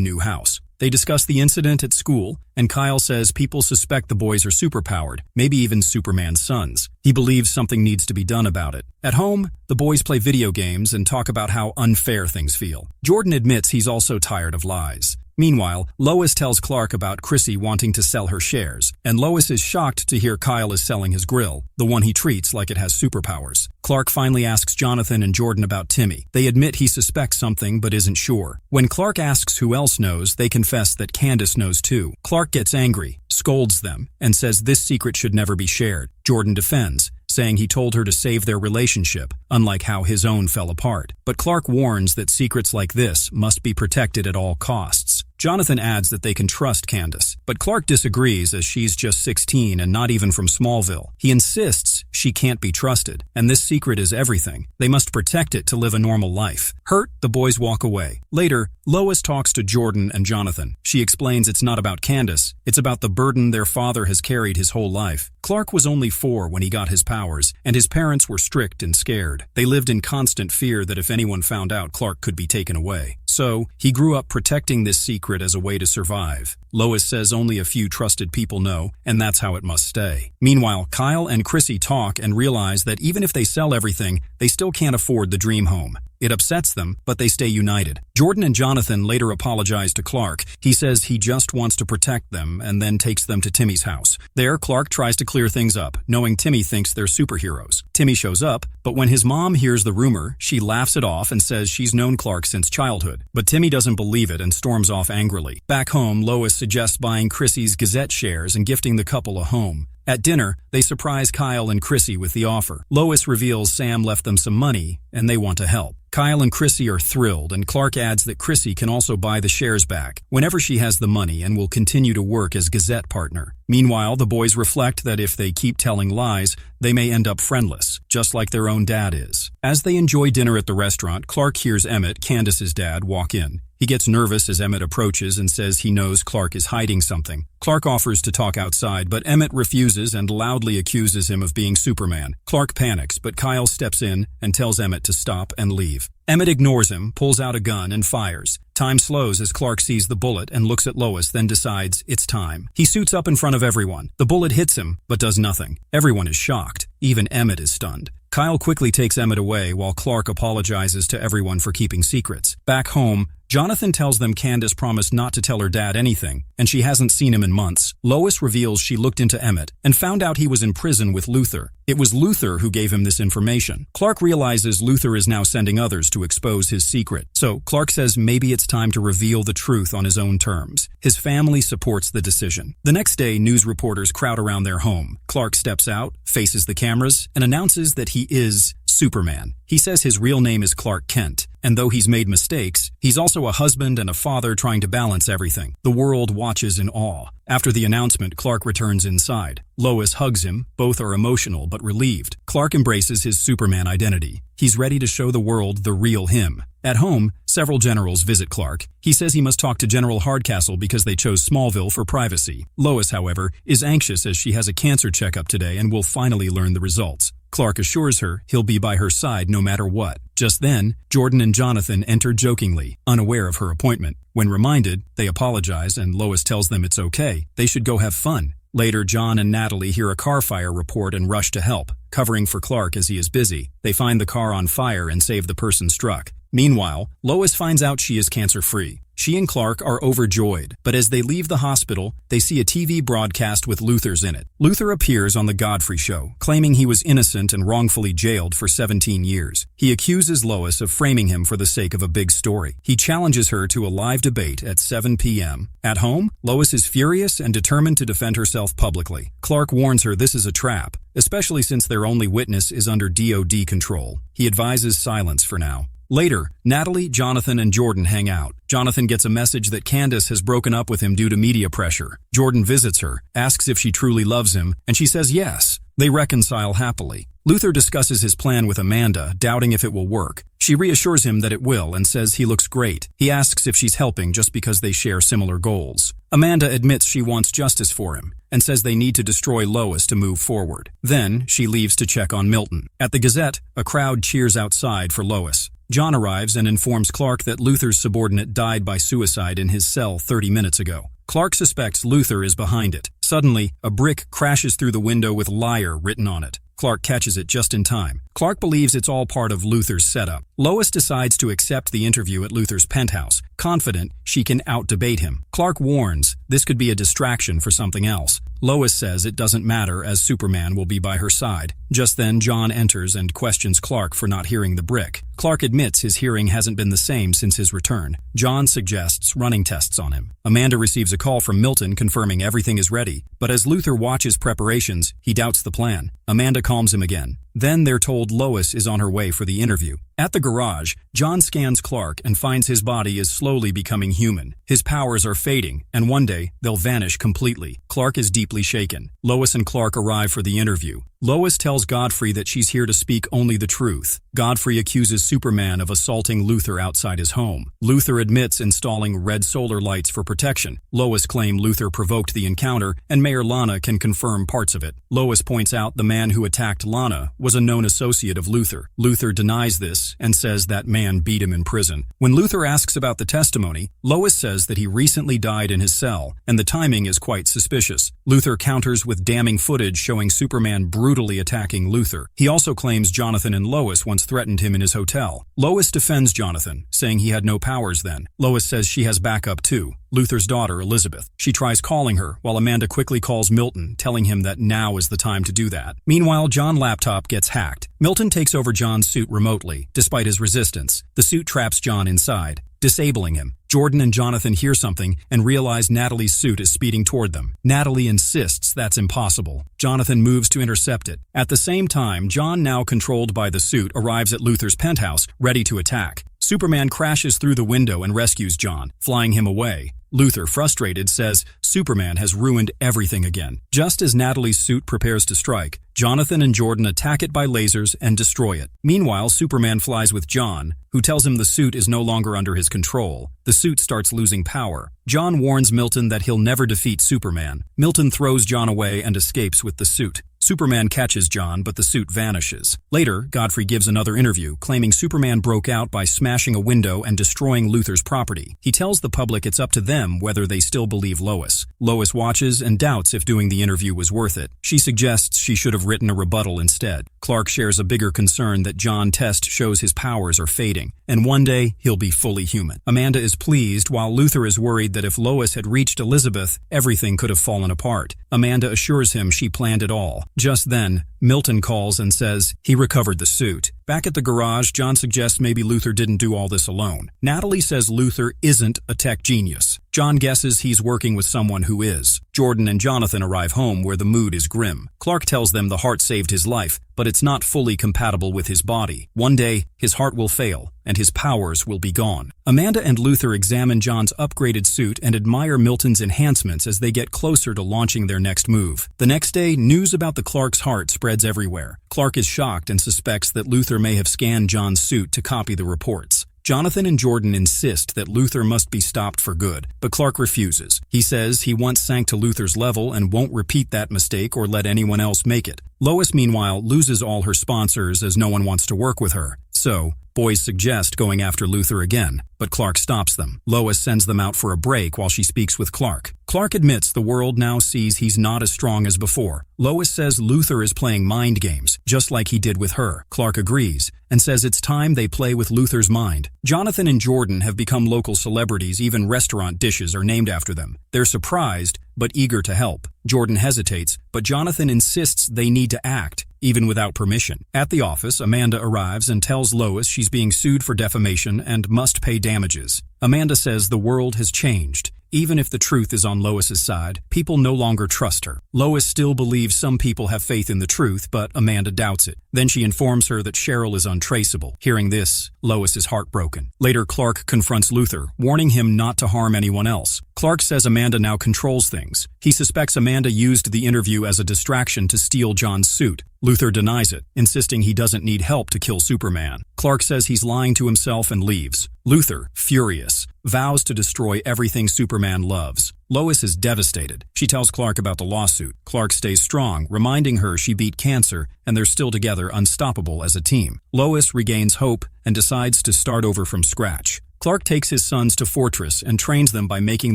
new house. They discuss the incident at school, and Kyle says people suspect the boys are superpowered, maybe even Superman's sons. He believes something needs to be done about it. At home, the boys play video games and talk about how unfair things feel. Jordan admits he's also tired of lies. Meanwhile, Lois tells Clark about Chrissy wanting to sell her shares, and Lois is shocked to hear Kyle is selling his grill, the one he treats like it has superpowers. Clark finally asks Jonathan and Jordan about Timmy. They admit he suspects something but isn't sure. When Clark asks who else knows, they confess that Candace knows too. Clark gets angry, scolds them, and says this secret should never be shared. Jordan defends, saying he told her to save their relationship, unlike how his own fell apart. But Clark warns that secrets like this must be protected at all costs. Jonathan adds that they can trust Candace, but Clark disagrees as she's just 16 and not even from Smallville. He insists she can't be trusted, and this secret is everything. They must protect it to live a normal life. Hurt, the boys walk away. Later, Lois talks to Jordan and Jonathan. She explains it's not about Candace, it's about the burden their father has carried his whole life. Clark was only 4 when he got his powers, and his parents were strict and scared. They lived in constant fear that if anyone found out, Clark could be taken away. So, he grew up protecting this secret as a way to survive. Lois says only a few trusted people know, and that's how it must stay. Meanwhile, Kyle and Chrissy talk and realize that even if they sell everything, they still can't afford the dream home. It upsets them, but they stay united. Jordan and Jonathan later apologize to Clark. He says he just wants to protect them and then takes them to Timmy's house. There, Clark tries to clear things up, knowing Timmy thinks they're superheroes. Timmy shows up, but when his mom hears the rumor, she laughs it off and says she's known Clark since childhood. But Timmy doesn't believe it and storms off angrily. Back home, Lois suggests buying Chrissy's Gazette shares and gifting the couple a home. At dinner, they surprise Kyle and Chrissy with the offer. Lois reveals Sam left them some money, and they want to help. Kyle and Chrissy are thrilled, and Clark adds that Chrissy can also buy the shares back whenever she has the money and will continue to work as Gazette partner. Meanwhile, the boys reflect that if they keep telling lies, they may end up friendless, just like their own dad is. As they enjoy dinner at the restaurant, Clark hears Emmett, Candace's dad, walk in. He gets nervous as Emmett approaches and says he knows Clark is hiding something. Clark offers to talk outside, but Emmett refuses and loudly accuses him of being Superman. Clark panics, but Kyle steps in and tells Emmett to stop and leave. Emmett ignores him, pulls out a gun, and fires. Time slows as Clark sees the bullet and looks at Lois, then decides it's time. He suits up in front of everyone. The bullet hits him, but does nothing. Everyone is shocked. Even Emmett is stunned. Kyle quickly takes Emmett away while Clark apologizes to everyone for keeping secrets. Back home, Jonathan tells them Candace promised not to tell her dad anything, and she hasn't seen him in months. Lois reveals she looked into Emmett and found out he was in prison with Luther. It was Luther who gave him this information. Clark realizes Luther is now sending others to expose his secret. So Clark says maybe it's time to reveal the truth on his own terms. His family supports the decision. The next day, news reporters crowd around their home. Clark steps out, faces the cameras, and announces that he is Superman. He says his real name is Clark Kent, and though he's made mistakes, he's also a husband and a father trying to balance everything. The world watches in awe. After the announcement, Clark returns inside. Lois hugs him. Both are emotional but relieved. Clark embraces his Superman identity. He's ready to show the world the real him. At home, several generals visit Clark. He says he must talk to General Hardcastle because they chose Smallville for privacy. Lois, however, is anxious as she has a cancer checkup today and will finally learn the results. Clark assures her he'll be by her side no matter what. Just then, Jordan and Jonathan enter jokingly, unaware of her appointment. When reminded, they apologize and Lois tells them it's okay. They should go have fun. Later, John and Natalie hear a car fire report and rush to help, covering for Clark as he is busy. They find the car on fire and save the person struck. Meanwhile, Lois finds out she is cancer-free. She and Clark are overjoyed, but as they leave the hospital, they see a TV broadcast with Luther's in it. Luther appears on The Godfrey Show, claiming he was innocent and wrongfully jailed for 17 years. He accuses Lois of framing him for the sake of a big story. He challenges her to a live debate at 7 p.m. At home, Lois is furious and determined to defend herself publicly. Clark warns her this is a trap, especially since their only witness is under DOD control. He advises silence for now. Later, Natalie, Jonathan, and Jordan hang out. Jonathan gets a message that Candace has broken up with him due to media pressure. Jordan visits her, asks if she truly loves him, and she says yes. They reconcile happily. Luther discusses his plan with Amanda, doubting if it will work. She reassures him that it will and says he looks great. He asks if she's helping just because they share similar goals. Amanda admits she wants justice for him and says they need to destroy Lois to move forward. Then, she leaves to check on Milton. At the Gazette, a crowd cheers outside for Lois. John arrives and informs Clark that Luther's subordinate died by suicide in his cell 30 minutes ago. Clark suspects Luther is behind it. Suddenly, a brick crashes through the window with "liar" written on it. Clark catches it just in time. Clark believes it's all part of Luther's setup. Lois decides to accept the interview at Luther's penthouse, confident she can out-debate him. Clark warns this could be a distraction for something else. Lois says it doesn't matter as Superman will be by her side. Just then, John enters and questions Clark for not hearing the brick. Clark admits his hearing hasn't been the same since his return. John suggests running tests on him. Amanda receives a call from Milton confirming everything is ready, but as Luther watches preparations, he doubts the plan. Amanda calms him again. Then they're told Lois is on her way for the interview. At the garage, John scans Clark and finds his body is slowly becoming human. His powers are fading, and one day, they'll vanish completely. Clark is deeply shaken. Lois and Clark arrive for the interview. Lois tells Godfrey that she's here to speak only the truth. Godfrey accuses Superman of assaulting Luther outside his home. Luther admits installing red solar lights for protection. Lois claims Luther provoked the encounter, and Mayor Lana can confirm parts of it. Lois points out the man who attacked Lana was a known associate of Luther. Luther denies this and says that man beat him in prison. When Luther asks about the testimony, Lois says that he recently died in his cell, and the timing is quite suspicious. Luthor counters with damning footage showing Superman brutally attacking Luthor. He also claims Jonathan and Lois once threatened him in his hotel. Lois defends Jonathan, saying he had no powers then. Lois says she has backup too, Luthor's daughter, Elizabeth. She tries calling her, while Amanda quickly calls Milton, telling him that now is the time to do that. Meanwhile, John's laptop gets hacked. Milton takes over John's suit remotely, despite his resistance. The suit traps John inside, disabling him. Jordan and Jonathan hear something and realize Natalie's suit is speeding toward them. Natalie insists that's impossible. Jonathan moves to intercept it. At the same time, John, now controlled by the suit, arrives at Luthor's penthouse, ready to attack. Superman crashes through the window and rescues John, flying him away. Luthor, frustrated, says Superman has ruined everything again. Just as Natalie's suit prepares to strike, Jonathan and Jordan attack it by lasers and destroy it. Meanwhile, Superman flies with John, who tells him the suit is no longer under his control. The suit starts losing power. John warns Milton that he'll never defeat Superman. Milton throws John away and escapes with the suit. Superman catches John, but the suit vanishes. Later, Godfrey gives another interview, claiming Superman broke out by smashing a window and destroying Luthor's property. He tells the public it's up to them whether they still believe Lois. Lois watches and doubts if doing the interview was worth it. She suggests she should have written a rebuttal instead. Clark shares a bigger concern that John's test shows his powers are fading, and one day he'll be fully human. Amanda is pleased, while Luthor is worried that if Lois had reached Elizabeth, everything could have fallen apart. Amanda assures him she planned it all. Just then, Milton calls and says he recovered the suit. Back at the garage, John suggests maybe Luthor didn't do all this alone. Natalie says Luthor isn't a tech genius. John guesses he's working with someone who is. Jordan and Jonathan arrive home where the mood is grim. Clark tells them the heart saved his life, but it's not fully compatible with his body. One day, his heart will fail, and his powers will be gone. Amanda and Luthor examine John's upgraded suit and admire Milton's enhancements as they get closer to launching their next move. The next day, news about the Clark's heart spreads everywhere. Clark is shocked and suspects that Luthor may have scanned John's suit to copy the reports. Jonathan and Jordan insist that Luthor must be stopped for good, but Clark refuses. He says he once sank to Luthor's level and won't repeat that mistake or let anyone else make it. Lois, meanwhile, loses all her sponsors as no one wants to work with her. So, boys suggest going after Luthor again, but Clark stops them. Lois sends them out for a break while she speaks with Clark. Clark admits the world now sees he's not as strong as before. Lois says Luthor is playing mind games, just like he did with her. Clark agrees, and says it's time they play with Luthor's mind. Jonathan and Jordan have become local celebrities, even restaurant dishes are named after them. They're surprised, but eager to help. Jordan hesitates, but Jonathan insists they need to act, even without permission. At the office, Amanda arrives and tells Lois she's being sued for defamation and must pay damages. Amanda says the world has changed. Even if the truth is on Lois's side, people no longer trust her. Lois still believes some people have faith in the truth, but Amanda doubts it. Then she informs her that Cheryl is untraceable. Hearing this, Lois is heartbroken. Later, Clark confronts Luthor, warning him not to harm anyone else. Clark says Amanda now controls things. He suspects Amanda used the interview as a distraction to steal John's suit. Luthor denies it, insisting he doesn't need help to kill Superman. Clark says he's lying to himself and leaves. Luthor, furious, vows to destroy everything Superman loves. Lois is devastated. She tells Clark about the lawsuit. Clark stays strong, reminding her she beat cancer and they're still together, unstoppable as a team. Lois regains hope and decides to start over from scratch. Clark takes his sons to Fortress and trains them by making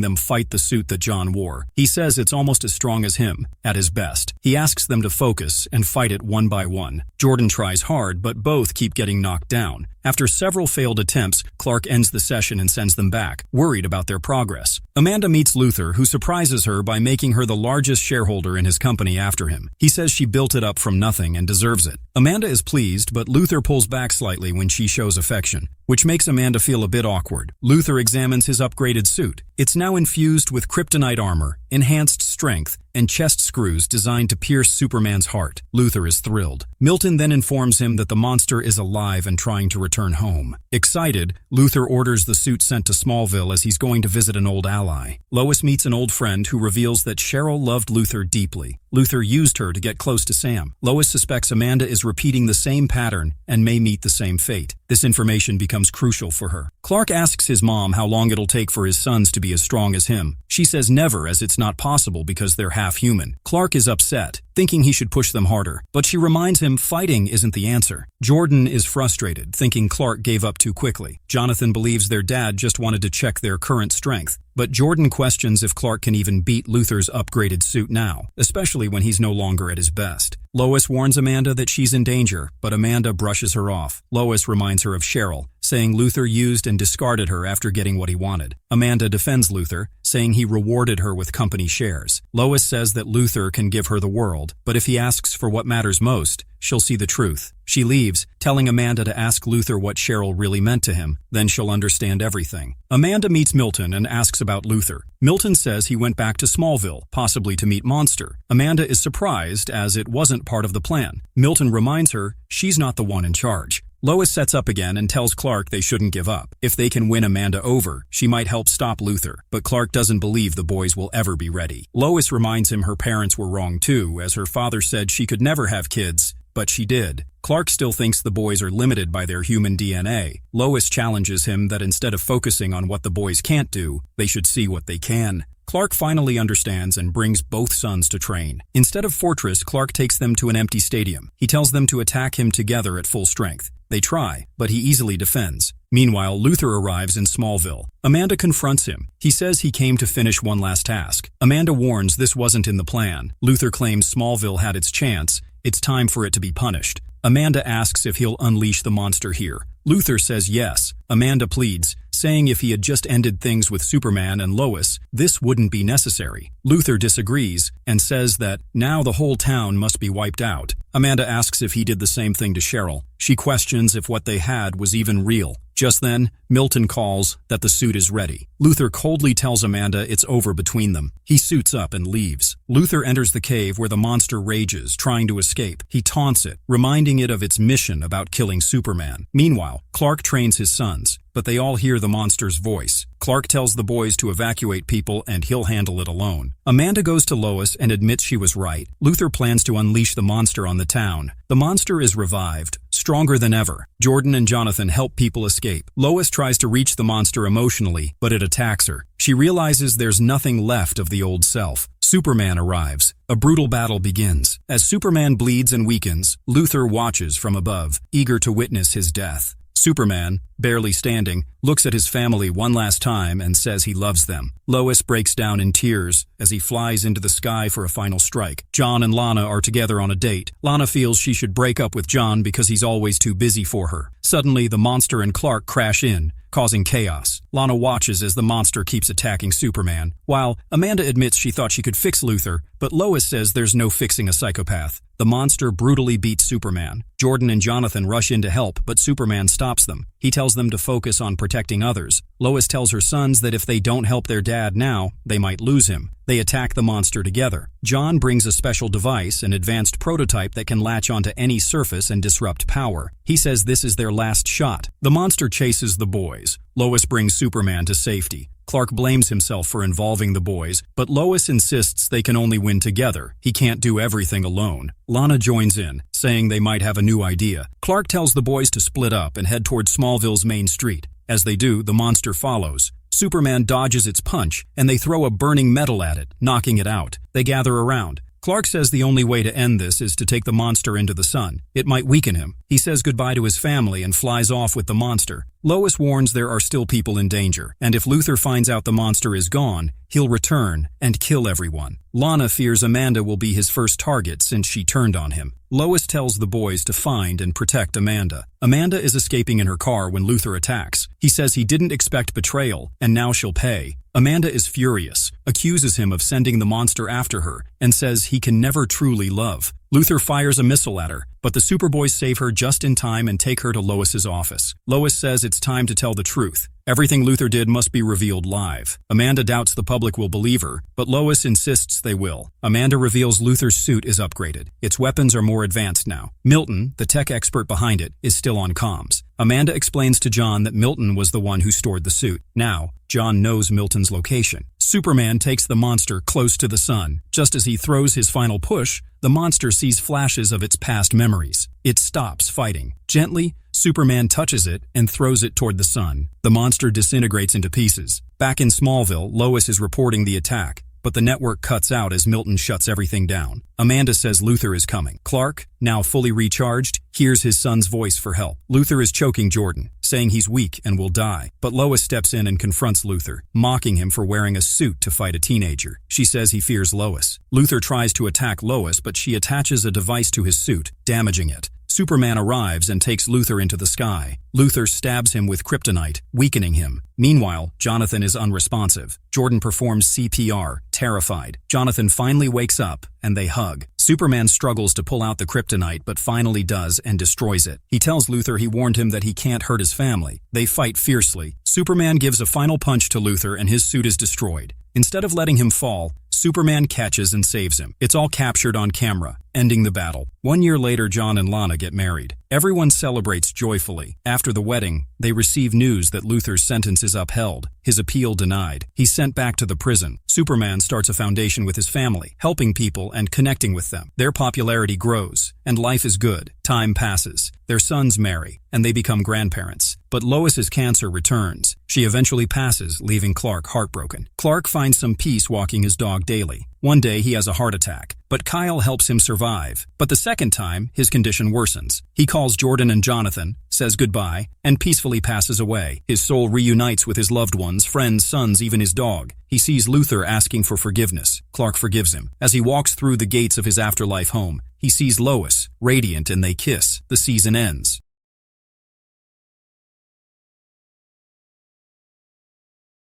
them fight the suit that John wore. He says it's almost as strong as him, at his best. He asks them to focus and fight it one by one. Jordan tries hard, but both keep getting knocked down. After several failed attempts, Clark ends the session and sends them back, worried about their progress. Amanda meets Luthor, who surprises her by making her the largest shareholder in his company after him. He says she built it up from nothing and deserves it. Amanda is pleased, but Luthor pulls back slightly when she shows affection, which makes Amanda feel a bit awkward. Luthor examines his upgraded suit. It's now infused with kryptonite armor, enhanced strength, and chest screws designed to pierce Superman's heart. Luthor is thrilled. Milton then informs him that the monster is alive and trying to return home. Excited, Luthor orders the suit sent to Smallville as he's going to visit an old ally. Lois meets an old friend who reveals that Cheryl loved Luthor deeply. Luthor used her to get close to Sam. Lois suspects Amanda is repeating the same pattern and may meet the same fate. This information becomes crucial for her. Clark asks his mom how long it'll take for his sons to be as strong as him. She says never, as it's not possible because they're half human. Clark is upset, thinking he should push them harder. But she reminds him fighting isn't the answer. Jordan is frustrated, thinking Clark gave up too quickly. Jonathan believes their dad just wanted to check their current strength. But Jordan questions if Clark can even beat Luther's upgraded suit now, especially when he's no longer at his best. Lois warns Amanda that she's in danger, but Amanda brushes her off. Lois reminds her of Cheryl, saying Luther used and discarded her after getting what he wanted. Amanda defends Luther, saying he rewarded her with company shares. Lois says that Luther can give her the world, but if he asks for what matters most, she'll see the truth. She leaves, telling Amanda to ask Luther what Cheryl really meant to him, then she'll understand everything. Amanda meets Milton and asks about Luther. Milton says he went back to Smallville, possibly to meet Monster. Amanda is surprised as it wasn't part of the plan. Milton reminds her she's not the one in charge. Lois sets up again and tells Clark they shouldn't give up. If they can win Amanda over, she might help stop Luther, but Clark doesn't believe the boys will ever be ready. Lois reminds him her parents were wrong too, as her father said she could never have kids, but she did. Clark still thinks the boys are limited by their human DNA. Lois challenges him that instead of focusing on what the boys can't do, they should see what they can. Clark finally understands and brings both sons to train. Instead of Fortress, Clark takes them to an empty stadium. He tells them to attack him together at full strength. They try, but he easily defends. Meanwhile, Luther arrives in Smallville. Amanda confronts him. He says he came to finish one last task. Amanda warns this wasn't in the plan. Luther claims Smallville had its chance. It's time for it to be punished. Amanda asks if he'll unleash the monster here. Luther says yes. Amanda pleads, saying if he had just ended things with Superman and Lois, this wouldn't be necessary. Luther disagrees and says that now the whole town must be wiped out. Amanda asks if he did the same thing to Cheryl. She questions if what they had was even real. Just then, Milton calls that the suit is ready. Luther coldly tells Amanda it's over between them. He suits up and leaves. Luther enters the cave where the monster rages, trying to escape. He taunts it, reminding it of its mission about killing Superman. Meanwhile, Clark trains his sons, but they all hear the monster's voice. Clark tells the boys to evacuate people and he'll handle it alone. Amanda goes to Lois and admits she was right. Luther plans to unleash the monster on the town. The monster is revived, stronger than ever. Jordan and Jonathan help people escape. Lois tries to reach the monster emotionally, but it attacks her. She realizes there's nothing left of the old self. Superman arrives. A brutal battle begins. As Superman bleeds and weakens, Luther watches from above, eager to witness his death. Superman, barely standing, looks at his family one last time and says he loves them. Lois breaks down in tears as he flies into the sky for a final strike. John and Lana are together on a date. Lana feels she should break up with John because he's always too busy for her. Suddenly, the monster and Clark crash in, causing chaos. Lana watches as the monster keeps attacking Superman, while Amanda admits she thought she could fix Luther, but Lois says there's no fixing a psychopath. The monster brutally beats Superman. Jordan and Jonathan rush in to help, but Superman stops them. He tells them to focus on protecting others. Lois tells her sons that if they don't help their dad now, they might lose him. They attack the monster together. John brings a special device, an advanced prototype that can latch onto any surface and disrupt power. He says this is their last shot. The monster chases the boys. Lois brings Superman to safety. Clark blames himself for involving the boys, but Lois insists they can only win together. He can't do everything alone. Lana joins in, saying they might have a new idea. Clark tells the boys to split up and head toward Smallville's main street. As they do, the monster follows. Superman dodges its punch, and they throw a burning metal at it, knocking it out. They gather around. Clark says the only way to end this is to take the monster into the sun. It might weaken him. He says goodbye to his family and flies off with the monster. Lois warns there are still people in danger, and if Luther finds out the monster is gone, he'll return and kill everyone. Lana fears Amanda will be his first target since she turned on him. Lois tells the boys to find and protect Amanda. Amanda is escaping in her car when Luther attacks. He says he didn't expect betrayal, and now she'll pay. Amanda is furious, accuses him of sending the monster after her, and says he can never truly love. Luther fires a missile at her, but the Superboys save her just in time and take her to Lois's office. Lois says it's time to tell the truth. Everything Luther did must be revealed live. Amanda doubts the public will believe her, but Lois insists they will. Amanda reveals Luther's suit is upgraded. Its weapons are more advanced now. Milton, the tech expert behind it, is still on comms. Amanda explains to John that Milton was the one who stored the suit. Now, John knows Milton's location. Superman takes the monster close to the sun. Just as he throws his final push, the monster sees flashes of its past memories. It stops fighting. Gently, Superman touches it and throws it toward the sun. The monster disintegrates into pieces. Back in Smallville, Lois is reporting the attack. but the network cuts out as Milton shuts everything down. Amanda says Luther is coming. Clark, now fully recharged, hears his son's voice for help. Luther is choking Jordan, saying he's weak and will die. But Lois steps in and confronts Luther, mocking him for wearing a suit to fight a teenager. She says he fears Lois. Luther tries to attack Lois, but she attaches a device to his suit, damaging it. Superman arrives and takes Luther into the sky. Luther stabs him with kryptonite, weakening him. Meanwhile, Jonathan is unresponsive. Jordan performs CPR, terrified. Jonathan finally wakes up, and they hug. Superman struggles to pull out the kryptonite, but finally does and destroys it. He tells Luther he warned him that he can't hurt his family. They fight fiercely. Superman gives a final punch to Luther, and his suit is destroyed. Instead of letting him fall, Superman catches and saves him. It's all captured on camera, ending the battle. 1 year later, John and Lana get married. Everyone celebrates joyfully. After the wedding, they receive news that Luther's sentence is upheld, his appeal denied. He's sent back to the prison. Superman starts a foundation with his family, helping people and connecting with them. Their popularity grows, and life is good. Time passes. Their sons marry, and they become grandparents. But Lois's cancer returns. She eventually passes, leaving Clark heartbroken. Clark finds some peace walking his dog daily. One day he has a heart attack, but Kyle helps him survive. But the second time, his condition worsens. He calls Jordan and Jonathan, says goodbye, and peacefully passes away. His soul reunites with his loved ones, friends, sons, even his dog. He sees Luther asking for forgiveness. Clark forgives him. As he walks through the gates of his afterlife home, he sees Lois, radiant, and they kiss. The season ends.